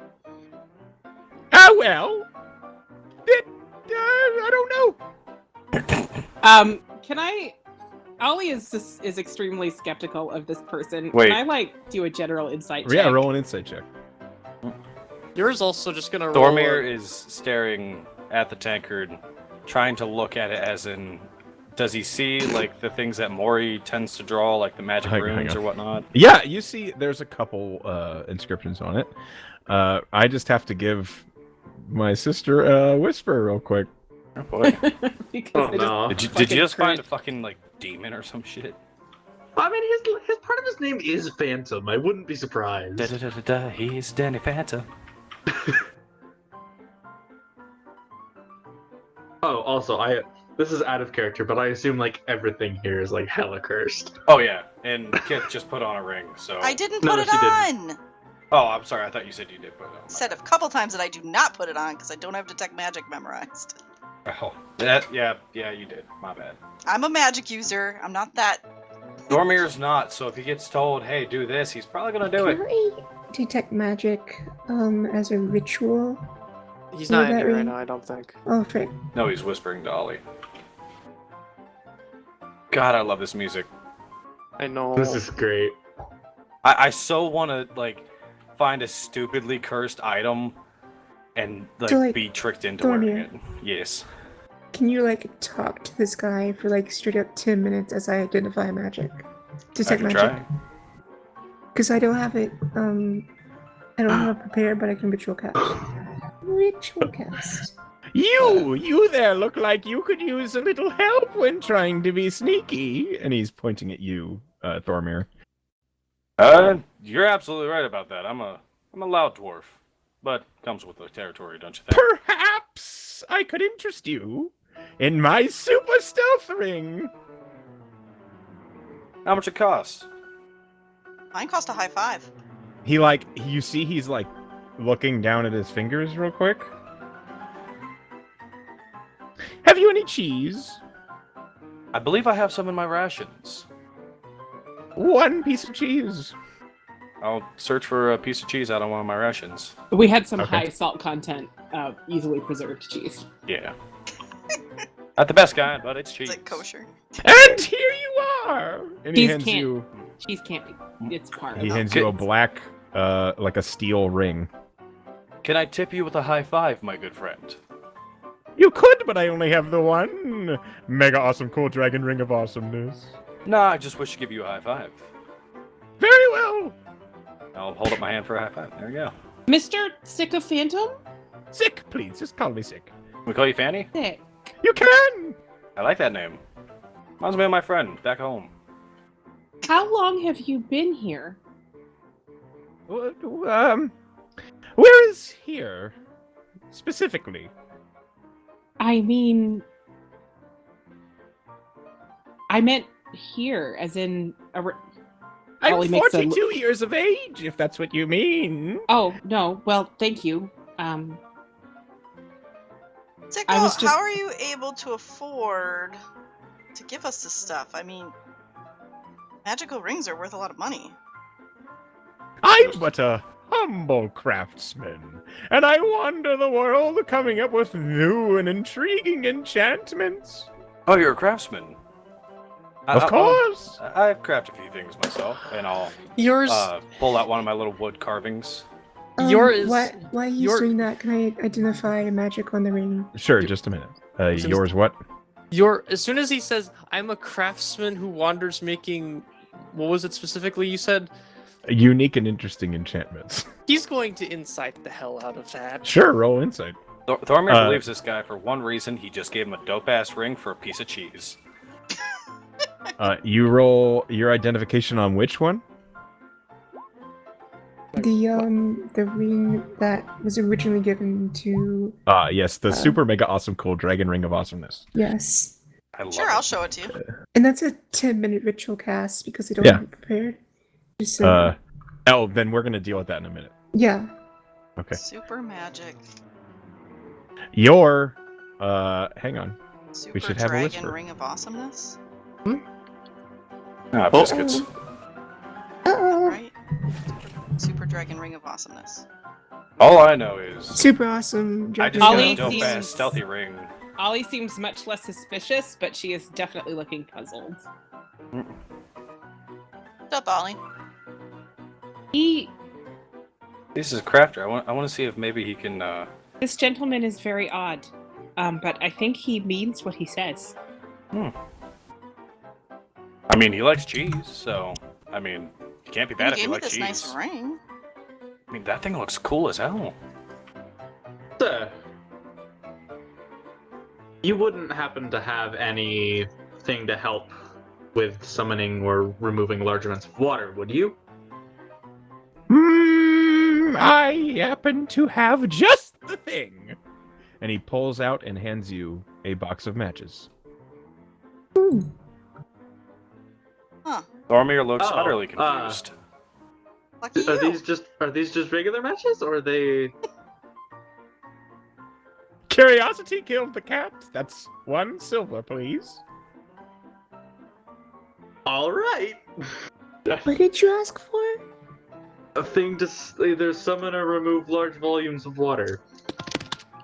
Speaker 2: Well, I don't know.
Speaker 6: Can I? Ollie is extremely skeptical of this person.
Speaker 5: Wait.
Speaker 6: Can I like do a general insight check?
Speaker 2: Yeah, roll an insight check.
Speaker 4: Yours also just gonna roll.
Speaker 5: Thormir is staring at the tankard, trying to look at it as in, does he see like the things that Mori tends to draw, like the magic
Speaker 2: Hang
Speaker 5: runes
Speaker 2: on.
Speaker 5: or whatnot?
Speaker 2: Yeah, you see, there's a couple inscriptions on it. I just have to give my sister a whisper real quick.
Speaker 5: Oh boy.
Speaker 6: Because
Speaker 8: Oh
Speaker 6: they just
Speaker 8: no.
Speaker 5: Did you
Speaker 6: fucking
Speaker 5: just find a
Speaker 6: crit.
Speaker 5: fucking like demon or some shit?
Speaker 8: I mean, his part of his name is Phantom. I wouldn't be surprised.
Speaker 5: Da da da da da. He's Danny Phantom.
Speaker 8: Oh, also, this is out of character, but I assume like everything here is like hella cursed.
Speaker 5: Oh yeah, and Kit just put on a ring. So.
Speaker 1: I didn't
Speaker 8: No,
Speaker 1: put it
Speaker 8: she
Speaker 1: on!
Speaker 8: didn't.
Speaker 5: Oh, I'm sorry. I thought you said you did put it on.
Speaker 1: Said a couple times that I do not put it on because I don't have detect magic memorized.
Speaker 5: Oh, yeah, you did. My bad.
Speaker 1: I'm a magic user. I'm not that.
Speaker 5: Dormir's not, so if he gets told, hey, do this, he's probably gonna do it.
Speaker 3: Can I detect magic as a ritual?
Speaker 4: He's not in
Speaker 3: that
Speaker 4: here right
Speaker 3: ring?
Speaker 4: now, I don't think.
Speaker 3: Oh, frick.
Speaker 5: No, he's whispering to Ollie. God, I love this music.
Speaker 4: I know.
Speaker 8: This is great.
Speaker 5: I so want to like find a stupidly cursed item and like,
Speaker 3: So, like,
Speaker 5: be tricked into wearing
Speaker 3: Dormir.
Speaker 5: it. Yes.
Speaker 3: Can you like talk to this guy for like straight up 10 minutes as I identify magic?
Speaker 5: I
Speaker 3: Detect
Speaker 5: can
Speaker 3: magic.
Speaker 5: try.
Speaker 3: Because I don't have it. I don't have it prepared, but I can ritual cast. Ritual cast.
Speaker 2: You there look like you could use a little help when trying to be sneaky. And he's pointing at you, Thormir.
Speaker 5: You're absolutely right about that. I'm a loud dwarf, but comes with the territory, don't you think?
Speaker 2: Perhaps I could interest you in my super stealth ring.
Speaker 5: How much it costs?
Speaker 1: Mine cost a high five.
Speaker 2: You see he's like looking down at his fingers real quick. Have you any cheese?
Speaker 5: I believe I have some in my rations.
Speaker 2: One piece of cheese.
Speaker 5: I'll search for a piece of cheese out of one of my rations.
Speaker 6: We had some
Speaker 2: Okay.
Speaker 6: high salt content, easily preserved cheese.
Speaker 5: Yeah. Not the best kind, but it's cheese.
Speaker 1: Is it kosher?
Speaker 2: And here you are. And he
Speaker 6: Cheese
Speaker 2: hands
Speaker 6: can't-
Speaker 2: you.
Speaker 6: Cheese can't be. It's part
Speaker 2: He
Speaker 6: of
Speaker 2: hands
Speaker 6: it.
Speaker 2: you a black, like a steel ring.
Speaker 5: Can I tip you with a high five, my good friend?
Speaker 2: You could, but I only have the one. Mega awesome, cool dragon ring of awesomeness.
Speaker 5: Nah, I just wish to give you a high five.
Speaker 2: Very well.
Speaker 5: I'll hold up my hand for a high five. There you go.
Speaker 6: Mr. Sycophantum?
Speaker 2: Sick, please. Just call me Sick.
Speaker 5: We call you Fanny?
Speaker 6: Sick.
Speaker 2: You can!
Speaker 5: I like that name. Reminds me of my friend back home.
Speaker 6: How long have you been here?
Speaker 2: Where is here? Specifically.
Speaker 6: I mean, I meant here, as in
Speaker 2: I'm
Speaker 6: Ollie makes a-
Speaker 2: 42 years of age, if that's what you mean.
Speaker 6: Oh, no. Well, thank you.
Speaker 1: Tickle,
Speaker 6: I was just-
Speaker 1: how are you able to afford to give us this stuff? I mean, magical rings are worth a lot of money.
Speaker 2: I'm but a humble craftsman, and I wander the world coming up with new and intriguing enchantments.
Speaker 5: Oh, you're a craftsman.
Speaker 2: Of course!
Speaker 5: I've crafted a few things myself, and I'll
Speaker 4: Yours.
Speaker 5: pull out one of my little wood carvings.
Speaker 4: Yours-
Speaker 3: While he's
Speaker 4: your-
Speaker 3: doing that, can I identify a magic on the ring?
Speaker 2: Sure, just a minute.
Speaker 4: Since-
Speaker 2: Yours what?
Speaker 4: As soon as he says, "I'm a craftsman who wanders making," what was it specifically you said?
Speaker 2: Unique and interesting enchantments.
Speaker 4: He's going to incite the hell out of that.
Speaker 2: Sure, roll insight.
Speaker 5: Thormir
Speaker 2: Uh,
Speaker 5: believes this guy for one reason. He just gave him a dope-ass ring for a piece of cheese.
Speaker 2: You roll your identification on which one?
Speaker 3: The ring that was originally given to
Speaker 2: Yes, the super mega awesome cool dragon ring of awesomeness.
Speaker 3: yes,
Speaker 5: I love
Speaker 1: Sure,
Speaker 5: it.
Speaker 1: I'll show it to you.
Speaker 3: and that's a 10-minute ritual cast because I don't
Speaker 2: Yeah.
Speaker 3: have it prepared. Just so,
Speaker 2: Then we're gonna deal with that in a minute.
Speaker 3: yeah.
Speaker 2: Okay.
Speaker 1: Super magic.
Speaker 2: Your hang on.
Speaker 1: Super
Speaker 2: should have a
Speaker 1: dragon
Speaker 2: whisper.
Speaker 1: ring of awesomeness.
Speaker 5: Ah, biscuits.
Speaker 3: Uh-oh.
Speaker 1: Right? Super dragon ring of awesomeness.
Speaker 5: All I know is
Speaker 3: Super awesome.
Speaker 5: I
Speaker 3: dragon
Speaker 5: just got
Speaker 6: Ollie
Speaker 5: a dope-ass
Speaker 6: seems-
Speaker 5: stealthy ring.
Speaker 6: Ollie seems much less suspicious, but she is definitely looking puzzled.
Speaker 1: What's up, Ollie?
Speaker 6: He,
Speaker 5: This is a crafter. I want to see if maybe he can.
Speaker 6: this gentleman is very odd, but I think he means what he says.
Speaker 5: I mean, he likes cheese, so I mean, he can't be
Speaker 1: You
Speaker 5: bad if he
Speaker 1: gave me
Speaker 5: likes
Speaker 1: this
Speaker 5: cheese.
Speaker 1: nice ring.
Speaker 5: I mean, that thing looks cool as hell.
Speaker 8: Sir, you wouldn't happen to have anything to help with summoning or removing large amounts of water, would you?
Speaker 2: I happen to have just the thing. And he pulls out and hands you a box of matches.
Speaker 5: Thormir looks
Speaker 8: Oh,
Speaker 5: utterly confused.
Speaker 1: Lucky
Speaker 8: Are
Speaker 1: you.
Speaker 8: these just regular matches, or are they?
Speaker 2: Curiosity killed the cat. That's 1 silver, please.
Speaker 8: All right.
Speaker 3: What did you ask for?
Speaker 8: A thing to either summon or remove large volumes of water.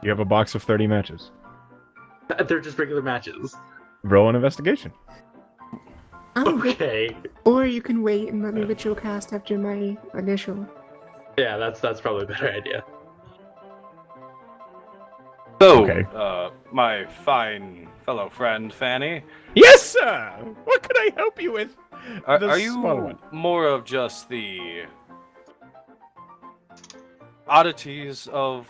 Speaker 2: You have a box of 30 matches.
Speaker 8: They're just regular matches.
Speaker 2: Roll an investigation.
Speaker 8: Okay.
Speaker 3: Or you can wait and let me ritual cast after my initial.
Speaker 8: Yeah, that's probably a better idea.
Speaker 5: So,
Speaker 2: Okay.
Speaker 5: My fine fellow friend Fanny,
Speaker 2: Yes, sir. What could I help you with?
Speaker 5: are
Speaker 2: The
Speaker 5: you
Speaker 2: small one.
Speaker 5: more of just the oddities of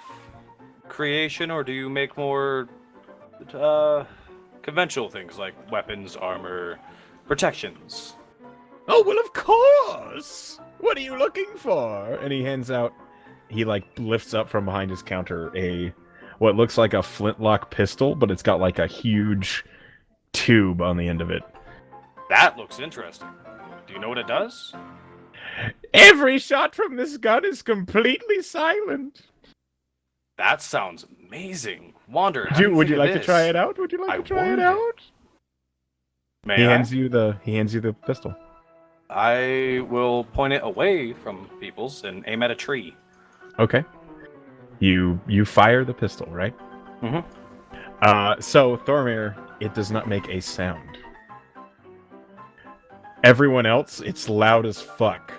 Speaker 5: creation, or do you make more conventional things like weapons, armor, protections?
Speaker 2: Oh, well, of course. What are you looking for? And he hands out, he lifts up from behind his counter what looks like a flintlock pistol, but it's got like a huge tube on the end of it.
Speaker 5: That looks interesting. Do you know what it does?
Speaker 2: Every shot from this gun is completely silent.
Speaker 5: That sounds amazing. Wander,
Speaker 2: Would you like to try it out? Would you like
Speaker 5: I
Speaker 2: to try
Speaker 5: would.
Speaker 2: it out?
Speaker 5: May
Speaker 2: He
Speaker 5: I?
Speaker 2: hands you the pistol.
Speaker 5: I will point it away from people's and aim at a tree.
Speaker 2: Okay. You fire the pistol, right?
Speaker 5: Mhm.
Speaker 2: So Thormir, it does not make a sound. Everyone else, it's loud as fuck.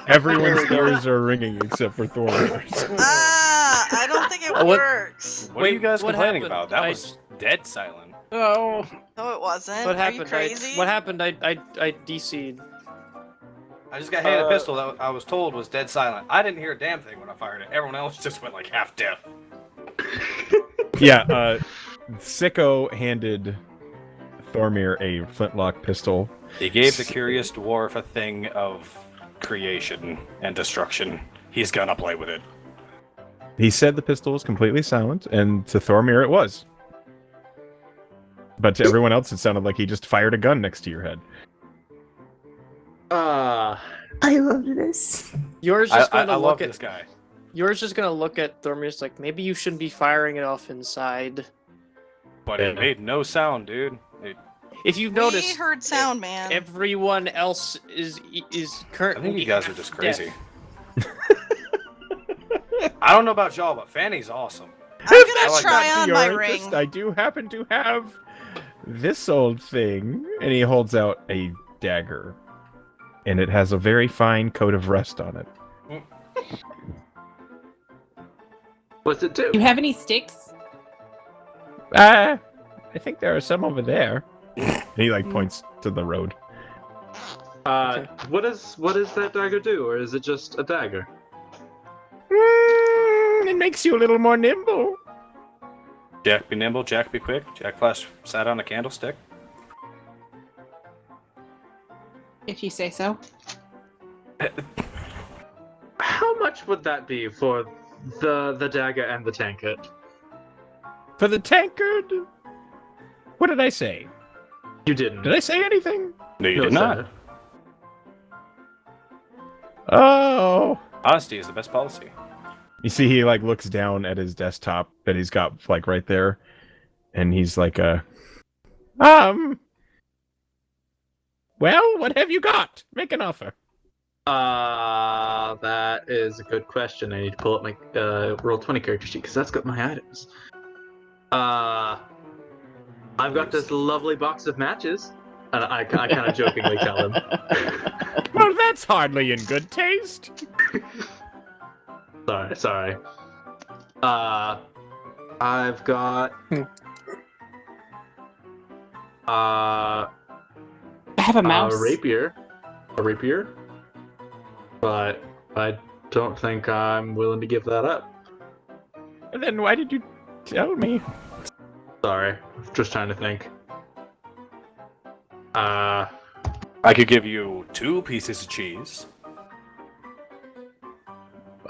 Speaker 2: Everyone's ears are ringing except for Thormir's.
Speaker 1: I don't think it
Speaker 4: What-
Speaker 1: works.
Speaker 5: What are you guys
Speaker 4: what
Speaker 5: complaining
Speaker 4: happened?
Speaker 5: about? That
Speaker 4: I-
Speaker 5: was dead silent.
Speaker 6: Oh,
Speaker 1: No, it wasn't.
Speaker 4: What
Speaker 1: Are you
Speaker 4: happened?
Speaker 1: crazy?
Speaker 4: What happened? I DC'd.
Speaker 5: I just got handed a pistol that I was told was dead silent. I didn't hear a damn thing when I fired it. Everyone else just went like half deaf.
Speaker 2: Yeah, Sicko handed Thormir a flintlock pistol.
Speaker 5: He gave the curious dwarf a thing of creation and destruction. He's gonna play with it.
Speaker 2: He said the pistol was completely silent, and to Thormir it was. But to everyone else, it sounded like he just fired a gun next to your head.
Speaker 3: I love this.
Speaker 4: Yours just
Speaker 5: I
Speaker 4: gonna
Speaker 5: love
Speaker 4: look
Speaker 5: this
Speaker 4: at
Speaker 5: guy.
Speaker 4: yours just gonna look at Thormir's like, maybe you shouldn't be firing it off inside.
Speaker 5: But it made no sound, dude.
Speaker 4: If you've
Speaker 1: We
Speaker 4: noticed,
Speaker 1: heard sound, man.
Speaker 4: everyone else is
Speaker 5: I
Speaker 4: currently.
Speaker 5: think you guys are just
Speaker 4: deaf.
Speaker 5: crazy. I don't know about y'all, but Fanny's awesome.
Speaker 1: I'm gonna
Speaker 5: I like
Speaker 1: try
Speaker 2: To
Speaker 1: on
Speaker 2: your
Speaker 1: my
Speaker 2: interest,
Speaker 1: ring.
Speaker 2: I do happen to have this old thing, and he holds out a dagger, and it has a very fine coat of rust on it.
Speaker 8: What's it do?
Speaker 6: Do you have any sticks?
Speaker 2: I think there are some over there. And he like points to the road.
Speaker 8: What does that dagger do, or is it just a dagger?
Speaker 2: It makes you a little more nimble.
Speaker 5: Jack be nimble, Jack be quick. Jack Flash sat on a candlestick.
Speaker 6: If you say so.
Speaker 8: How much would that be for the dagger and the tankard?
Speaker 2: For the tankard? What did I say?
Speaker 8: You didn't.
Speaker 2: Did I say anything?
Speaker 5: No, you
Speaker 8: No,
Speaker 5: did not.
Speaker 8: sir.
Speaker 2: Oh.
Speaker 5: Honesty is the best policy.
Speaker 2: You see, he like looks down at his desktop that he's got like right there, and he's like, well, what have you got? Make an offer.
Speaker 8: That is a good question. I need to pull up my Roll20 character sheet because that's got my items. I've got this lovely box of matches, and I kind of jokingly tell him.
Speaker 2: Well, that's hardly in good taste.
Speaker 8: Sorry. I've got.
Speaker 6: I have a mouse.
Speaker 8: A rapier, but I don't think I'm willing to give that up.
Speaker 2: And then why did you tell me?
Speaker 8: Sorry, just trying to think.
Speaker 5: I could give you 2 pieces of cheese.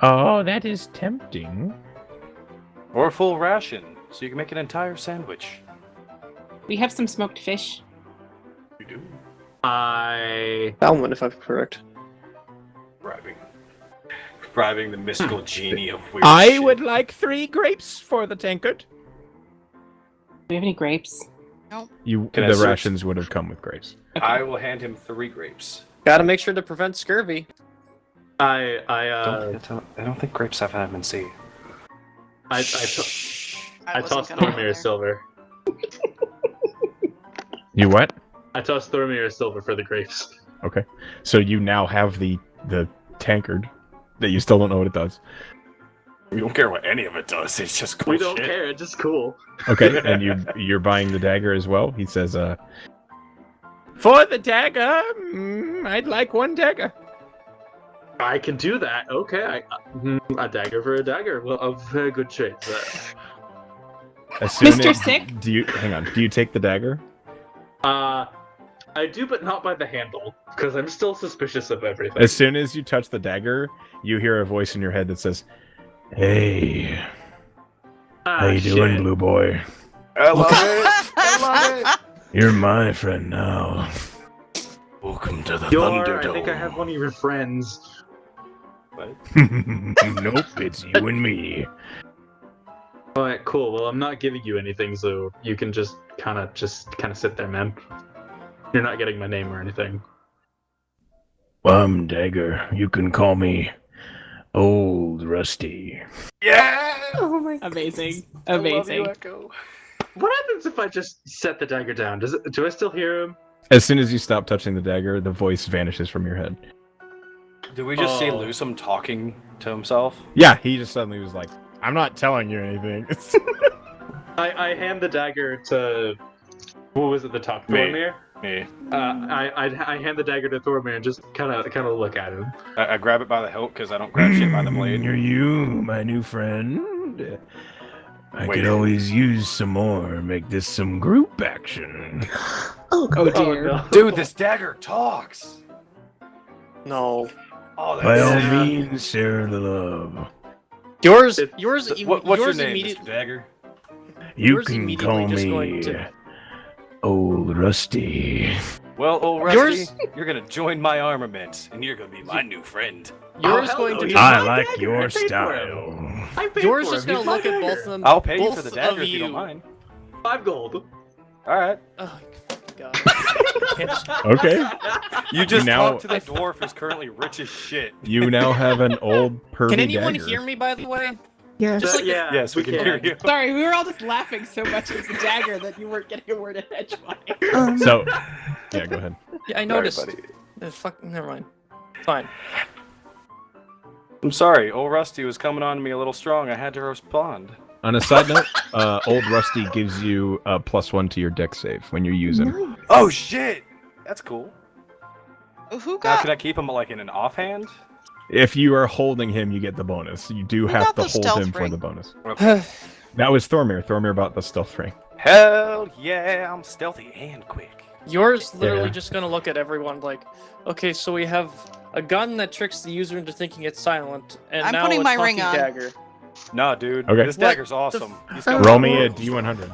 Speaker 2: Oh, that is tempting.
Speaker 5: Or a full ration, so you can make an entire sandwich.
Speaker 6: We have some smoked fish.
Speaker 5: You do.
Speaker 4: Salmon, if I'm correct.
Speaker 5: Bribing the mystical genie of weird
Speaker 2: I
Speaker 5: shit.
Speaker 2: would like 3 grapes for the tankard.
Speaker 6: Do we have any grapes?
Speaker 2: You,
Speaker 5: Can I
Speaker 2: the
Speaker 5: search-
Speaker 2: rations would have come with grapes.
Speaker 5: I will hand him 3 grapes.
Speaker 4: Gotta make sure to prevent scurvy.
Speaker 8: I
Speaker 5: don't think grapes have vitamin C.
Speaker 8: I
Speaker 1: wasn't
Speaker 8: tossed
Speaker 1: gonna go
Speaker 8: Thormir
Speaker 1: there.
Speaker 8: a silver.
Speaker 2: You what?
Speaker 8: I tossed Thormir a silver for the grapes.
Speaker 2: Okay. So you now have the tankard that you still don't know what it does.
Speaker 5: We don't care what any of it does. It's just cool
Speaker 8: We don't
Speaker 5: shit.
Speaker 8: care. It's just cool.
Speaker 2: Okay, and you're buying the dagger as well. He says, for the dagger, I'd like 1 dagger.
Speaker 8: I can do that. Okay, a dagger for a dagger. Well, a very good trade.
Speaker 2: As soon
Speaker 6: Mr.
Speaker 2: as-
Speaker 6: Sick?
Speaker 2: Do you hang on? Do you take the dagger?
Speaker 8: I do, but not by the handle, because I'm still suspicious of everything.
Speaker 2: As soon as you touch the dagger, you hear a voice in your head that says, "Hey, how you doing, blue boy?
Speaker 5: I love it. I love
Speaker 2: You're my friend now."
Speaker 5: it. Welcome to the
Speaker 8: I think I have one of your friends.
Speaker 2: Nope, it's you and me.
Speaker 8: Alright, cool. Well, I'm not giving you anything, so you can just kind of sit there, man. You're not getting my name or anything.
Speaker 2: I'm Dagger. You can call me Old Rusty.
Speaker 5: Yeah.
Speaker 3: Oh my
Speaker 6: Amazing.
Speaker 5: I love you,
Speaker 6: Amazing.
Speaker 5: Echo.
Speaker 8: What happens if I just set the dagger down? Do I still hear him?
Speaker 2: As soon as you stop touching the dagger, the voice vanishes from your head.
Speaker 5: Did we just see
Speaker 8: Oh.
Speaker 5: Lusum talking to himself?
Speaker 2: Yeah, he just suddenly was like, "I'm not telling you anything."
Speaker 8: I hand the dagger to Who was at the top?
Speaker 5: Me.
Speaker 8: Thormir?
Speaker 5: Me.
Speaker 8: I hand the dagger to Thormir and just kind of look at him.
Speaker 5: I grab it by the hilt because I don't grab shit by the blade.
Speaker 2: Are you, my new friend? I
Speaker 5: Wait.
Speaker 2: could always use some more. Make this some group action.
Speaker 3: Oh,
Speaker 6: Oh
Speaker 3: God.
Speaker 6: dear.
Speaker 8: no.
Speaker 5: Dude, this dagger talks.
Speaker 4: No.
Speaker 5: Oh,
Speaker 2: By all
Speaker 5: that's
Speaker 2: means, share the love.
Speaker 4: Yours.
Speaker 8: It-
Speaker 4: Yours.
Speaker 5: What's your
Speaker 4: yours
Speaker 5: name,
Speaker 4: immediate-
Speaker 5: Mr. Dagger?
Speaker 2: You
Speaker 4: Yours
Speaker 2: can
Speaker 4: immediately
Speaker 2: call
Speaker 4: just
Speaker 2: me
Speaker 4: going to-
Speaker 2: Old Rusty.
Speaker 5: Well, old Rusty,
Speaker 4: Yours-
Speaker 5: you're gonna join my armament, and you're gonna be my new friend.
Speaker 4: Yours
Speaker 8: hell
Speaker 4: going
Speaker 8: no,
Speaker 4: to.
Speaker 8: he's
Speaker 4: Just,
Speaker 2: I
Speaker 8: my
Speaker 2: like
Speaker 8: dagger.
Speaker 2: your
Speaker 8: I paid for
Speaker 2: style.
Speaker 8: I paid
Speaker 4: yours
Speaker 8: for
Speaker 4: just
Speaker 8: him.
Speaker 4: gonna
Speaker 8: He's my
Speaker 4: look at both of
Speaker 8: dagger.
Speaker 4: them.
Speaker 5: I'll pay you
Speaker 4: both
Speaker 5: for the
Speaker 4: of
Speaker 5: dagger if you don't
Speaker 4: you.
Speaker 5: mind.
Speaker 8: 5 gold.
Speaker 5: All right.
Speaker 4: Oh God. Can't just-
Speaker 2: Okay.
Speaker 5: You just
Speaker 2: now-
Speaker 5: talked to the dwarf who's currently rich as shit.
Speaker 2: You now have an old pervy
Speaker 4: Can anyone
Speaker 2: dagger.
Speaker 4: hear me, by the way?
Speaker 3: Yeah.
Speaker 4: Just like
Speaker 8: yeah,
Speaker 5: Yes, we can hear you.
Speaker 6: Sorry, we were all just laughing so much at the dagger that you weren't getting a word in edgewise.
Speaker 2: So, yeah, go ahead.
Speaker 4: Yeah, I noticed. Fuck. Never mind. Fine.
Speaker 5: I'm sorry, old Rusty was coming on to me a little strong. I had to respond.
Speaker 2: On a side note, Old Rusty gives you a +1 to your deck save when you use him.
Speaker 3: Nice.
Speaker 5: Oh shit! That's cool.
Speaker 1: Who
Speaker 5: Now,
Speaker 1: got
Speaker 5: could I keep him like in an offhand?
Speaker 2: If you are holding him, you get the bonus. You do
Speaker 1: Who
Speaker 2: have
Speaker 1: got
Speaker 2: to
Speaker 1: the
Speaker 2: hold
Speaker 1: stealth
Speaker 2: him for
Speaker 1: ring?
Speaker 2: the bonus.
Speaker 5: Okay.
Speaker 2: That was Thormir. Thormir bought the stealth ring.
Speaker 5: Hell yeah, I'm stealthy and quick.
Speaker 4: Yours literally
Speaker 2: Yeah.
Speaker 4: just gonna look at everyone like, okay, so we have a gun that tricks the user into thinking it's silent, and
Speaker 1: I'm
Speaker 4: now
Speaker 1: putting
Speaker 4: a
Speaker 1: my
Speaker 4: talking
Speaker 1: ring on.
Speaker 4: dagger.
Speaker 5: Nah, dude.
Speaker 2: Okay.
Speaker 5: This
Speaker 4: What
Speaker 5: dagger's awesome. He's got
Speaker 3: Oh.
Speaker 2: Roll me a D100.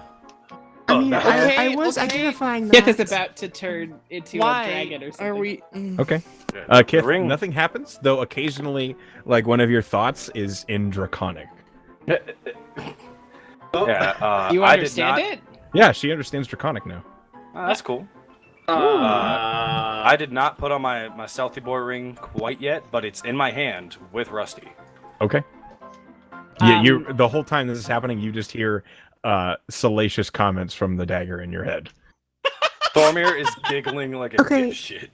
Speaker 3: I mean,
Speaker 8: that-
Speaker 3: I
Speaker 4: Okay,
Speaker 3: was
Speaker 4: okay.
Speaker 3: identifying that.
Speaker 6: Kith is about to turn into
Speaker 4: Why
Speaker 6: a dragon or something.
Speaker 4: are we?
Speaker 2: Okay.
Speaker 5: The
Speaker 2: Kith,
Speaker 5: ring.
Speaker 2: nothing happens, though occasionally, like, one of your thoughts is in Draconic.
Speaker 5: Yeah,
Speaker 6: You
Speaker 5: I did
Speaker 6: understand
Speaker 5: not-
Speaker 6: it?
Speaker 2: Yeah, she understands Draconic now.
Speaker 5: That's cool.
Speaker 8: I
Speaker 5: I did not put on my stealthy boy ring quite yet, but it's in my hand with Rusty.
Speaker 2: Okay. Yeah, you. The whole time this is happening, you just hear salacious comments from the dagger in your head.
Speaker 5: Thormir is giggling like a
Speaker 3: Okay.
Speaker 5: dipshit.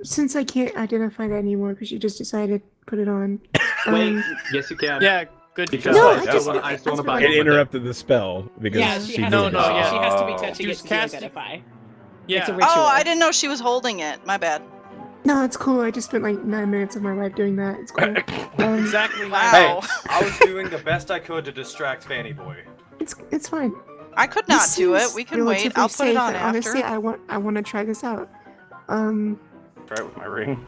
Speaker 3: Since I can't identify that anymore because you just decided to put it on.
Speaker 8: Wait, yes you can.
Speaker 4: Yeah, good.
Speaker 8: Because
Speaker 3: No,
Speaker 8: I
Speaker 3: I just-
Speaker 8: still want to buy
Speaker 2: It
Speaker 8: it.
Speaker 2: interrupted the spell because
Speaker 6: Yeah, she
Speaker 2: she
Speaker 6: has,
Speaker 4: No,
Speaker 2: moved
Speaker 6: to,
Speaker 2: it.
Speaker 4: no, yeah.
Speaker 6: she has to be
Speaker 5: Oh.
Speaker 6: touching
Speaker 4: She
Speaker 6: it
Speaker 4: was
Speaker 6: to
Speaker 4: casting-
Speaker 6: identify.
Speaker 4: Yeah.
Speaker 6: It's a ritual.
Speaker 1: Oh, I didn't know she was holding it. My bad.
Speaker 3: No, it's cool. I just spent like 9 minutes of my life doing that. It's cool.
Speaker 4: Exactly.
Speaker 1: Wow.
Speaker 5: Hey, I was doing the best I could to distract Fanny Boy.
Speaker 3: It's fine.
Speaker 1: I could not
Speaker 3: This
Speaker 1: do it.
Speaker 3: seems
Speaker 1: We can wait.
Speaker 3: relatively
Speaker 1: I'll put it
Speaker 3: safe,
Speaker 1: on
Speaker 3: and honestly,
Speaker 1: after.
Speaker 3: I want to try this out.
Speaker 5: Try it with my ring.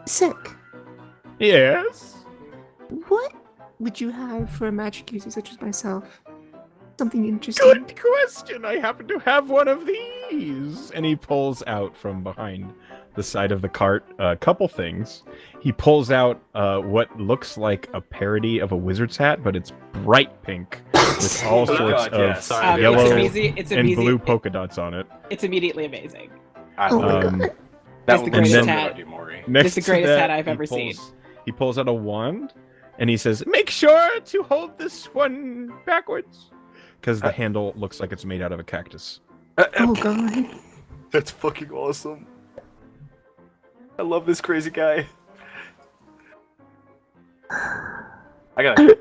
Speaker 3: Sick.
Speaker 2: Yes.
Speaker 3: What would you have for a magic user such as myself? Something interesting.
Speaker 2: Good question. I happen to have one of these. And he pulls out from behind the side of the cart a couple things. He pulls out what looks like a parody of a wizard's hat, but it's bright pink with all
Speaker 5: Oh my
Speaker 2: sorts
Speaker 5: God, yeah,
Speaker 2: of
Speaker 5: sorry.
Speaker 2: yellow
Speaker 6: it's
Speaker 2: and blue polka dots on it.
Speaker 6: It's immediately amazing.
Speaker 5: I
Speaker 3: Oh my
Speaker 5: love
Speaker 3: god.
Speaker 2: Um,
Speaker 5: that.
Speaker 6: It's the
Speaker 5: one
Speaker 6: greatest
Speaker 5: looks so
Speaker 6: hat.
Speaker 5: good, Maury.
Speaker 2: Next
Speaker 6: It's the
Speaker 2: to
Speaker 6: greatest
Speaker 2: that,
Speaker 6: hat I've
Speaker 2: he
Speaker 6: ever seen.
Speaker 2: He pulls out a wand and he says, "Make sure to hold this one backwards." Because the handle looks like it's made out of a cactus.
Speaker 3: Oh god.
Speaker 5: That's fucking awesome. I love this crazy guy. I got a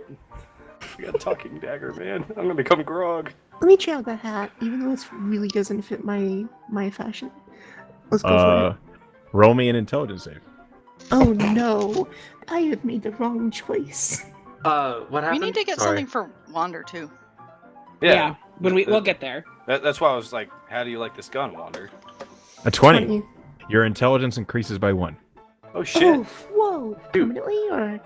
Speaker 5: talking dagger, man. I'm gonna become Grog.
Speaker 3: Let me try out that hat, even though it really doesn't fit my fashion. Let's go for it.
Speaker 2: Roll me an intelligence save.
Speaker 3: Oh no, I have made the wrong choice.
Speaker 8: What
Speaker 1: We
Speaker 8: happened?
Speaker 1: need to get
Speaker 8: Sorry.
Speaker 1: something for Wander too.
Speaker 6: Yeah, when we'll get there.
Speaker 5: That's why I was like, how do you like this gun, Wander?
Speaker 2: A 20. Your intelligence increases by 1.
Speaker 5: Oh shit.
Speaker 3: Oh, whoa, permanently or?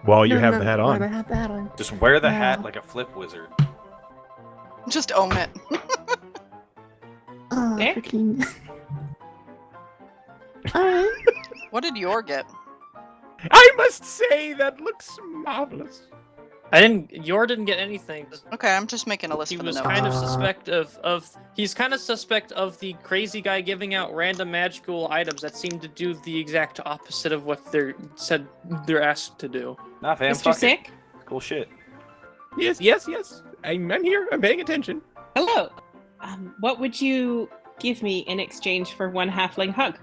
Speaker 2: While you
Speaker 3: No,
Speaker 2: have
Speaker 3: no,
Speaker 2: the hat
Speaker 3: no,
Speaker 2: on.
Speaker 3: I have the hat on.
Speaker 5: Just wear the hat
Speaker 3: Wow.
Speaker 5: like a flip wizard.
Speaker 1: Just own it.
Speaker 3: Oh,
Speaker 6: There?
Speaker 3: freaking. Alright.
Speaker 1: What did your get?
Speaker 2: I must say that looks marvelous.
Speaker 4: Yor didn't get anything.
Speaker 1: Okay, I'm just making a list
Speaker 4: He
Speaker 1: for the
Speaker 4: was
Speaker 1: notes.
Speaker 4: kind of suspect of he's kind of suspect of the crazy guy giving out random magical items that seem to do the exact opposite of what they're asked to do.
Speaker 5: Nah, fam,
Speaker 6: Mr.
Speaker 5: fuck it.
Speaker 6: Sick?
Speaker 5: Cool shit.
Speaker 2: Yes. I'm here. I'm paying attention.
Speaker 6: Hello. What would you give me in exchange for one halfling hug?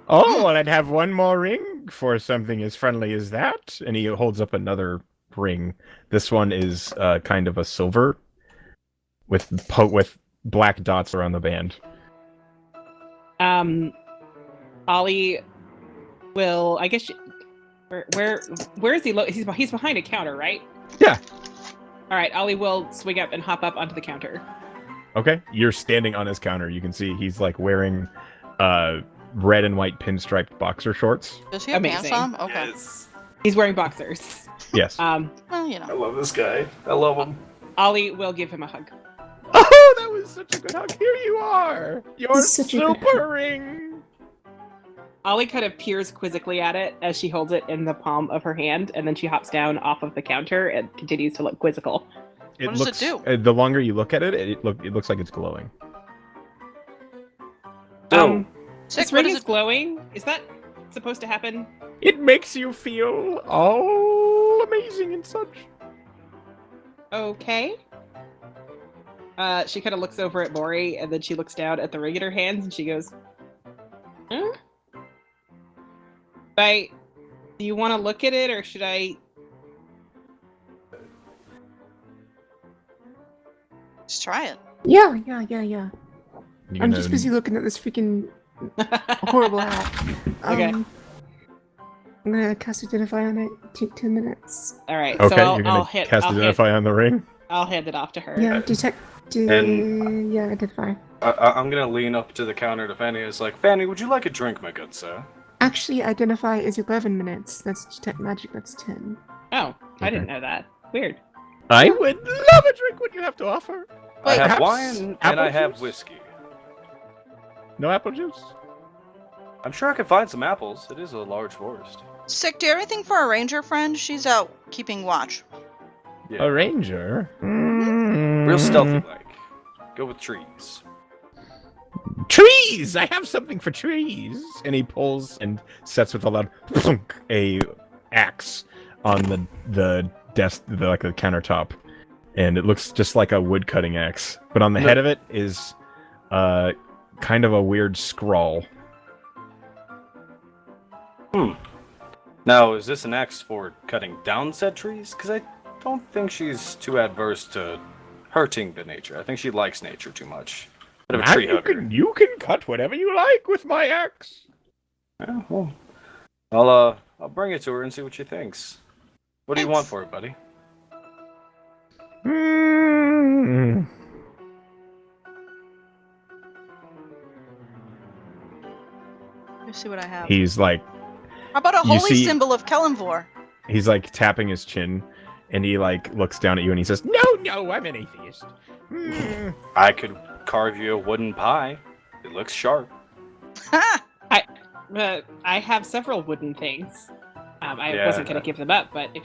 Speaker 2: Oh, well, I'd have one more ring for something as friendly as that. And he holds up another ring. This one is kind of a silver with black dots around the band.
Speaker 6: Ollie will. I guess. Where is he? He's behind a counter, right?
Speaker 2: Yeah.
Speaker 6: All right. Ollie will swing up and hop up onto the counter.
Speaker 2: Okay, you're standing on his counter. You can see he's like wearing red and white pinstriped boxer shorts.
Speaker 1: Does he have pants
Speaker 6: Amazing.
Speaker 1: on? Okay.
Speaker 5: Yes.
Speaker 6: He's wearing boxers.
Speaker 2: Yes.
Speaker 1: Well, you
Speaker 5: I
Speaker 1: know.
Speaker 5: love this guy. I love him.
Speaker 6: Ollie will give him a hug.
Speaker 2: Oh, that was such a good hug. Here you are. You're
Speaker 3: This is such a good hug.
Speaker 2: supering.
Speaker 6: Ollie kind of peers quizzically at it as she holds it in the palm of her hand, and then she hops down off of the counter and continues to look quizzical.
Speaker 1: What does it do?
Speaker 2: The longer you look at it, it looks like it's glowing.
Speaker 5: So,
Speaker 1: Sick,
Speaker 6: This
Speaker 1: what
Speaker 6: ring
Speaker 1: does
Speaker 6: is
Speaker 1: it-
Speaker 6: glowing. Is that supposed to happen?
Speaker 2: It makes you feel all amazing and such.
Speaker 6: Okay. She kind of looks over at Maury, and then she looks down at the ring in her hands, and she goes, "Hmm? Do you want to look at it, or should I?"
Speaker 1: Just try it.
Speaker 3: Yeah.
Speaker 2: You're
Speaker 3: I'm
Speaker 2: gonna-
Speaker 3: just busy looking at this freaking horrible hat.
Speaker 6: Okay.
Speaker 3: I'm gonna cast Identify on it. Take 10 minutes.
Speaker 6: All right.
Speaker 2: Okay,
Speaker 6: so
Speaker 2: you're gonna cast Identify on the ring.
Speaker 6: I'll hand it off to her.
Speaker 3: Yeah, detect.
Speaker 5: And-
Speaker 3: Yeah, Identify.
Speaker 5: I'm gonna lean up to the counter to Fanny. It's like, Fanny, would you like a drink, my good sir?
Speaker 3: Actually, Identify is 11 minutes. That's Detect Magic. That's 10.
Speaker 6: Oh, I
Speaker 2: Okay.
Speaker 6: didn't know that. Weird.
Speaker 2: I would love a drink. What do you have to offer?
Speaker 5: I have
Speaker 2: perhaps
Speaker 5: wine and
Speaker 2: apple
Speaker 5: I have
Speaker 2: juice?
Speaker 5: whiskey.
Speaker 2: No apple juice?
Speaker 5: I'm sure I can find some apples. It is a large forest.
Speaker 1: Sick, do you have anything for our ranger friend? She's out keeping watch.
Speaker 5: Yeah.
Speaker 2: A ranger?
Speaker 5: Real stealthy like. Go with trees.
Speaker 2: Trees! I have something for trees! And he pulls and sets with a loud thunk a axe on the desk, the countertop. And it looks just like a wood cutting axe. But on the head of it is kind of a weird scrawl.
Speaker 5: Now, is this an axe for cutting down said trees? Because I don't think she's too adverse to hurting the nature. I think she likes nature too much. Bit of a tree hugger.
Speaker 2: You can cut whatever you like with my axe.
Speaker 5: Yeah, well, I'll bring it to her and see what she thinks. What do you want
Speaker 1: Thanks.
Speaker 5: for it, buddy?
Speaker 1: Let's see what I have.
Speaker 2: He's like
Speaker 1: How about a
Speaker 2: you
Speaker 1: holy
Speaker 2: see-
Speaker 1: symbol of Kellenvor?
Speaker 2: he's like tapping his chin, and he like looks down at you and he says, "No, I'm an atheist."
Speaker 5: I could carve you a wooden pie. It looks sharp.
Speaker 1: Ha!
Speaker 6: I have several wooden things. I
Speaker 5: Yeah.
Speaker 6: wasn't going to give them up, but if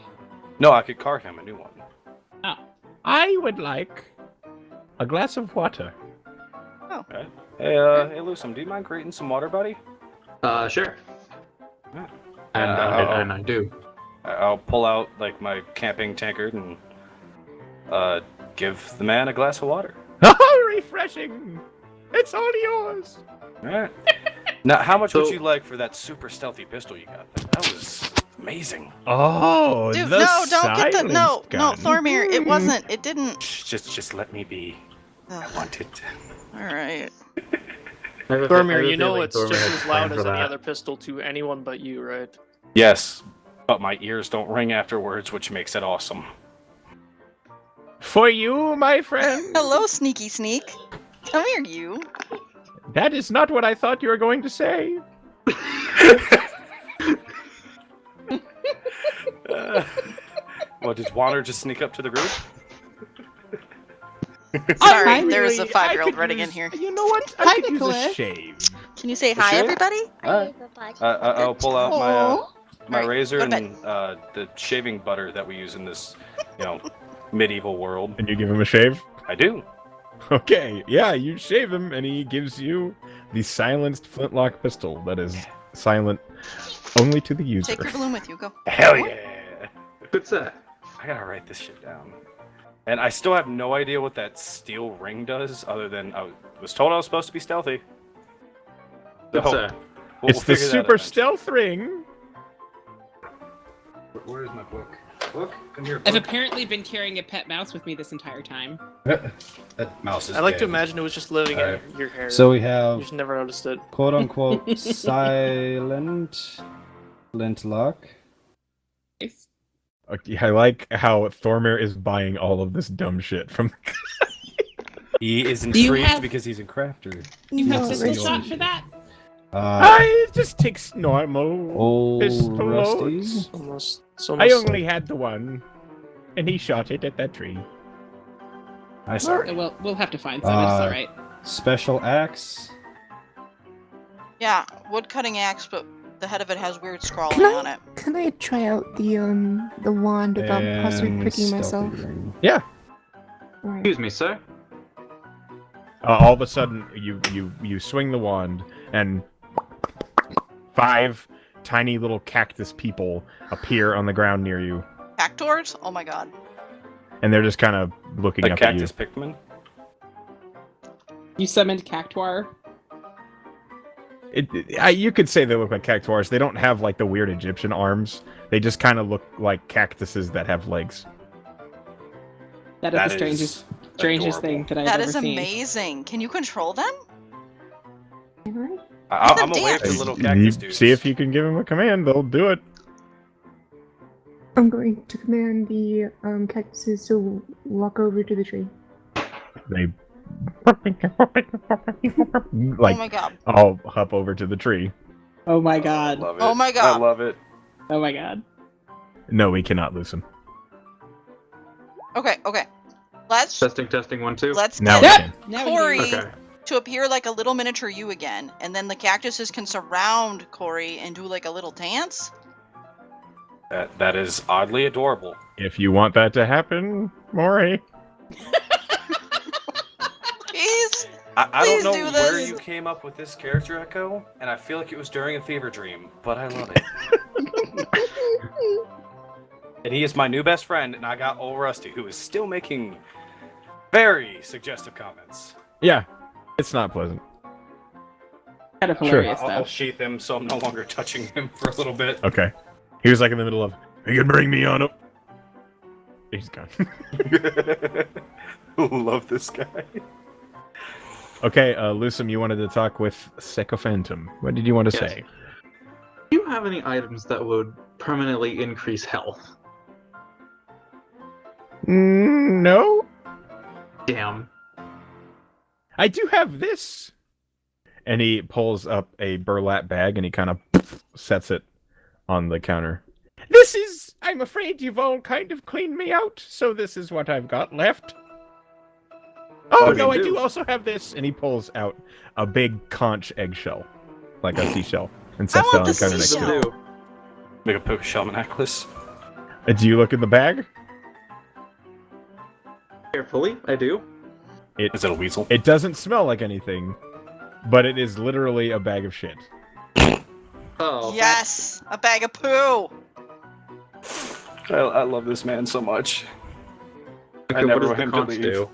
Speaker 5: No, I could carve him a new one.
Speaker 2: I would like a glass of water.
Speaker 5: Hey, hey, Lusum, do you mind creating some water, buddy?
Speaker 8: Sure.
Speaker 5: Yeah.
Speaker 8: And I do.
Speaker 5: I'll pull out like my camping tankard and give the man a glass of water.
Speaker 2: Oh, refreshing! It's all yours.
Speaker 5: All right. Now, how much would
Speaker 8: So-
Speaker 5: you like for that super stealthy pistol you got there? That was amazing.
Speaker 2: Oh,
Speaker 1: Dude,
Speaker 2: the
Speaker 1: no, don't get the
Speaker 2: silence
Speaker 1: no,
Speaker 2: gun.
Speaker 1: Thormir, it wasn't. It didn't.
Speaker 5: Shh, just let me be. I
Speaker 1: Ugh,
Speaker 5: want it.
Speaker 1: all right.
Speaker 7: I have a
Speaker 4: Thormir, you know
Speaker 7: feeling
Speaker 4: it's
Speaker 7: Thormir
Speaker 4: just
Speaker 7: has
Speaker 4: as
Speaker 7: a
Speaker 4: loud
Speaker 7: plan
Speaker 4: as
Speaker 7: for
Speaker 4: any
Speaker 7: that.
Speaker 4: other pistol to anyone but you, right?
Speaker 5: Yes, but my ears don't ring afterwards, which makes it awesome.
Speaker 2: For you, my friend.
Speaker 1: Hello, Sneaky Sneak. Come here, you.
Speaker 2: That is not what I thought you were going to say.
Speaker 5: What, did Wanner just sneak up to the group?
Speaker 1: Sorry,
Speaker 6: I
Speaker 1: there is
Speaker 2: Really,
Speaker 1: a 5-year-old
Speaker 2: I could
Speaker 1: running in
Speaker 2: use-
Speaker 1: here.
Speaker 2: You know what?
Speaker 6: Hi,
Speaker 2: I could use a
Speaker 6: Nicholas.
Speaker 2: shave.
Speaker 1: Can you say hi,
Speaker 5: Sure.
Speaker 1: everybody?
Speaker 5: Alright. I'll pull out my
Speaker 1: Alright,
Speaker 5: razor
Speaker 1: go to
Speaker 5: and the shaving butter that we use in this, medieval world.
Speaker 2: And you give him a shave?
Speaker 5: I do.
Speaker 2: Okay, yeah, you shave him, and he gives you the silenced flintlock pistol that is silent only to the user.
Speaker 1: Take your balloon with you. Go.
Speaker 5: Hell yeah!
Speaker 8: Good set.
Speaker 5: I gotta write this shit down. And I still have no idea what that steel ring does, other than I was told I was supposed to be stealthy.
Speaker 8: Good
Speaker 5: So,
Speaker 8: set.
Speaker 5: we'll
Speaker 2: It's the
Speaker 5: figure that out
Speaker 2: super
Speaker 5: eventually.
Speaker 2: stealth ring.
Speaker 5: Where's my book? Look, come here.
Speaker 6: I've
Speaker 5: Look.
Speaker 6: apparently been carrying a pet mouse with me this entire time.
Speaker 5: That mouse is
Speaker 4: I like to
Speaker 5: dead.
Speaker 4: imagine it was just living
Speaker 5: Alright.
Speaker 4: in your hair.
Speaker 10: So we
Speaker 4: you
Speaker 10: have
Speaker 4: just never noticed it.
Speaker 10: quote unquote silent Lintlock.
Speaker 6: Nice.
Speaker 2: Okay, I like how Thormir is buying all of this dumb shit from.
Speaker 10: He is
Speaker 6: Do you
Speaker 10: intrigued
Speaker 6: have-
Speaker 10: because he's a crafter.
Speaker 6: You have
Speaker 3: No,
Speaker 6: pistol
Speaker 3: Rachel.
Speaker 6: shot for that?
Speaker 2: I just takes normal
Speaker 10: Old
Speaker 2: pistol
Speaker 10: Rusty.
Speaker 2: loads.
Speaker 4: It's
Speaker 2: I
Speaker 4: almost
Speaker 2: only had the one, and he shot it at that tree.
Speaker 10: I sorry.
Speaker 6: Well, we'll have to find some. It's all right.
Speaker 10: Special axe.
Speaker 1: Yeah, wood cutting axe, but the head of it has weird scrawling
Speaker 3: Can I-
Speaker 1: on it.
Speaker 3: Can I try out the wand without possibly
Speaker 10: and
Speaker 3: pricking
Speaker 10: stealthy
Speaker 3: myself?
Speaker 10: ring.
Speaker 3: Alright.
Speaker 8: Excuse me, sir.
Speaker 2: All of a sudden, you swing the wand, and 5 tiny little cactus people appear on the ground near you,
Speaker 1: Cactors? Oh my god.
Speaker 2: and they're just kind of looking
Speaker 10: Like
Speaker 2: up
Speaker 10: Cactus
Speaker 2: at
Speaker 10: Pikmin.
Speaker 6: You summoned Cactuar.
Speaker 2: you. You could say they look like cactuars. They don't have like the weird Egyptian arms. They just kind of look like cactuses that have legs.
Speaker 6: That is the strangest
Speaker 5: adorable.
Speaker 6: thing that I've
Speaker 1: That
Speaker 6: ever
Speaker 1: is
Speaker 6: seen.
Speaker 1: amazing. Can you control them?
Speaker 3: Can
Speaker 5: I'm
Speaker 1: them
Speaker 5: aware of the
Speaker 1: dance.
Speaker 5: little
Speaker 2: You
Speaker 5: cactus dudes.
Speaker 2: see if you can give them a command. They'll do it.
Speaker 3: I'm going to command the cactuses to walk over to the tree.
Speaker 2: They
Speaker 1: Oh
Speaker 2: like
Speaker 1: my god.
Speaker 2: I'll hop over to the tree.
Speaker 6: Oh my god.
Speaker 10: Love it.
Speaker 1: Oh my God.
Speaker 10: I love it.
Speaker 6: Oh my god.
Speaker 2: No, we cannot lose him.
Speaker 1: Okay, okay. Let's
Speaker 8: Testing, 1, 2.
Speaker 1: let's
Speaker 2: Now we
Speaker 1: get
Speaker 2: can.
Speaker 6: Now we
Speaker 1: Corey
Speaker 6: do.
Speaker 8: Okay.
Speaker 1: to appear like a little miniature you again, and then the cactuses can surround Corey and do like a little dance.
Speaker 10: That is oddly adorable.
Speaker 2: If you want that to happen, Maury.
Speaker 1: Please.
Speaker 10: I don't
Speaker 1: Please
Speaker 10: know
Speaker 1: do
Speaker 10: where
Speaker 1: this.
Speaker 10: you came up with this character, Echo, and I feel like it was during a fever dream, but I love it. And he is my new best friend, and I got old Rusty, who is still making very suggestive comments.
Speaker 2: Yeah, it's not pleasant.
Speaker 6: Kind of
Speaker 2: Sure.
Speaker 6: hilarious
Speaker 10: I'll
Speaker 6: though.
Speaker 10: sheath him so I'm no longer touching him for a little bit.
Speaker 2: Okay. He was like in the middle of, you can bring me on up. He's gone.
Speaker 10: Love this guy.
Speaker 2: Okay, Lusum, you wanted to talk with Sycophantum. What did you want to
Speaker 8: Yes.
Speaker 2: say?
Speaker 8: Do you have any items that would permanently increase health?
Speaker 2: No.
Speaker 8: Damn.
Speaker 2: I do have this. And he pulls up a burlap bag and he kind of sets it on the counter. This is, I'm afraid you've all kind of cleaned me out, so this is what I've got left. Oh,
Speaker 8: What do
Speaker 2: no,
Speaker 8: you
Speaker 2: I
Speaker 8: do?
Speaker 2: do also have this. And he pulls out a big conch eggshell, like a seashell, and sets
Speaker 1: want
Speaker 2: that on the
Speaker 1: the
Speaker 2: counter next to
Speaker 1: seashell.
Speaker 2: it.
Speaker 8: Do.
Speaker 10: Make a puka shell necklace.
Speaker 2: Do you look in the bag?
Speaker 8: Carefully, I do.
Speaker 10: Is it a weasel?
Speaker 2: It doesn't smell like anything, but it is literally a bag of shit.
Speaker 8: Oh.
Speaker 1: Yes, a bag of poo.
Speaker 10: I love this man so much.
Speaker 8: Okay,
Speaker 10: I never
Speaker 8: what does
Speaker 10: want
Speaker 8: the
Speaker 10: him to
Speaker 8: conch
Speaker 10: leave.
Speaker 8: do?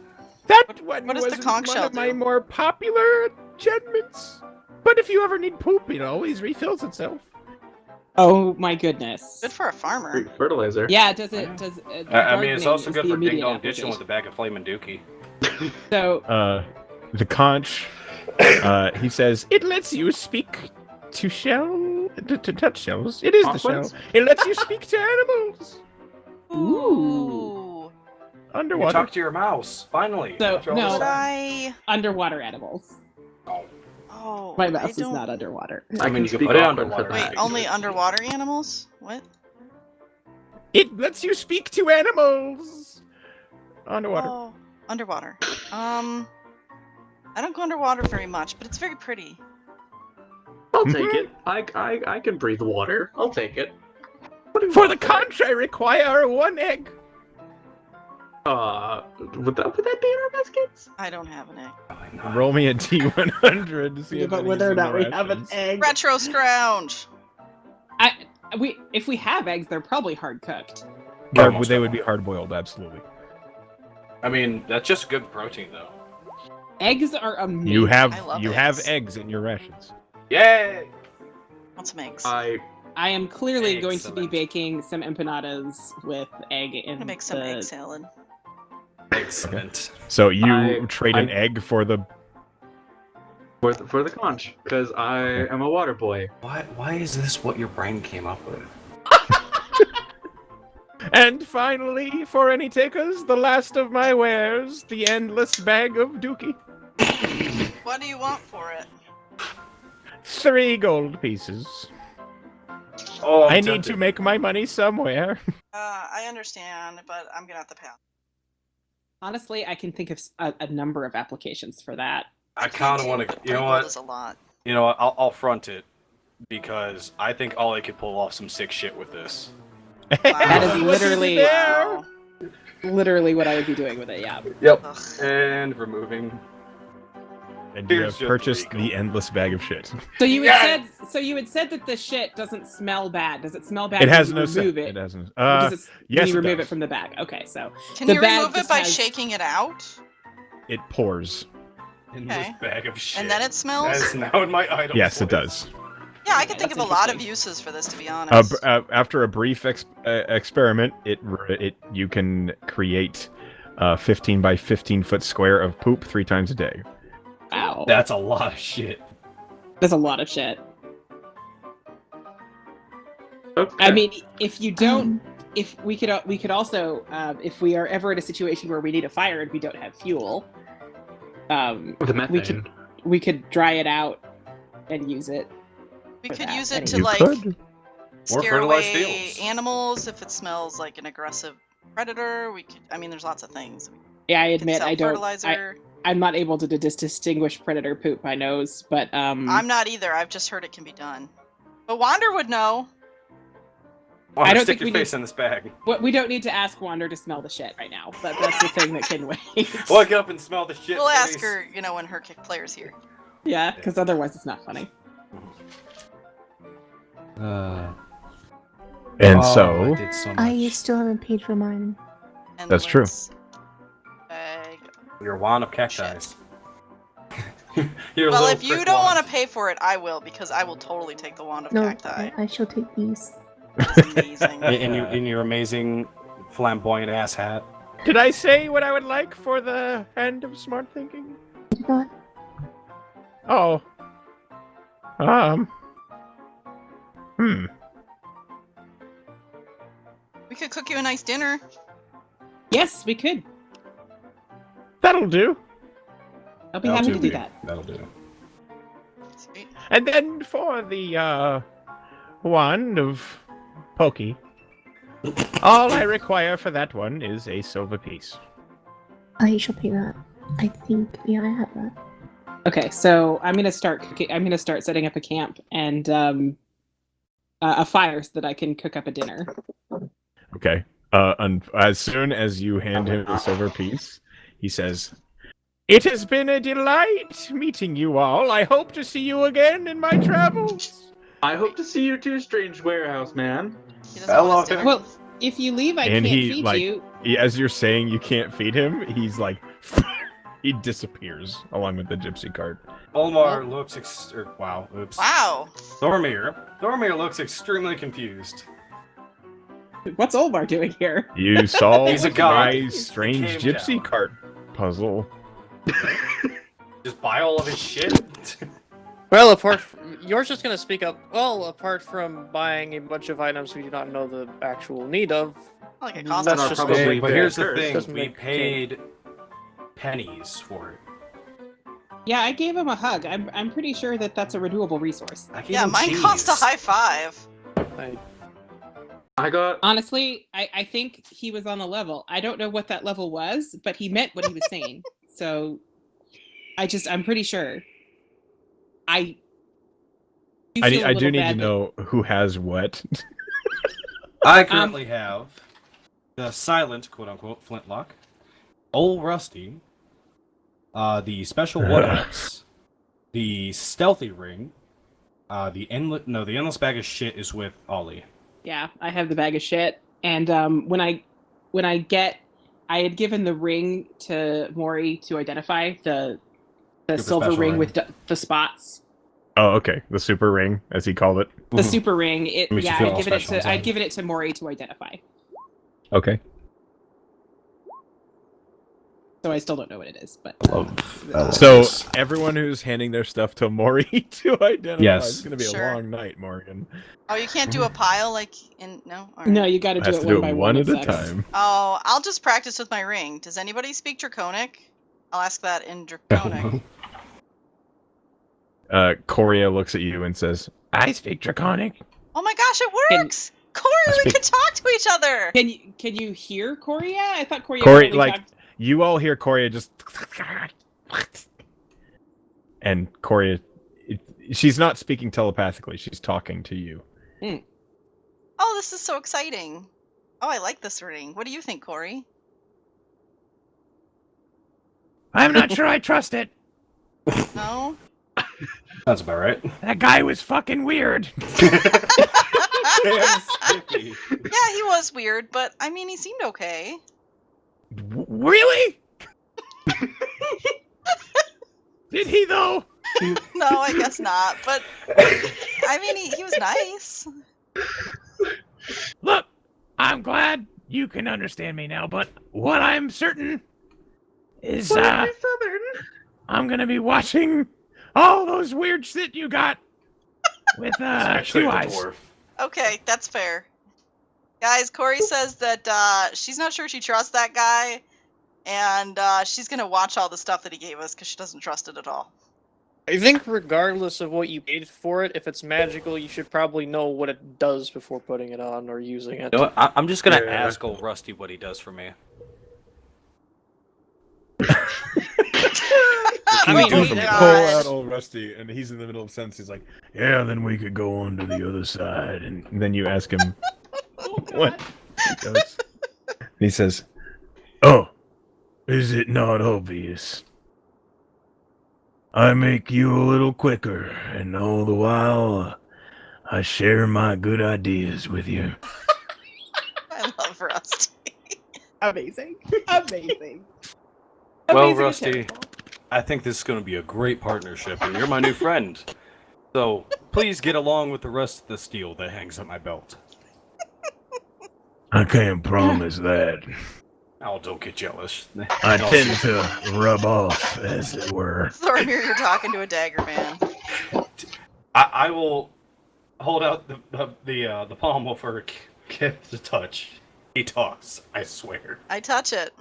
Speaker 2: That one
Speaker 1: what does the
Speaker 2: wasn't
Speaker 1: conch
Speaker 2: one
Speaker 1: shell
Speaker 2: of my
Speaker 1: do?
Speaker 2: more popular enchantments. But if you ever need poop, it always refills itself.
Speaker 6: Oh my goodness.
Speaker 1: Good for a farmer.
Speaker 8: Great fertilizer.
Speaker 6: Yeah, does it does
Speaker 10: I mean, it's
Speaker 6: gardening
Speaker 10: also
Speaker 6: is
Speaker 10: good
Speaker 6: the
Speaker 10: for ding
Speaker 6: immediate
Speaker 10: dong ditching with
Speaker 6: application.
Speaker 10: a bag of flaming dookie.
Speaker 6: So
Speaker 2: The conch, he says, it lets you speak to touch shells. It is the shell.
Speaker 8: Conchlands?
Speaker 2: It lets you speak to animals
Speaker 1: Ooh.
Speaker 10: You
Speaker 2: underwater.
Speaker 10: talk to your mouse, finally.
Speaker 6: So,
Speaker 10: after all
Speaker 6: no.
Speaker 10: this
Speaker 1: Would
Speaker 10: time.
Speaker 1: I?
Speaker 6: underwater animals.
Speaker 1: Oh.
Speaker 6: My
Speaker 1: I
Speaker 6: mouse is
Speaker 1: don't-
Speaker 6: not underwater.
Speaker 10: I mean, you can
Speaker 8: speak
Speaker 10: put it
Speaker 8: Auckland
Speaker 10: underwater.
Speaker 8: for
Speaker 1: Wait,
Speaker 8: that.
Speaker 1: only underwater animals? What?
Speaker 2: It lets you speak to animals underwater.
Speaker 1: Oh, underwater. I don't go underwater very much, but it's very pretty.
Speaker 8: I'll take it. I can breathe water. I'll take it.
Speaker 2: For the conch, I require 1 egg.
Speaker 8: Would that be in our biscuits?
Speaker 1: I don't have an egg.
Speaker 2: Roll me a D100 to see if
Speaker 6: But
Speaker 2: it
Speaker 6: whether or
Speaker 2: is in
Speaker 6: not
Speaker 2: the
Speaker 6: we have an
Speaker 2: rations.
Speaker 6: egg.
Speaker 1: Retro scrounge.
Speaker 6: If we have eggs, they're probably hard cooked.
Speaker 2: They would be hard boiled, absolutely.
Speaker 10: I mean, that's just good protein, though.
Speaker 6: Eggs are amazing.
Speaker 2: You
Speaker 1: I
Speaker 2: have
Speaker 1: love
Speaker 2: you have
Speaker 1: eggs.
Speaker 2: eggs in your rations.
Speaker 10: Yay!
Speaker 1: Want some eggs?
Speaker 8: I
Speaker 6: I am clearly going to be
Speaker 5: Excellent.
Speaker 6: baking some empanadas with egg
Speaker 1: I'm
Speaker 6: and
Speaker 1: gonna make some egg salad.
Speaker 5: Excellent.
Speaker 2: So you
Speaker 8: I-
Speaker 2: trade an egg for the.
Speaker 8: For the conch, because I am a water boy.
Speaker 10: Why is this what your brain came up with?
Speaker 2: And finally, for any takers, the last of my wares, the endless bag of dookie.
Speaker 1: What do you want for it?
Speaker 2: 3 gold pieces.
Speaker 5: Oh, I'm
Speaker 2: I need
Speaker 5: tempted.
Speaker 2: to make my money somewhere.
Speaker 1: I understand, but I'm gonna have to pass.
Speaker 6: Honestly, I can think of a number of applications for that.
Speaker 5: I kind of want to. You know what?
Speaker 1: Is a lot.
Speaker 10: You know what? I'll front it because I think Ollie could pull off some sick shit with this.
Speaker 6: That is
Speaker 2: Look at
Speaker 6: literally-
Speaker 2: there.
Speaker 1: Wow.
Speaker 6: Literally what I would be doing with it, yeah.
Speaker 5: Yep.
Speaker 1: Ugh.
Speaker 5: And removing.
Speaker 2: And you
Speaker 10: Here's
Speaker 2: have
Speaker 10: your
Speaker 2: purchased
Speaker 10: 3
Speaker 2: the
Speaker 10: gold.
Speaker 2: endless bag of shit.
Speaker 6: So you had
Speaker 5: Yes!
Speaker 6: said that the shit doesn't smell bad. Does it smell bad
Speaker 2: It
Speaker 6: when
Speaker 2: has
Speaker 6: you
Speaker 2: no
Speaker 6: remove
Speaker 2: scent.
Speaker 6: it?
Speaker 2: It hasn't.
Speaker 6: Or does it,
Speaker 2: yes,
Speaker 6: when you
Speaker 2: it
Speaker 6: remove
Speaker 2: does.
Speaker 6: it from the bag. Okay, so
Speaker 1: Can
Speaker 6: The
Speaker 1: you
Speaker 6: bag
Speaker 1: remove it
Speaker 6: just
Speaker 1: by
Speaker 6: has-
Speaker 1: shaking it out?
Speaker 2: It pours.
Speaker 5: In
Speaker 1: Okay.
Speaker 5: this bag of shit.
Speaker 1: And then it smells?
Speaker 5: That is now in my item.
Speaker 2: Yes, it
Speaker 5: list.
Speaker 2: does.
Speaker 1: Yeah, I can
Speaker 6: Okay,
Speaker 1: think of
Speaker 6: that's
Speaker 1: a lot of
Speaker 6: interesting.
Speaker 1: uses for this, to be honest.
Speaker 2: After a brief experiment, it you can create a 15 by 15 foot square of poop 3 times a day.
Speaker 6: wow.
Speaker 5: That's a lot of shit.
Speaker 6: There's a lot of shit.
Speaker 8: Okay.
Speaker 6: I mean, if you don't, if we could also, if we are ever in a situation where we need a fire and we don't have fuel,
Speaker 8: the methane.
Speaker 6: we could dry it out and use it.
Speaker 1: We
Speaker 6: for
Speaker 1: could
Speaker 6: that.
Speaker 1: use it
Speaker 6: Anyway.
Speaker 1: to,
Speaker 2: You
Speaker 1: like,
Speaker 2: could.
Speaker 5: Or
Speaker 1: scare
Speaker 5: fertilized
Speaker 1: away
Speaker 5: fields.
Speaker 1: animals if it smells like an aggressive predator. We could. I mean, there's lots of things.
Speaker 6: Yeah, I
Speaker 1: We could
Speaker 6: admit
Speaker 1: sell
Speaker 6: I don't.
Speaker 1: fertilizer.
Speaker 6: I'm not able to distinguish predator poop by nose, but
Speaker 1: I'm not either. I've just heard it can be done. But Wander would know.
Speaker 10: Wander,
Speaker 6: I don't
Speaker 10: stick
Speaker 6: think
Speaker 10: your
Speaker 6: we
Speaker 10: face
Speaker 6: need-
Speaker 10: in this bag.
Speaker 6: we don't need to ask Wander to smell the shit right now. That's the thing that can wait.
Speaker 10: Wake up and smell the shit.
Speaker 1: We'll ask
Speaker 10: face.
Speaker 1: her, when her kick player's here.
Speaker 6: Yeah, because otherwise it's not funny.
Speaker 2: And
Speaker 10: Oh,
Speaker 2: so
Speaker 10: I did so much.
Speaker 3: I still haven't paid for mine.
Speaker 2: That's true.
Speaker 1: Endless bag.
Speaker 10: Your wand of cacti. Your
Speaker 1: Well,
Speaker 10: little
Speaker 1: if you
Speaker 10: prick
Speaker 1: don't
Speaker 10: wand.
Speaker 1: want to pay for it, I will, because I will totally take the wand of
Speaker 3: No,
Speaker 1: cacti.
Speaker 3: I shall take these.
Speaker 1: It's amazing.
Speaker 10: in your amazing flamboyant ass hat.
Speaker 2: did I say what I would like for the hand of smart thinking?
Speaker 3: I did not.
Speaker 2: Oh.
Speaker 1: We could cook you a nice dinner.
Speaker 6: Yes, we could.
Speaker 2: That'll do.
Speaker 6: I'll be happy to do that.
Speaker 5: That'll do.
Speaker 1: Sweet.
Speaker 2: And then for the wand of Pokey, all I require for that one is a silver piece.
Speaker 3: I shall pay that. I think, yeah, I have that.
Speaker 6: Okay, so I'm gonna start cooking. I'm gonna start setting up a camp and a fire so that I can cook up a dinner.
Speaker 2: Okay. And as soon as you hand him the silver piece, he says, "It has been a delight meeting you all. I hope to see you again in my travels."
Speaker 8: I hope to see you too, strange warehouse man.
Speaker 1: He doesn't want us to-
Speaker 6: Well, if you leave, I
Speaker 2: And
Speaker 6: can't
Speaker 2: he,
Speaker 6: feed
Speaker 2: like,
Speaker 6: you.
Speaker 2: As you're saying you can't feed him, he's like, he disappears along with the gypsy cart.
Speaker 10: Olmar looks wow, oops.
Speaker 1: Wow.
Speaker 10: Thormir looks extremely confused.
Speaker 6: What's Olvar doing here?
Speaker 2: You solved
Speaker 10: He's a god.
Speaker 2: my strange
Speaker 10: He came
Speaker 2: gypsy
Speaker 10: down.
Speaker 2: cart puzzle.
Speaker 10: Just buy all of his shit.
Speaker 4: Well, you're just gonna speak up. Well, apart from buying a bunch of items we do not know the actual need of,
Speaker 1: Like it
Speaker 4: That's
Speaker 1: costs us.
Speaker 4: just
Speaker 8: probably
Speaker 10: But here's the
Speaker 8: fair.
Speaker 10: thing:
Speaker 4: Doesn't
Speaker 10: we
Speaker 4: make
Speaker 10: paid pennies for it.
Speaker 6: Yeah, I gave him a hug. I'm pretty sure that that's a renewable resource.
Speaker 10: I gave
Speaker 1: Yeah,
Speaker 10: him
Speaker 1: mine
Speaker 10: cheese.
Speaker 1: cost a high five.
Speaker 8: I got
Speaker 6: Honestly, I think he was on a level. I don't know what that level was, but he meant what he was saying. So I'm pretty sure. I feel a
Speaker 2: I
Speaker 6: little
Speaker 2: do need to
Speaker 6: bad that-
Speaker 2: know who has what.
Speaker 10: I currently have the silent, quote unquote, flintlock, Old Rusty, the special wood axe, the stealthy ring, the endless bag of shit is with Ollie.
Speaker 6: Yeah, I have the bag of shit. And when I had given the ring to Mori to identify the silver
Speaker 10: special
Speaker 6: ring
Speaker 10: ring.
Speaker 6: with the spots.
Speaker 2: Oh, okay. The super ring, as he called it.
Speaker 6: The super ring. It,
Speaker 10: Makes you
Speaker 6: yeah,
Speaker 10: feel
Speaker 6: I'd
Speaker 10: all
Speaker 6: given it
Speaker 10: special
Speaker 6: to I'd
Speaker 10: inside.
Speaker 6: given it to Mori to identify.
Speaker 2: Okay.
Speaker 6: So I still don't know what it is, but
Speaker 2: So everyone who's handing their stuff to Maury to identify
Speaker 10: Yes.
Speaker 2: is going to be a
Speaker 1: Sure.
Speaker 2: long night, Morgan.
Speaker 1: Oh, you can't do a pile like in no. All right.
Speaker 6: no, you got to do
Speaker 2: Has
Speaker 6: it
Speaker 2: to
Speaker 6: one
Speaker 2: do
Speaker 6: by
Speaker 2: it
Speaker 6: one.
Speaker 2: one
Speaker 6: It
Speaker 2: at a
Speaker 6: sucks.
Speaker 2: time.
Speaker 1: Oh, I'll just practice with my ring. Does anybody speak Draconic? I'll ask that in Draconic.
Speaker 2: Coria looks at you and says, "I speak Draconic."
Speaker 1: Oh my gosh, it works! Corey,
Speaker 2: I
Speaker 1: we
Speaker 2: speak-
Speaker 1: could talk to each other.
Speaker 6: Can you hear Coria? I thought Coria
Speaker 2: Coria,
Speaker 6: only
Speaker 2: like
Speaker 6: talked-
Speaker 2: you all hear Coria just, and Coria, she's not speaking telepathically. She's talking to you.
Speaker 1: Oh, this is so exciting. Oh, I like this ring. What do you think, Corey?
Speaker 2: I'm not sure I trust it.
Speaker 1: No?
Speaker 10: That's about right.
Speaker 2: That guy was fucking weird.
Speaker 10: Damn Skippy.
Speaker 1: Yeah, he was weird, but I mean, he seemed okay.
Speaker 2: Really? Did he though?
Speaker 1: No, I guess not. But I mean, he was nice.
Speaker 2: Look, I'm glad you can understand me now, but what I'm certain is I'm gonna be watching all those weird shit you got with
Speaker 5: Especially
Speaker 2: two
Speaker 5: the
Speaker 2: eyes.
Speaker 5: dwarf.
Speaker 1: Okay, that's fair. Guys, Corey says that she's not sure she trusts that guy, and she's gonna watch all the stuff that he gave us because she doesn't trust it at all.
Speaker 4: I think regardless of what you paid for it, if it's magical, you should probably know what it does before putting it on or using it.
Speaker 10: You know what? I'm just gonna
Speaker 7: Yeah.
Speaker 10: ask old Rusty what he does for me.
Speaker 4: I mean,
Speaker 1: Oh
Speaker 4: he-
Speaker 1: my
Speaker 2: Pull
Speaker 1: gosh.
Speaker 2: out old Rusty, and he's in the middle of a sentence. He's like, "Yeah, then we could go on to the other side." And then you ask him, "What?" He goes- he says, "Oh, is it not obvious? I make you a little quicker, and all the while, I share my good ideas with you."
Speaker 1: I love Rusty.
Speaker 6: Amazing. Amazing.
Speaker 10: Well,
Speaker 6: Amazing and
Speaker 10: Rusty,
Speaker 6: terrible.
Speaker 10: I think this is going to be a great partnership, and you're my new friend. So please get along with the rest of the steel that hangs at my belt.
Speaker 2: I can't promise that.
Speaker 10: Oh, don't get jealous.
Speaker 2: I tend to rub off, as it were.
Speaker 1: Thormir, you're talking to a dagger man.
Speaker 10: I will hold out the palm over Kip to touch. He talks. I swear.
Speaker 1: I touch it.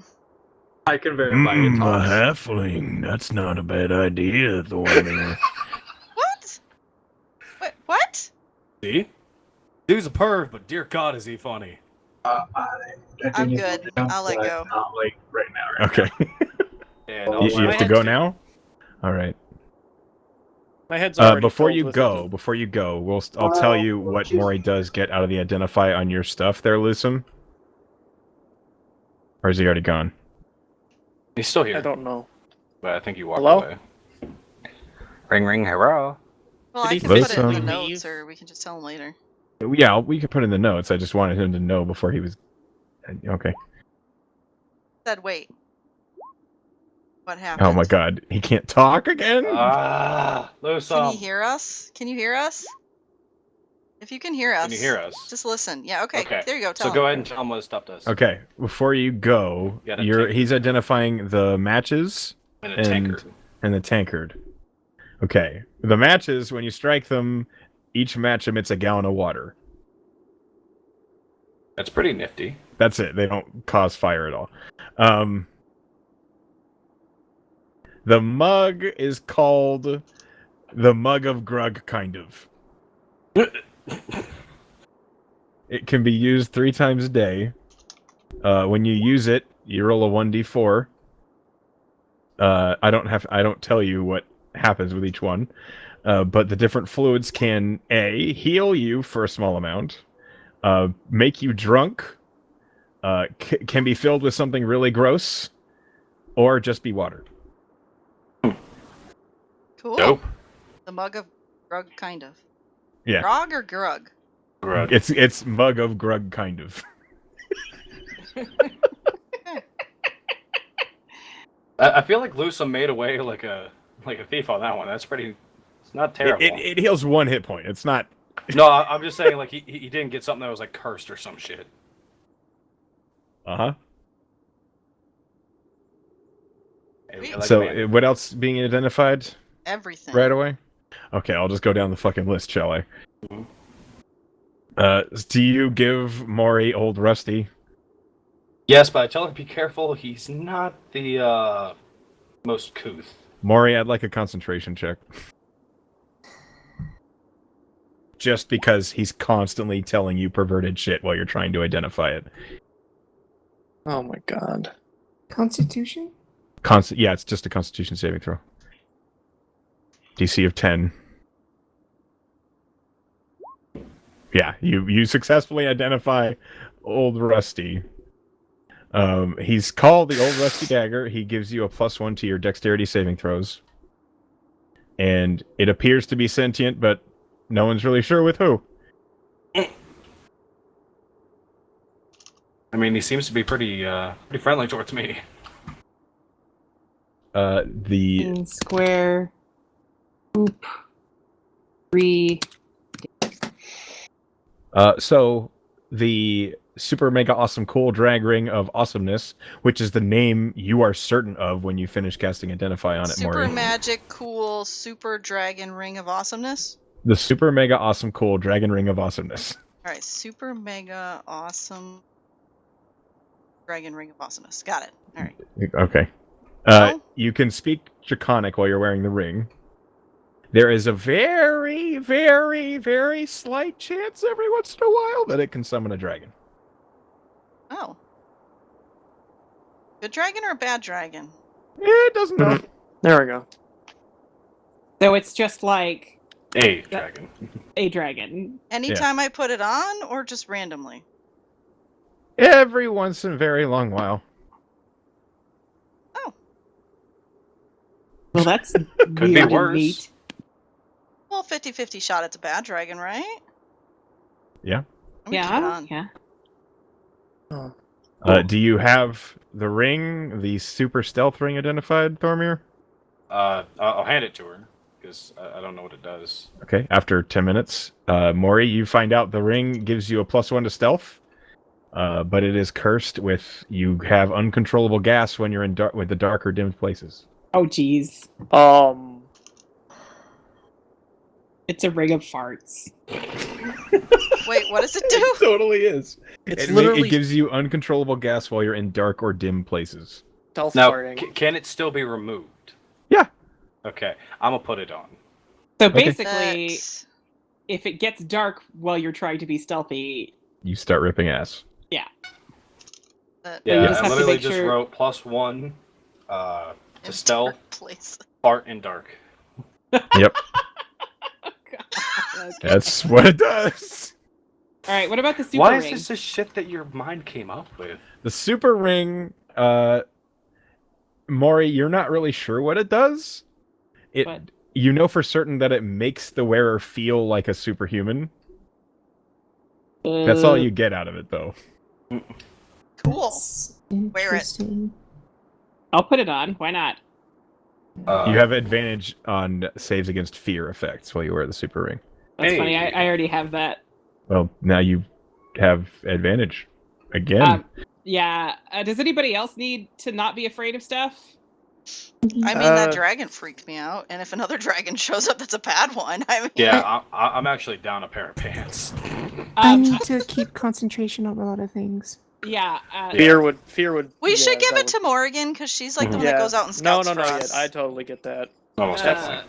Speaker 8: I can verify it.
Speaker 2: A
Speaker 8: Thomas.
Speaker 2: halfling. That's not a bad idea, Thormir.
Speaker 1: What? What?
Speaker 10: See, dude's a perv, but dear God, is he funny.
Speaker 1: I'm good. I'll let go.
Speaker 8: Not like right now.
Speaker 2: Okay.
Speaker 10: And
Speaker 2: You have to go now? All right.
Speaker 4: My head's already
Speaker 2: Before
Speaker 4: filled
Speaker 2: you
Speaker 4: with
Speaker 2: go, I'll tell you what Maury does get out of the identify on your stuff there, Lucem. Or is he already gone?
Speaker 10: He's still
Speaker 4: I
Speaker 10: here,
Speaker 4: don't know.
Speaker 10: but I think he walked
Speaker 4: Hello?
Speaker 10: away. Ring, ring, hello.
Speaker 1: Well,
Speaker 4: Did
Speaker 1: I
Speaker 4: he
Speaker 1: can put it in the
Speaker 2: physically
Speaker 1: notes,
Speaker 4: leave?
Speaker 1: or we can just tell him later.
Speaker 2: Yeah, we could put in the notes. I just wanted him to know before he was. Okay.
Speaker 1: Said wait. What happened?
Speaker 2: Oh my God, he can't talk again.
Speaker 10: Ah, Lose
Speaker 1: Can he hear us? Can you hear us? If you can hear us,
Speaker 10: Can you hear us?
Speaker 1: just listen. Yeah, okay.
Speaker 10: Okay.
Speaker 1: There you go. Tell
Speaker 10: So
Speaker 1: him.
Speaker 10: go ahead and tell him what stuff does.
Speaker 2: Okay, before you go,
Speaker 10: You gotta take-
Speaker 2: he's identifying the matches
Speaker 10: And a
Speaker 2: and
Speaker 10: tankard.
Speaker 2: and the tankard. Okay, the matches, when you strike them, each match emits a gallon of water.
Speaker 10: That's pretty nifty.
Speaker 2: That's it. They don't cause fire at all. The mug is called the Mug of Grug, kind of. It can be used 3 times a day. When you use it, you roll a 1d4. I don't tell you what happens with each one. But the different fluids can heal you for a small amount, make you drunk, can be filled with something really gross, or just be water.
Speaker 1: Cool.
Speaker 10: Dope.
Speaker 1: The mug of grug, kind of.
Speaker 2: Yeah.
Speaker 1: Grog or grug?
Speaker 10: Grug.
Speaker 2: It's Mug of Grug, kind of.
Speaker 10: I feel like Lusa made away like a thief on that one. That's pretty
Speaker 5: It's not terrible.
Speaker 2: It heals 1 hit point. It's not.
Speaker 5: No, I'm just saying, like, he didn't get something that was, like, cursed or some shit.
Speaker 2: Uh-huh.
Speaker 5: Hey, I like
Speaker 2: So,
Speaker 5: man.
Speaker 2: what else being identified
Speaker 1: Everything.
Speaker 2: right away? Okay, I'll just go down the fucking list, shall I?
Speaker 5: Mhm.
Speaker 2: Do you give Maury Old Rusty?
Speaker 5: Yes, but I tell him be careful. He's not the most couth.
Speaker 2: Maury, I'd like a concentration check. Just because he's constantly telling you perverted shit while you're trying to identify it.
Speaker 4: Oh my god.
Speaker 3: Constitution?
Speaker 2: Yeah, it's just a Constitution saving throw. DC of 10. Yeah, you successfully identify Old Rusty. He's called the Old Rusty Dagger. He gives you a +1 to your dexterity saving throws. And it appears to be sentient, but no one's really sure with who.
Speaker 5: I mean, he seems to be pretty friendly towards me.
Speaker 2: The
Speaker 6: Square. Oop. 3.
Speaker 2: So the super mega awesome cool drag ring of awesomeness, which is the name you are certain of when you finish casting identify on it,
Speaker 1: Super
Speaker 2: Maury.
Speaker 1: magic, cool, super dragon ring of awesomeness.
Speaker 2: The super mega awesome cool dragon ring of awesomeness.
Speaker 1: All right, super mega awesome dragon ring of awesomeness. Got it. All right.
Speaker 2: Okay.
Speaker 1: Oh.
Speaker 2: You can speak Draconic while you're wearing the ring. There is a very, very, very slight chance every once in a while that it can summon a dragon.
Speaker 1: Oh. Good dragon or a bad dragon?
Speaker 2: It doesn't know.
Speaker 4: There we go.
Speaker 6: So it's just like
Speaker 5: A dragon.
Speaker 6: a dragon.
Speaker 1: Anytime I put it on, or just randomly?
Speaker 2: Every once in a very long while.
Speaker 1: Oh.
Speaker 6: Well, that's
Speaker 5: be
Speaker 6: weird and
Speaker 5: worse.
Speaker 6: neat.
Speaker 1: Well, 50-50 shot it's a bad dragon, right?
Speaker 2: Yeah.
Speaker 1: Let me keep it
Speaker 6: Yeah,
Speaker 1: on.
Speaker 6: yeah.
Speaker 2: Do you have the ring, the super stealth ring identified, Thormir?
Speaker 5: I'll hand it to her because I don't know what it does.
Speaker 2: Okay, after 10 minutes, Maury, you find out the ring gives you a +1 to stealth, but it is cursed with you have uncontrollable gas when you're in with the dark or dimmed places.
Speaker 6: Oh, geez. It's a ring of farts.
Speaker 1: Wait, what does it do?
Speaker 2: Totally is.
Speaker 4: It's
Speaker 2: It
Speaker 4: literally
Speaker 2: gives you uncontrollable gas while you're in dark or dim places.
Speaker 4: stealth
Speaker 5: Now,
Speaker 4: farting.
Speaker 5: can it still be removed?
Speaker 2: Yeah.
Speaker 5: Okay, I'm gonna put it on.
Speaker 6: So
Speaker 2: Okay.
Speaker 6: basically,
Speaker 1: That's-
Speaker 6: if it gets dark while you're trying to be stealthy,
Speaker 2: You start ripping ass.
Speaker 1: that-
Speaker 5: Yeah,
Speaker 6: just
Speaker 5: I
Speaker 6: have to
Speaker 5: literally
Speaker 6: make
Speaker 5: just
Speaker 6: sure-
Speaker 5: wrote +1 to
Speaker 1: in
Speaker 5: stealth,
Speaker 1: dark place.
Speaker 5: fart in dark.
Speaker 2: Yep,
Speaker 6: okay.
Speaker 2: that's what it does.
Speaker 6: All right. What about the super
Speaker 5: Why
Speaker 6: ring?
Speaker 5: is this the shit that your mind came up with?
Speaker 2: The super ring, Maury, you're not really sure what it does.
Speaker 6: But-
Speaker 2: You know for certain that it makes the wearer feel like a superhuman. That's all you get out of it, though.
Speaker 1: Cool.
Speaker 3: That's
Speaker 1: Wear it.
Speaker 3: interesting.
Speaker 6: I'll put it on. Why not?
Speaker 2: You have advantage on saves against fear effects while you wear the super ring.
Speaker 6: That's
Speaker 5: Hey.
Speaker 6: funny. I already have that.
Speaker 2: Well, now you have advantage again.
Speaker 6: Yeah. Does anybody else need to not be afraid of stuff?
Speaker 1: I mean, that dragon freaked me out, and if another dragon shows up, that's a bad one. I mean,
Speaker 5: Yeah, I'm actually down a pair of pants.
Speaker 3: I
Speaker 6: Um,
Speaker 3: need to keep concentration on a lot of things.
Speaker 6: yeah.
Speaker 4: Fear would.
Speaker 1: we should
Speaker 4: yeah,
Speaker 1: give
Speaker 4: that
Speaker 1: it to Morgan because she's like the one
Speaker 4: would-
Speaker 1: that goes out and
Speaker 4: No,
Speaker 1: scouts
Speaker 4: no,
Speaker 1: for
Speaker 4: no.
Speaker 1: us.
Speaker 4: Yeah, I totally get that.
Speaker 5: Almost
Speaker 6: Uh,
Speaker 5: definitely.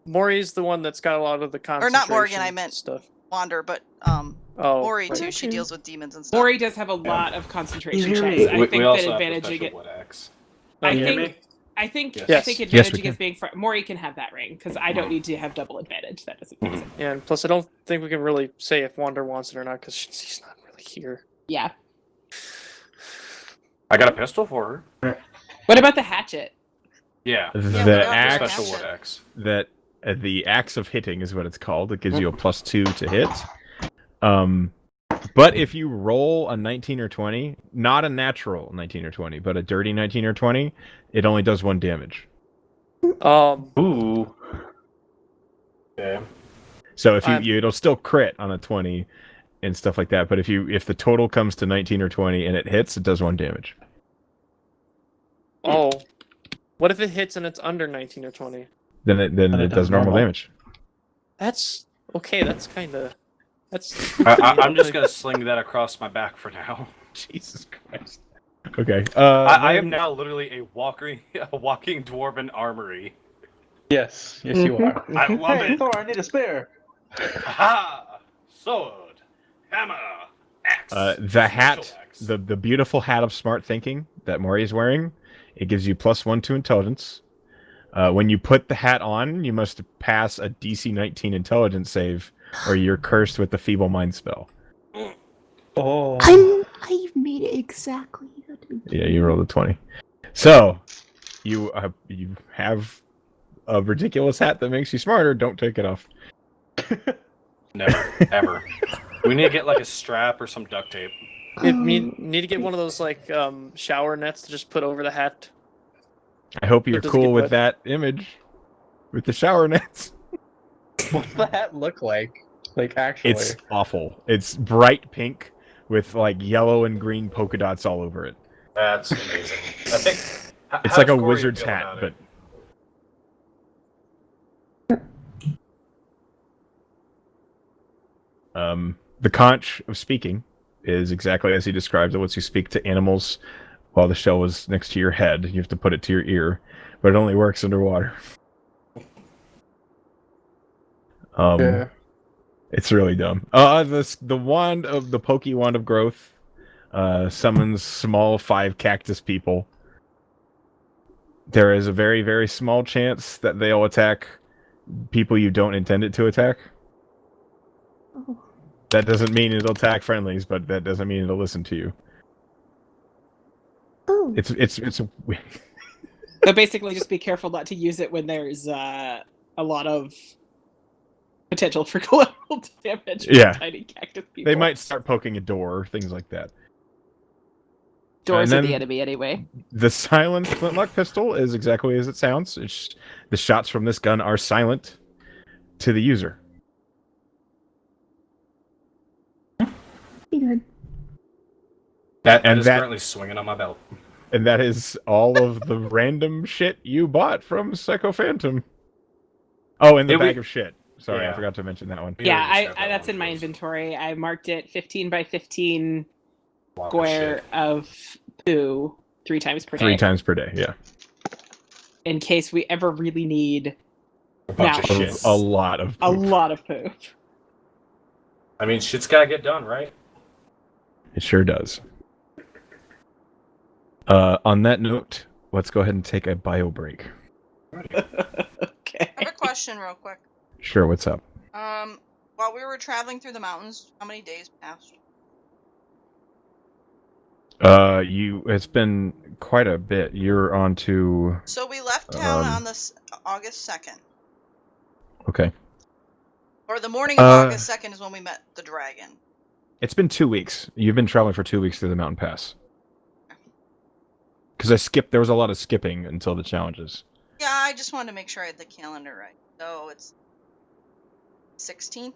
Speaker 4: Maury's the one that's got a lot of the
Speaker 1: Or
Speaker 4: concentration.
Speaker 1: not Morgan, I meant
Speaker 4: stuff.
Speaker 1: Wander, but
Speaker 4: Oh,
Speaker 1: Ori
Speaker 4: right.
Speaker 1: too. She
Speaker 3: True.
Speaker 1: deals with demons and stuff.
Speaker 6: Ori does have a lot of concentration
Speaker 3: You're
Speaker 6: checks.
Speaker 3: right.
Speaker 6: I
Speaker 5: We
Speaker 6: think
Speaker 5: also
Speaker 6: that
Speaker 5: have the
Speaker 6: advantaging
Speaker 5: special
Speaker 6: it.
Speaker 5: wood axe.
Speaker 6: I
Speaker 5: Can you hear
Speaker 6: think.
Speaker 5: me?
Speaker 6: I think.
Speaker 5: Yes.
Speaker 6: I think
Speaker 4: Yes.
Speaker 2: Yes, we
Speaker 6: advantaging
Speaker 2: can.
Speaker 6: is being. Maury can have that ring because I don't need to have double advantage. That doesn't make sense.
Speaker 4: Yeah, and plus, I don't think we can really say if Wander wants it or not because she's not really here.
Speaker 6: Yeah.
Speaker 5: I got a pistol for her.
Speaker 6: What about the hatchet?
Speaker 5: Yeah,
Speaker 2: The
Speaker 1: what about
Speaker 2: axe-
Speaker 1: the
Speaker 5: special
Speaker 1: hatchet?
Speaker 5: wood axe.
Speaker 2: That the axe of hitting is what it's called. It gives you a +2 to hit. But if you roll a 19 or 20, not a natural 19 or 20, but a dirty 19 or 20, it only does 1 damage.
Speaker 5: Ooh.
Speaker 2: So if
Speaker 4: I'm-
Speaker 2: it'll still crit on a 20 and stuff like that. But if the total comes to 19 or 20 and it hits, it does 1 damage.
Speaker 4: Oh. What if it hits and it's under 19 or 20?
Speaker 2: Then it does normal damage.
Speaker 4: That's okay. That's kind of. That's.
Speaker 10: I'm just gonna sling that across my back for now.
Speaker 2: Jesus Christ. Okay.
Speaker 10: I am now literally a walking dwarven armory.
Speaker 9: Yes, yes, you are.
Speaker 10: I love
Speaker 9: Hey,
Speaker 10: it.
Speaker 9: Thor, I need a spear.
Speaker 10: Ha! Sword, hammer, axe.
Speaker 2: The hat,
Speaker 10: special axe.
Speaker 2: the beautiful hat of smart thinking that Mori is wearing, it gives you +1 to intelligence. When you put the hat on, you must pass a DC 19 intelligence save, or you're cursed with the feeble mind spell.
Speaker 9: Oh.
Speaker 3: I've made it exactly.
Speaker 2: Yeah, you rolled a 20. So you have a ridiculous hat that makes you smarter. Don't take it off.
Speaker 5: Never, ever.
Speaker 10: We need to get like a strap or some duct tape.
Speaker 4: We need to get one of those like shower nets to just put over the hat.
Speaker 2: I hope you're
Speaker 4: It doesn't
Speaker 2: cool
Speaker 4: get
Speaker 2: with
Speaker 4: wet.
Speaker 2: that image with the shower nets.
Speaker 9: What's the hat look like? Like, actually.
Speaker 2: It's awful. It's bright pink with like yellow and green polka dots all over it.
Speaker 5: That's amazing. I think
Speaker 2: It's
Speaker 5: how
Speaker 2: like a
Speaker 5: does Corey
Speaker 2: wizard's
Speaker 5: feel
Speaker 2: hat,
Speaker 5: about
Speaker 2: but
Speaker 5: it?
Speaker 2: the conch of speaking is exactly as he describes it. Once you speak to animals while the shell is next to your head, you have to put it to your ear, but it only works underwater.
Speaker 9: Yeah.
Speaker 2: It's really dumb. The wand of the pokey wand of growth summons small 5 cactus people. There is a very, very small chance that they'll attack people you don't intend it to attack.
Speaker 3: Oh.
Speaker 2: That doesn't mean it'll attack friendlies, but that doesn't mean it'll listen to you.
Speaker 3: Oh.
Speaker 2: It's
Speaker 6: So basically, just be careful not to use it when there's a lot of potential for collateral damage. from
Speaker 2: Yeah.
Speaker 6: Tiny cactus people.
Speaker 2: they might start poking a door, things like that.
Speaker 6: Doors
Speaker 2: and
Speaker 6: are the
Speaker 2: then-
Speaker 6: enemy anyway.
Speaker 2: The silenced flintlock pistol is exactly as it sounds. The shots from this gun are silent to the user.
Speaker 3: Be good.
Speaker 2: And
Speaker 5: That is
Speaker 2: that-
Speaker 5: currently swinging on my belt.
Speaker 2: And that is all of the random shit you bought from Psycho Phantom. Oh, and the
Speaker 5: Yeah,
Speaker 2: bag of shit. Sorry, I
Speaker 5: Yeah.
Speaker 2: forgot to mention that one.
Speaker 5: We
Speaker 6: Yeah,
Speaker 5: already said that
Speaker 6: that's
Speaker 5: one
Speaker 6: in my
Speaker 5: first.
Speaker 6: inventory. I marked it 15 by 15
Speaker 5: Block of
Speaker 6: square
Speaker 5: shit.
Speaker 6: of poo 3 times per day.
Speaker 2: 3 times per day, yeah.
Speaker 6: In case we ever really need
Speaker 5: A bunch
Speaker 6: Now-
Speaker 5: of shit.
Speaker 2: A lot of
Speaker 6: a
Speaker 2: poop.
Speaker 6: lot of poop.
Speaker 5: I mean, shit's gotta get done, right?
Speaker 2: It sure does. On that note, let's go ahead and take a bio break.
Speaker 6: Okay.
Speaker 1: I have a question real quick.
Speaker 2: Sure, what's up?
Speaker 1: While we were traveling through the mountains, how many days passed?
Speaker 2: It's been quite a bit. You're on to...
Speaker 1: So we left town
Speaker 2: Um,
Speaker 1: on this August 2nd.
Speaker 2: Okay.
Speaker 1: Or the morning of August 2nd is when we met the dragon.
Speaker 2: It's been 2 weeks. You've been traveling for 2 weeks through the mountain pass. Because there was a lot of skipping until the challenges.
Speaker 1: Yeah, I just wanted to make sure I had the calendar right. So it's 16th.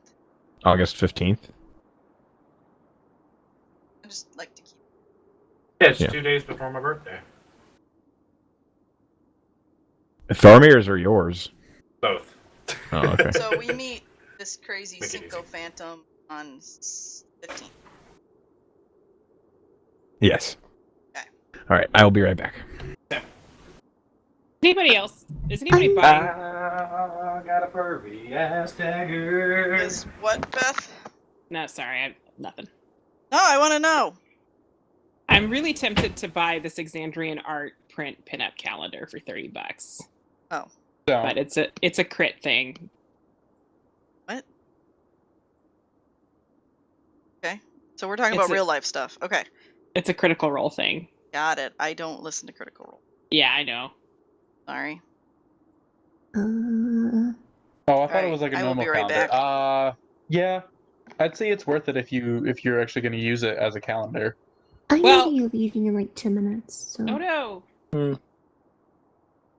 Speaker 2: August 15th.
Speaker 1: I just like to keep.
Speaker 5: Yeah, it's
Speaker 2: Yeah.
Speaker 5: 2 days before my birthday.
Speaker 2: Thormir's are yours.
Speaker 5: Both.
Speaker 2: Oh, okay.
Speaker 1: So we meet this crazy
Speaker 5: Make it
Speaker 1: Cinco
Speaker 5: easy.
Speaker 1: Phantom on 15th.
Speaker 2: Yes.
Speaker 1: Okay.
Speaker 2: All right, I will be right back.
Speaker 6: Anybody else? Is anybody buying?
Speaker 5: I got a pervy ass dagger.
Speaker 1: Is what, Beth?
Speaker 6: No, sorry, nothing.
Speaker 1: No, I want to know.
Speaker 6: I'm really tempted to buy this Exandrian art print pinup calendar for $30,
Speaker 1: Oh.
Speaker 6: but it's a crit thing.
Speaker 1: What? Okay. So we're talking
Speaker 6: It's
Speaker 1: about real life stuff. Okay.
Speaker 6: It's a Critical Role thing.
Speaker 1: Got it. I don't listen to Critical Role.
Speaker 6: Yeah, I know.
Speaker 1: Sorry.
Speaker 9: Oh, I thought
Speaker 1: Alright,
Speaker 9: it was like a
Speaker 1: I will
Speaker 9: normal
Speaker 1: be right
Speaker 9: calendar.
Speaker 1: back.
Speaker 9: Yeah, I'd say it's worth it if you're actually going to use it as a calendar.
Speaker 3: I'm
Speaker 6: Well-
Speaker 3: gonna be leaving in like 10 minutes. So
Speaker 6: Oh no.
Speaker 9: Hmm.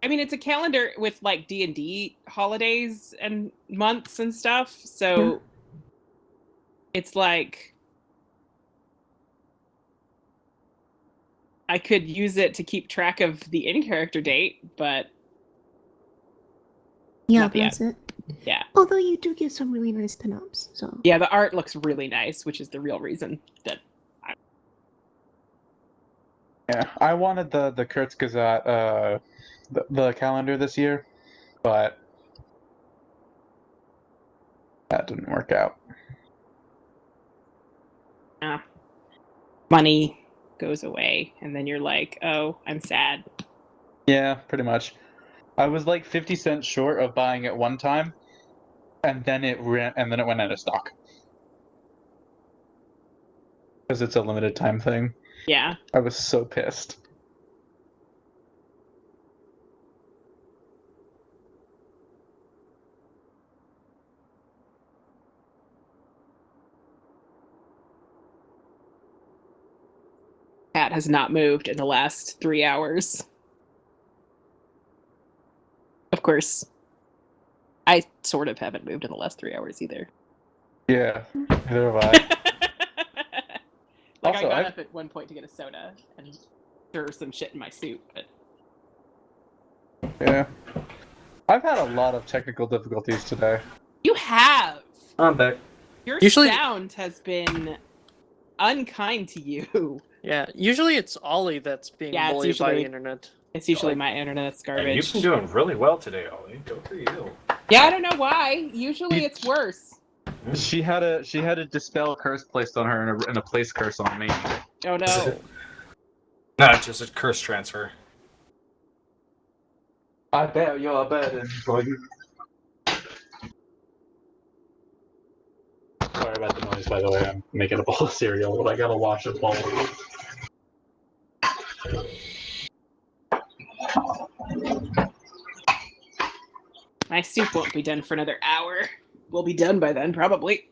Speaker 6: I mean, it's a calendar with like D&D holidays and months and stuff. So it's like I could use it to keep track of the in-character date, but
Speaker 3: Yeah,
Speaker 6: Not yet.
Speaker 3: that's it.
Speaker 6: yeah.
Speaker 3: Although you do give some really nice pinups, so.
Speaker 6: Yeah, the art looks really nice, which is the real reason that
Speaker 7: Yeah, I wanted the Kurzgesagt the calendar this year, but that didn't work out.
Speaker 6: money goes away and then you're like, oh, I'm sad.
Speaker 7: Yeah, pretty much. I was like 50 cents short of buying it one time, and then it went out of stock because it's a limited time thing.
Speaker 6: Yeah.
Speaker 7: I was so pissed.
Speaker 6: Cat has not moved in the last 3 hours. Of course, I sort of haven't moved in the last 3 hours either.
Speaker 7: Yeah, neither have I.
Speaker 6: Like,
Speaker 7: Also,
Speaker 6: I got
Speaker 7: I've-
Speaker 6: up at one point to get a soda and stir some shit in my soup, but
Speaker 7: Yeah, I've had a lot of technical difficulties today.
Speaker 6: you have!
Speaker 5: I'm back.
Speaker 6: Your
Speaker 4: Usually-
Speaker 6: sound has been unkind to you.
Speaker 4: Yeah, usually it's Ollie that's being
Speaker 6: Yeah, it's
Speaker 4: bullied by the
Speaker 6: usually-
Speaker 4: internet.
Speaker 6: It's usually my internet's
Speaker 5: And
Speaker 6: garbage.
Speaker 5: you've been doing really well today, Ollie. Go for you.
Speaker 6: Yeah, I don't know why. Usually it's worse.
Speaker 7: She had a dispel curse placed on her and a place curse on me.
Speaker 6: Oh no.
Speaker 5: Not just a curse transfer.
Speaker 7: I bet you're better for you. Sorry about the noise, by the way. I'm making a bowl of cereal, but I gotta wash a bowl.
Speaker 6: My soup won't be done for another hour. We'll be done by then, probably.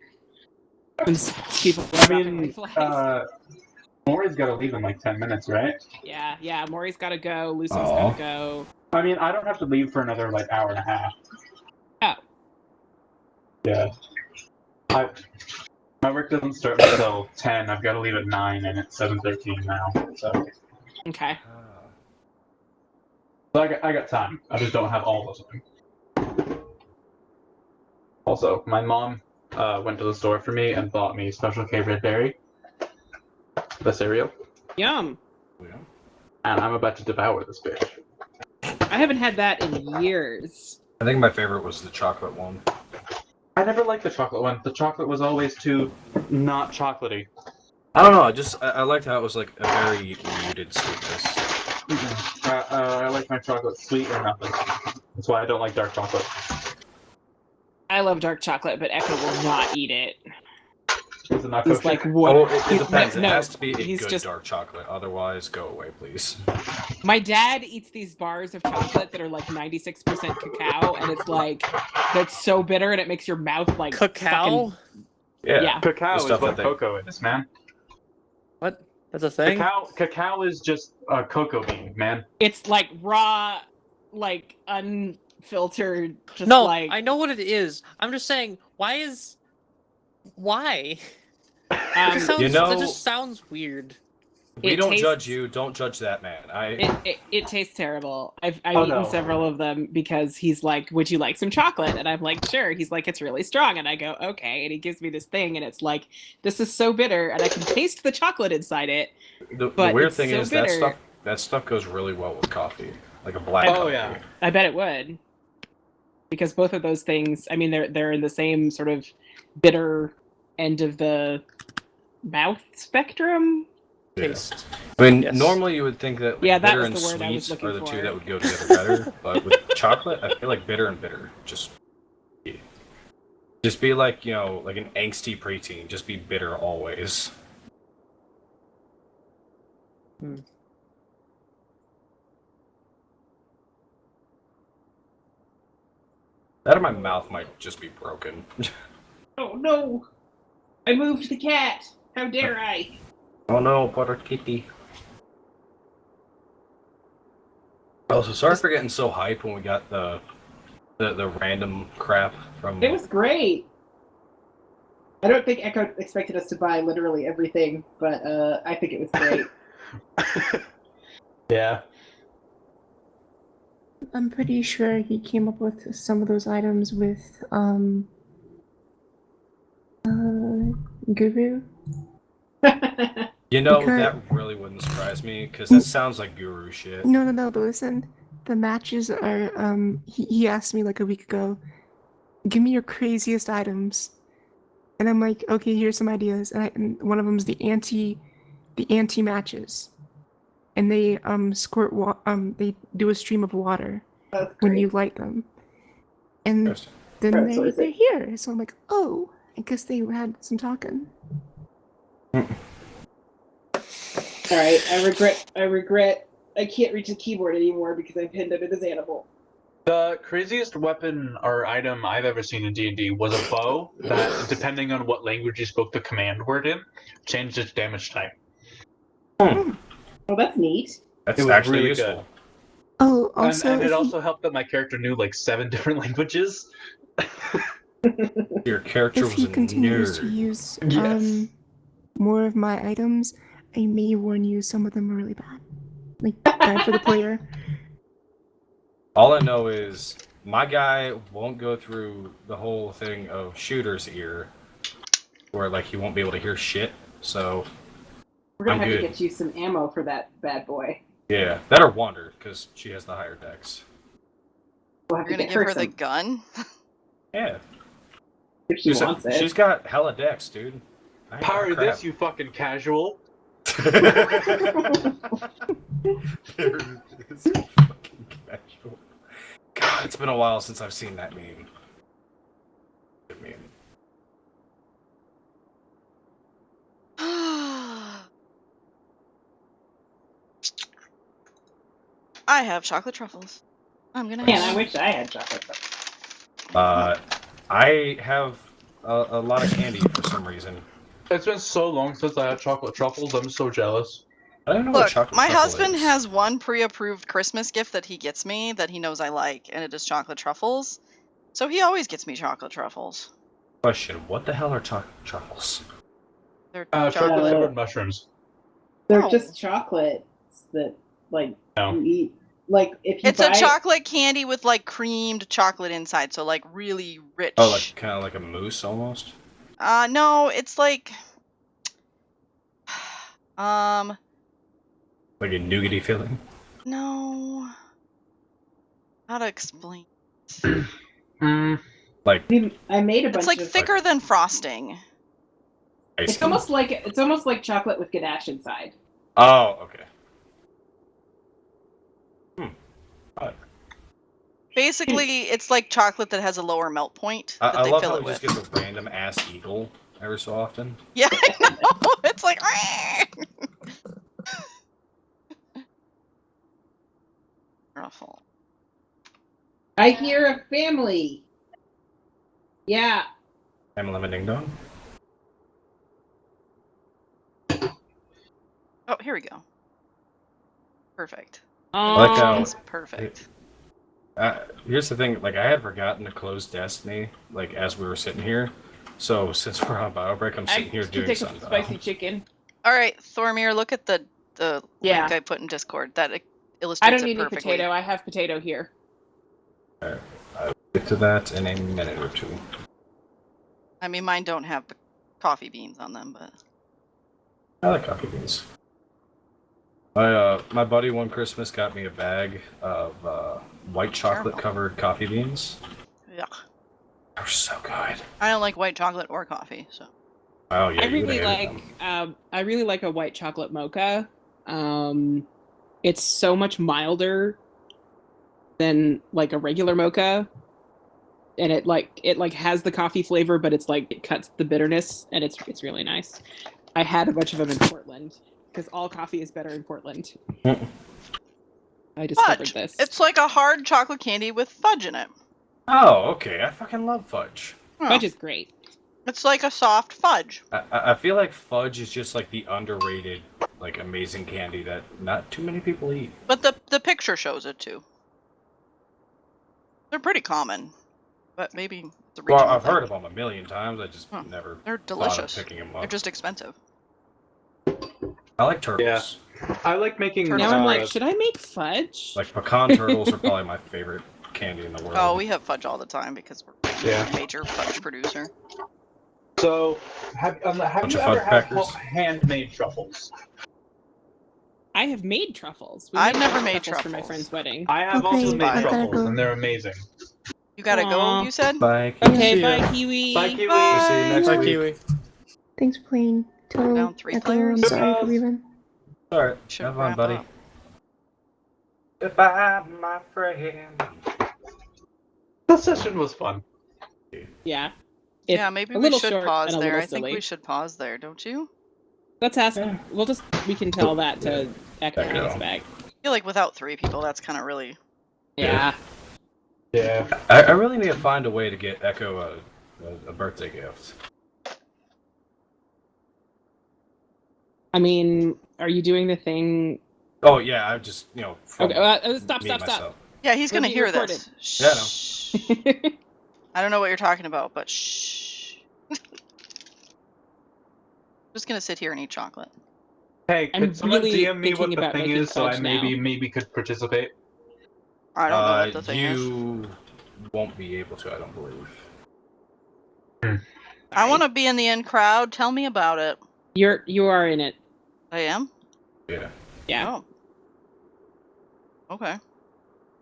Speaker 6: Since people are
Speaker 7: I
Speaker 6: dropping
Speaker 7: mean,
Speaker 6: replays.
Speaker 7: Maury's gotta leave in like 10 minutes, right?
Speaker 6: Yeah, Maury's gotta go, Lucy's
Speaker 5: Aw.
Speaker 6: gotta go.
Speaker 7: I mean, I don't have to leave for another like hour and a half.
Speaker 6: Oh.
Speaker 7: Yeah. My work doesn't start until 10. I've got to leave at 9, and it's 7:13 now. So
Speaker 6: Okay.
Speaker 7: I got time. I just don't have all the time. Also, my mom went to the store for me and bought me Special K Red Berry, the cereal,
Speaker 6: Yum.
Speaker 7: and I'm about to devour this bitch.
Speaker 6: I haven't had that in years.
Speaker 5: I think my favorite was the chocolate one.
Speaker 7: I never liked the chocolate one. The chocolate was always too not chocolatey.
Speaker 5: I don't know. I liked how it was like a very muted sweetness.
Speaker 7: I like my chocolate sweet or nothing. That's why I don't like dark chocolate.
Speaker 6: I love dark chocolate, but Echo will not eat it.
Speaker 7: Is it not
Speaker 6: He's
Speaker 7: kosher?
Speaker 6: like, what?
Speaker 5: Oh, it depends.
Speaker 6: No,
Speaker 5: it has to be a
Speaker 6: he's
Speaker 5: good
Speaker 6: just-
Speaker 5: dark chocolate. Otherwise, go away, please.
Speaker 6: My dad eats these bars of chocolate that are like 96% cacao, and it's like, that's so bitter, and it makes your mouth like
Speaker 4: Cacao?
Speaker 6: fucking-
Speaker 5: Yeah.
Speaker 6: Yeah.
Speaker 7: Cacao
Speaker 5: The
Speaker 7: is
Speaker 5: stuff
Speaker 7: what
Speaker 5: that they-
Speaker 7: cocoa is, man.
Speaker 4: What? That's a thing?
Speaker 7: Cacao is just a cocoa bean, man.
Speaker 6: It's like raw, like unfiltered, just
Speaker 4: No,
Speaker 6: like
Speaker 4: I know what it is. I'm just saying, why? That just sounds,
Speaker 5: You know-
Speaker 4: that just sounds weird.
Speaker 5: We
Speaker 6: It
Speaker 5: don't
Speaker 6: tastes-
Speaker 5: judge you. Don't judge that man.
Speaker 6: it tastes terrible. I've
Speaker 7: Oh,
Speaker 6: eaten
Speaker 7: no.
Speaker 6: several of them because he's like, "Would you like some chocolate?" And I'm like, "Sure." He's like, "It's really strong," and I go, "Okay." And he gives me this thing, and it's like, "This is so bitter," and I can taste the chocolate inside it.
Speaker 5: The
Speaker 6: but
Speaker 5: weird
Speaker 6: it's
Speaker 5: thing
Speaker 6: so
Speaker 5: is
Speaker 6: bitter.
Speaker 5: that stuff goes really well with coffee, like a black
Speaker 7: Oh,
Speaker 5: coffee.
Speaker 7: yeah.
Speaker 6: I bet it would, because both of those things. I mean, they're in the same sort of bitter end of the mouth spectrum.
Speaker 5: Yeah.
Speaker 4: Taste.
Speaker 5: I mean,
Speaker 4: Yes.
Speaker 5: normally you would think that like,
Speaker 6: Yeah, that
Speaker 5: bitter
Speaker 6: was
Speaker 5: and
Speaker 6: the word I was
Speaker 5: sweet
Speaker 6: looking
Speaker 5: are the two
Speaker 6: for.
Speaker 5: that would go together better, but with chocolate, I feel like bitter and bitter just be like, you know, like an angsty preteen. Just be bitter always. That or my mouth might just be broken.
Speaker 6: Oh no! I moved the cat. How dare I?
Speaker 5: Oh no, butter kitty. Also, sorry for getting so hyped when we got the random crap from.
Speaker 6: It was great. I don't think Echo expected us to buy literally everything, but I think it was great.
Speaker 8: Yeah.
Speaker 3: I'm pretty sure he came up with some of those items with Guru.
Speaker 5: You know,
Speaker 3: Because-
Speaker 5: that really wouldn't surprise me because that sounds like guru shit.
Speaker 3: No, but listen, the matches are he asked me like a week ago, give me your craziest items. And I'm like, okay, here's some ideas. And one of them is the anti matches. And they squirt they do a stream of water
Speaker 6: That's
Speaker 3: when
Speaker 6: great.
Speaker 3: you light them. And
Speaker 5: Interesting.
Speaker 3: then
Speaker 6: Right, so is
Speaker 3: they're
Speaker 6: it-
Speaker 3: here. So I'm like, oh, I guess they had some talking.
Speaker 6: All right, I regret I can't reach the keyboard anymore because I'm pinned under this animal.
Speaker 7: The craziest weapon or item I've ever seen in D&D was a bow that, depending on what language you spoke the command word in, changed its damage type.
Speaker 6: Oh, that's neat.
Speaker 5: That's
Speaker 7: It was
Speaker 5: actually
Speaker 7: really
Speaker 5: useful.
Speaker 7: good.
Speaker 3: Oh, also,
Speaker 7: and it
Speaker 3: if you-
Speaker 7: also helped that my character knew like 7 different languages.
Speaker 5: Your character
Speaker 3: if
Speaker 5: was
Speaker 3: he
Speaker 5: a
Speaker 3: continues to
Speaker 5: nerd.
Speaker 3: use
Speaker 7: Yes.
Speaker 3: more of my items, I may warn you some of them are really bad. Like bad for the player.
Speaker 5: All I know is my guy won't go through the whole thing of shooter's ear, where like he won't be able to hear shit. So
Speaker 6: We're gonna
Speaker 5: I'm
Speaker 6: have
Speaker 5: good.
Speaker 6: to get you some ammo for that bad boy.
Speaker 5: yeah, that or Wander because she has the higher dex.
Speaker 6: We'll have
Speaker 1: You're
Speaker 6: to
Speaker 1: gonna
Speaker 6: get
Speaker 1: give her the
Speaker 6: some
Speaker 1: gun?
Speaker 5: Yeah,
Speaker 6: if she wants it.
Speaker 5: she's got hella dex, dude. I ain't got
Speaker 7: Power
Speaker 5: crap.
Speaker 7: this, you fucking casual.
Speaker 5: There it is. Fucking casual. God, it's been a while since I've seen that meme. Good meme.
Speaker 1: I have chocolate truffles. I'm gonna
Speaker 6: Man,
Speaker 1: have
Speaker 6: I
Speaker 1: some.
Speaker 6: wish I had chocolate.
Speaker 5: I have a lot of candy for some reason.
Speaker 7: It's been so long since I had chocolate truffles, I'm so jealous.
Speaker 5: I don't know what
Speaker 1: Look,
Speaker 5: chocolate
Speaker 1: my
Speaker 5: truffle
Speaker 1: husband
Speaker 5: is.
Speaker 1: has one pre-approved Christmas gift that he gets me that he knows I like, and it is chocolate truffles. So he always gets me chocolate truffles.
Speaker 5: Question: what the hell are chocolate truffles?
Speaker 1: They're
Speaker 7: Chocolate
Speaker 1: chocolate.
Speaker 7: flavored mushrooms.
Speaker 6: They're
Speaker 1: Oh.
Speaker 6: just chocolates that like
Speaker 7: No.
Speaker 6: you eat. Like if you
Speaker 1: It's
Speaker 6: buy
Speaker 1: a chocolate candy with like creamed chocolate inside, so like really rich.
Speaker 5: Oh, like kind of like a mousse almost.
Speaker 1: No, it's like
Speaker 5: Like a nougaty feeling.
Speaker 1: no. How to explain?
Speaker 7: Mm,
Speaker 5: Like
Speaker 6: I made a bunch
Speaker 1: It's like
Speaker 6: of
Speaker 1: thicker than frosting.
Speaker 5: ice
Speaker 6: It's
Speaker 5: cream.
Speaker 6: almost like chocolate with ganache inside.
Speaker 5: Oh, okay.
Speaker 1: Basically, it's like chocolate that has a lower melt point that
Speaker 5: I
Speaker 1: they
Speaker 5: love
Speaker 1: fill
Speaker 5: how
Speaker 1: it
Speaker 5: we just
Speaker 1: with.
Speaker 5: get the random ass eagle every so often.
Speaker 1: Yeah, I know. It's like Ruffle.
Speaker 6: I hear a family. Yeah.
Speaker 5: I'm a lemon ding dong.
Speaker 1: Oh, here we go. Perfect.
Speaker 5: like how-
Speaker 1: That's perfect.
Speaker 5: Here's the thing, like I had forgotten to close Destiny, like as we were sitting here. So since we're on bio break, I'm sitting here doing Sundial.
Speaker 6: chicken.
Speaker 1: All right, Thormir, look at the
Speaker 6: Yeah.
Speaker 1: link I put in Discord. That illustrates
Speaker 6: I don't
Speaker 1: it
Speaker 6: need any
Speaker 1: perfectly.
Speaker 6: potato. I have potato here.
Speaker 5: I'll get to that in a minute or two.
Speaker 1: I mean, mine don't have coffee beans on them, but
Speaker 5: I like coffee beans. My buddy one Christmas got me a bag of white chocolate covered coffee beans.
Speaker 1: yeah,
Speaker 5: They're so good.
Speaker 1: I don't like white chocolate or coffee. So
Speaker 5: Oh yeah,
Speaker 6: I
Speaker 5: you
Speaker 6: really
Speaker 5: would've hated
Speaker 6: like
Speaker 5: them.
Speaker 6: I really like a white chocolate mocha. It's so much milder than like a regular mocha. And it has the coffee flavor, but it's like it cuts the bitterness and it's really nice. I had a bunch of them in Portland because all coffee is better in Portland. I discovered
Speaker 1: fudge.
Speaker 6: this.
Speaker 1: It's like a hard chocolate candy with fudge in it.
Speaker 5: Oh, okay. I fucking love fudge.
Speaker 1: Huh.
Speaker 6: Fudge is great.
Speaker 1: It's like a soft fudge.
Speaker 5: I feel like fudge is just like the underrated like amazing candy that not too many people eat.
Speaker 1: But the picture shows it too. They're pretty common, but maybe it's a
Speaker 5: Well,
Speaker 1: regional
Speaker 5: I've
Speaker 1: thing.
Speaker 5: heard of them a million times. I just
Speaker 1: Huh.
Speaker 5: never
Speaker 1: They're
Speaker 5: thought
Speaker 1: delicious.
Speaker 5: of picking them
Speaker 1: They're
Speaker 5: up.
Speaker 1: just expensive.
Speaker 5: I like turtles.
Speaker 8: I like making.
Speaker 1: Turtles.
Speaker 6: Now I'm
Speaker 8: uh,
Speaker 6: like, should I make fudge?
Speaker 5: Like pecan turtles are probably my favorite candy in the world.
Speaker 1: Oh, we have fudge all the time because we're
Speaker 8: Yeah.
Speaker 1: a major fudge producer.
Speaker 7: So, have
Speaker 5: Bunch
Speaker 7: you
Speaker 5: of
Speaker 7: ever
Speaker 5: fudge
Speaker 7: had
Speaker 5: packers.
Speaker 7: handmade truffles?
Speaker 6: I have made truffles. We
Speaker 1: I've
Speaker 6: made
Speaker 1: never
Speaker 6: fudge
Speaker 1: made
Speaker 6: truffles for my
Speaker 1: truffles.
Speaker 6: friend's wedding.
Speaker 7: I have
Speaker 3: Okay,
Speaker 7: also made
Speaker 3: I gotta
Speaker 7: truffles,
Speaker 3: go.
Speaker 7: and they're amazing.
Speaker 1: You gotta
Speaker 6: Aw.
Speaker 1: go, you said?
Speaker 5: Bye.
Speaker 6: Okay,
Speaker 5: See ya.
Speaker 6: bye, Kiwi.
Speaker 8: Bye, Kiwi.
Speaker 5: We'll see you next
Speaker 4: Bye,
Speaker 5: week.
Speaker 4: Kiwi.
Speaker 3: Thanks for playing. Tell
Speaker 1: Down 3
Speaker 3: Echo
Speaker 1: players?
Speaker 3: I'm sorry for
Speaker 7: Goodbye.
Speaker 3: leaving.
Speaker 5: All right.
Speaker 1: Should
Speaker 5: Have fun,
Speaker 1: wrap
Speaker 5: buddy.
Speaker 1: up.
Speaker 5: Goodbye, my friend.
Speaker 7: The session was fun.
Speaker 6: Yeah.
Speaker 1: Yeah,
Speaker 6: It's
Speaker 1: maybe
Speaker 6: a
Speaker 1: we
Speaker 6: little
Speaker 1: should
Speaker 6: short
Speaker 1: pause
Speaker 6: and a
Speaker 1: there.
Speaker 6: little
Speaker 1: I think
Speaker 6: silly.
Speaker 1: we should pause there, don't you?
Speaker 6: Let's ask.
Speaker 5: Yeah.
Speaker 6: We can tell that to Echo
Speaker 5: There
Speaker 6: when
Speaker 5: you
Speaker 6: he's
Speaker 5: go.
Speaker 6: back.
Speaker 1: I feel like without 3 people, that's kind of really.
Speaker 6: Yeah.
Speaker 7: Yeah.
Speaker 5: I really need to find a way to get Echo a birthday gift.
Speaker 6: I mean, are you doing the thing?
Speaker 5: Oh yeah, I just from
Speaker 6: Okay, stop,
Speaker 5: me
Speaker 6: stop,
Speaker 5: and myself.
Speaker 1: Yeah, he's
Speaker 6: We're
Speaker 1: gonna
Speaker 6: being
Speaker 1: hear
Speaker 6: recorded.
Speaker 1: this.
Speaker 5: Yeah, I know.
Speaker 6: stop.
Speaker 1: I don't know what you're talking about, but shh. Just gonna sit here and eat chocolate.
Speaker 7: Hey,
Speaker 6: I'm
Speaker 7: could someone
Speaker 6: really
Speaker 7: DM me what
Speaker 6: thinking
Speaker 7: the
Speaker 6: about
Speaker 7: thing
Speaker 6: making
Speaker 7: is so I
Speaker 6: fudge
Speaker 7: maybe could participate?
Speaker 1: I don't know what the thing is.
Speaker 5: You won't be able to, I don't believe.
Speaker 1: I want to be in the in crowd. Tell me about it.
Speaker 6: You are in it.
Speaker 1: I am.
Speaker 5: Yeah.
Speaker 6: Yeah.
Speaker 1: Oh. Okay.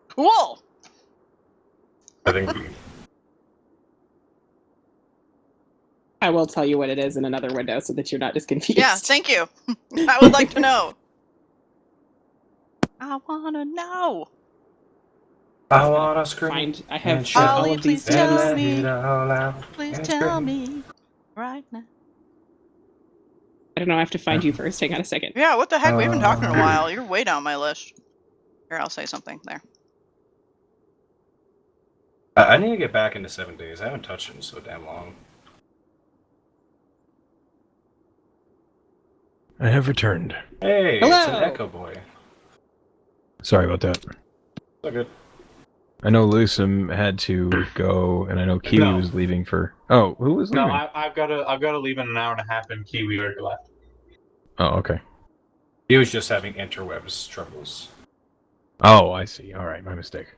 Speaker 1: Cool.
Speaker 5: I think
Speaker 6: I will tell you what it is in another window so that you're not just confused.
Speaker 1: Yeah. Thank you. I would like to know. I wanna know.
Speaker 5: I wanna scream.
Speaker 6: Find. I have
Speaker 5: and shout
Speaker 6: all
Speaker 1: Ollie,
Speaker 6: of these
Speaker 1: please tell
Speaker 5: and
Speaker 6: things.
Speaker 5: let
Speaker 1: me.
Speaker 5: it all out.
Speaker 1: Please
Speaker 5: and
Speaker 1: tell
Speaker 5: scream.
Speaker 1: me right now.
Speaker 6: I don't know. I have to find you first. Hang on a second.
Speaker 1: Yeah. What the heck? We haven't talked in a while. You're way down my list. Here, I'll say something there.
Speaker 5: I need to get back into 7 days. I haven't touched it in so damn long.
Speaker 2: I have returned.
Speaker 5: Hey, it's an
Speaker 6: Hello.
Speaker 5: Echo Boy.
Speaker 2: Sorry about that.
Speaker 5: So good.
Speaker 2: I know Lusum had to go, and I know Kiwi
Speaker 7: No.
Speaker 2: was leaving for. Oh, who was
Speaker 7: No,
Speaker 2: leaving?
Speaker 7: I've got to leave in an hour and a half, and Kiwi already left.
Speaker 2: Oh, okay.
Speaker 5: He was just having interwebs troubles.
Speaker 2: Oh, I see. All right, my mistake.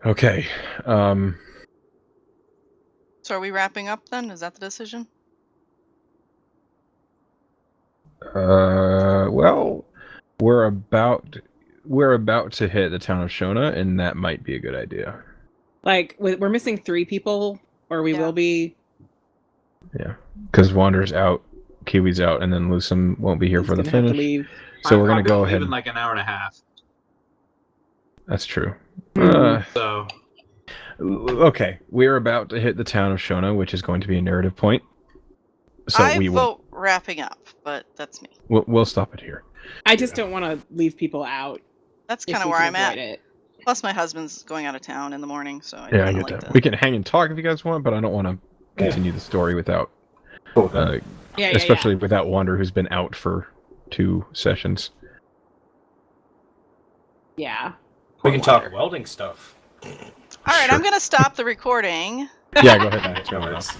Speaker 2: Okay.
Speaker 1: So are we wrapping up then? Is that the decision?
Speaker 2: Well, we're about to hit the town of Shona, and that might be a good idea.
Speaker 6: Like we're missing 3 people, or we
Speaker 1: Yeah.
Speaker 6: will be.
Speaker 2: Yeah, because Wander's out, Kiwi's out, and then Lusum won't be here
Speaker 6: He's
Speaker 2: for the
Speaker 6: gonna have to
Speaker 2: finish.
Speaker 6: leave.
Speaker 2: So we're
Speaker 7: I'm
Speaker 2: gonna go
Speaker 7: leave
Speaker 2: ahead.
Speaker 7: in like an hour and a half.
Speaker 2: That's true.
Speaker 7: So
Speaker 2: Okay, we're about to hit the town of Shona, which is going to be a narrative point. So
Speaker 1: I
Speaker 2: we will
Speaker 1: vote wrapping up, but that's me.
Speaker 2: we'll stop it here.
Speaker 6: I just don't want to leave people out.
Speaker 1: That's
Speaker 6: if
Speaker 1: kind of
Speaker 6: we
Speaker 1: where
Speaker 6: can
Speaker 1: I'm
Speaker 6: avoid
Speaker 1: at.
Speaker 6: It.
Speaker 1: Plus, my husband's going out of town in the morning, so I
Speaker 2: Yeah, I
Speaker 1: kinda
Speaker 2: get
Speaker 1: like
Speaker 2: that.
Speaker 1: to-
Speaker 2: We can hang and talk if you guys want, but I don't want to continue the story without,
Speaker 6: Yeah,
Speaker 2: especially without Wander, who's been out for 2 sessions.
Speaker 6: Yeah.
Speaker 5: We can talk welding stuff.
Speaker 1: All right,
Speaker 2: Sure.
Speaker 1: I'm gonna stop the recording.
Speaker 2: Yeah, go ahead.
Speaker 5: No worries.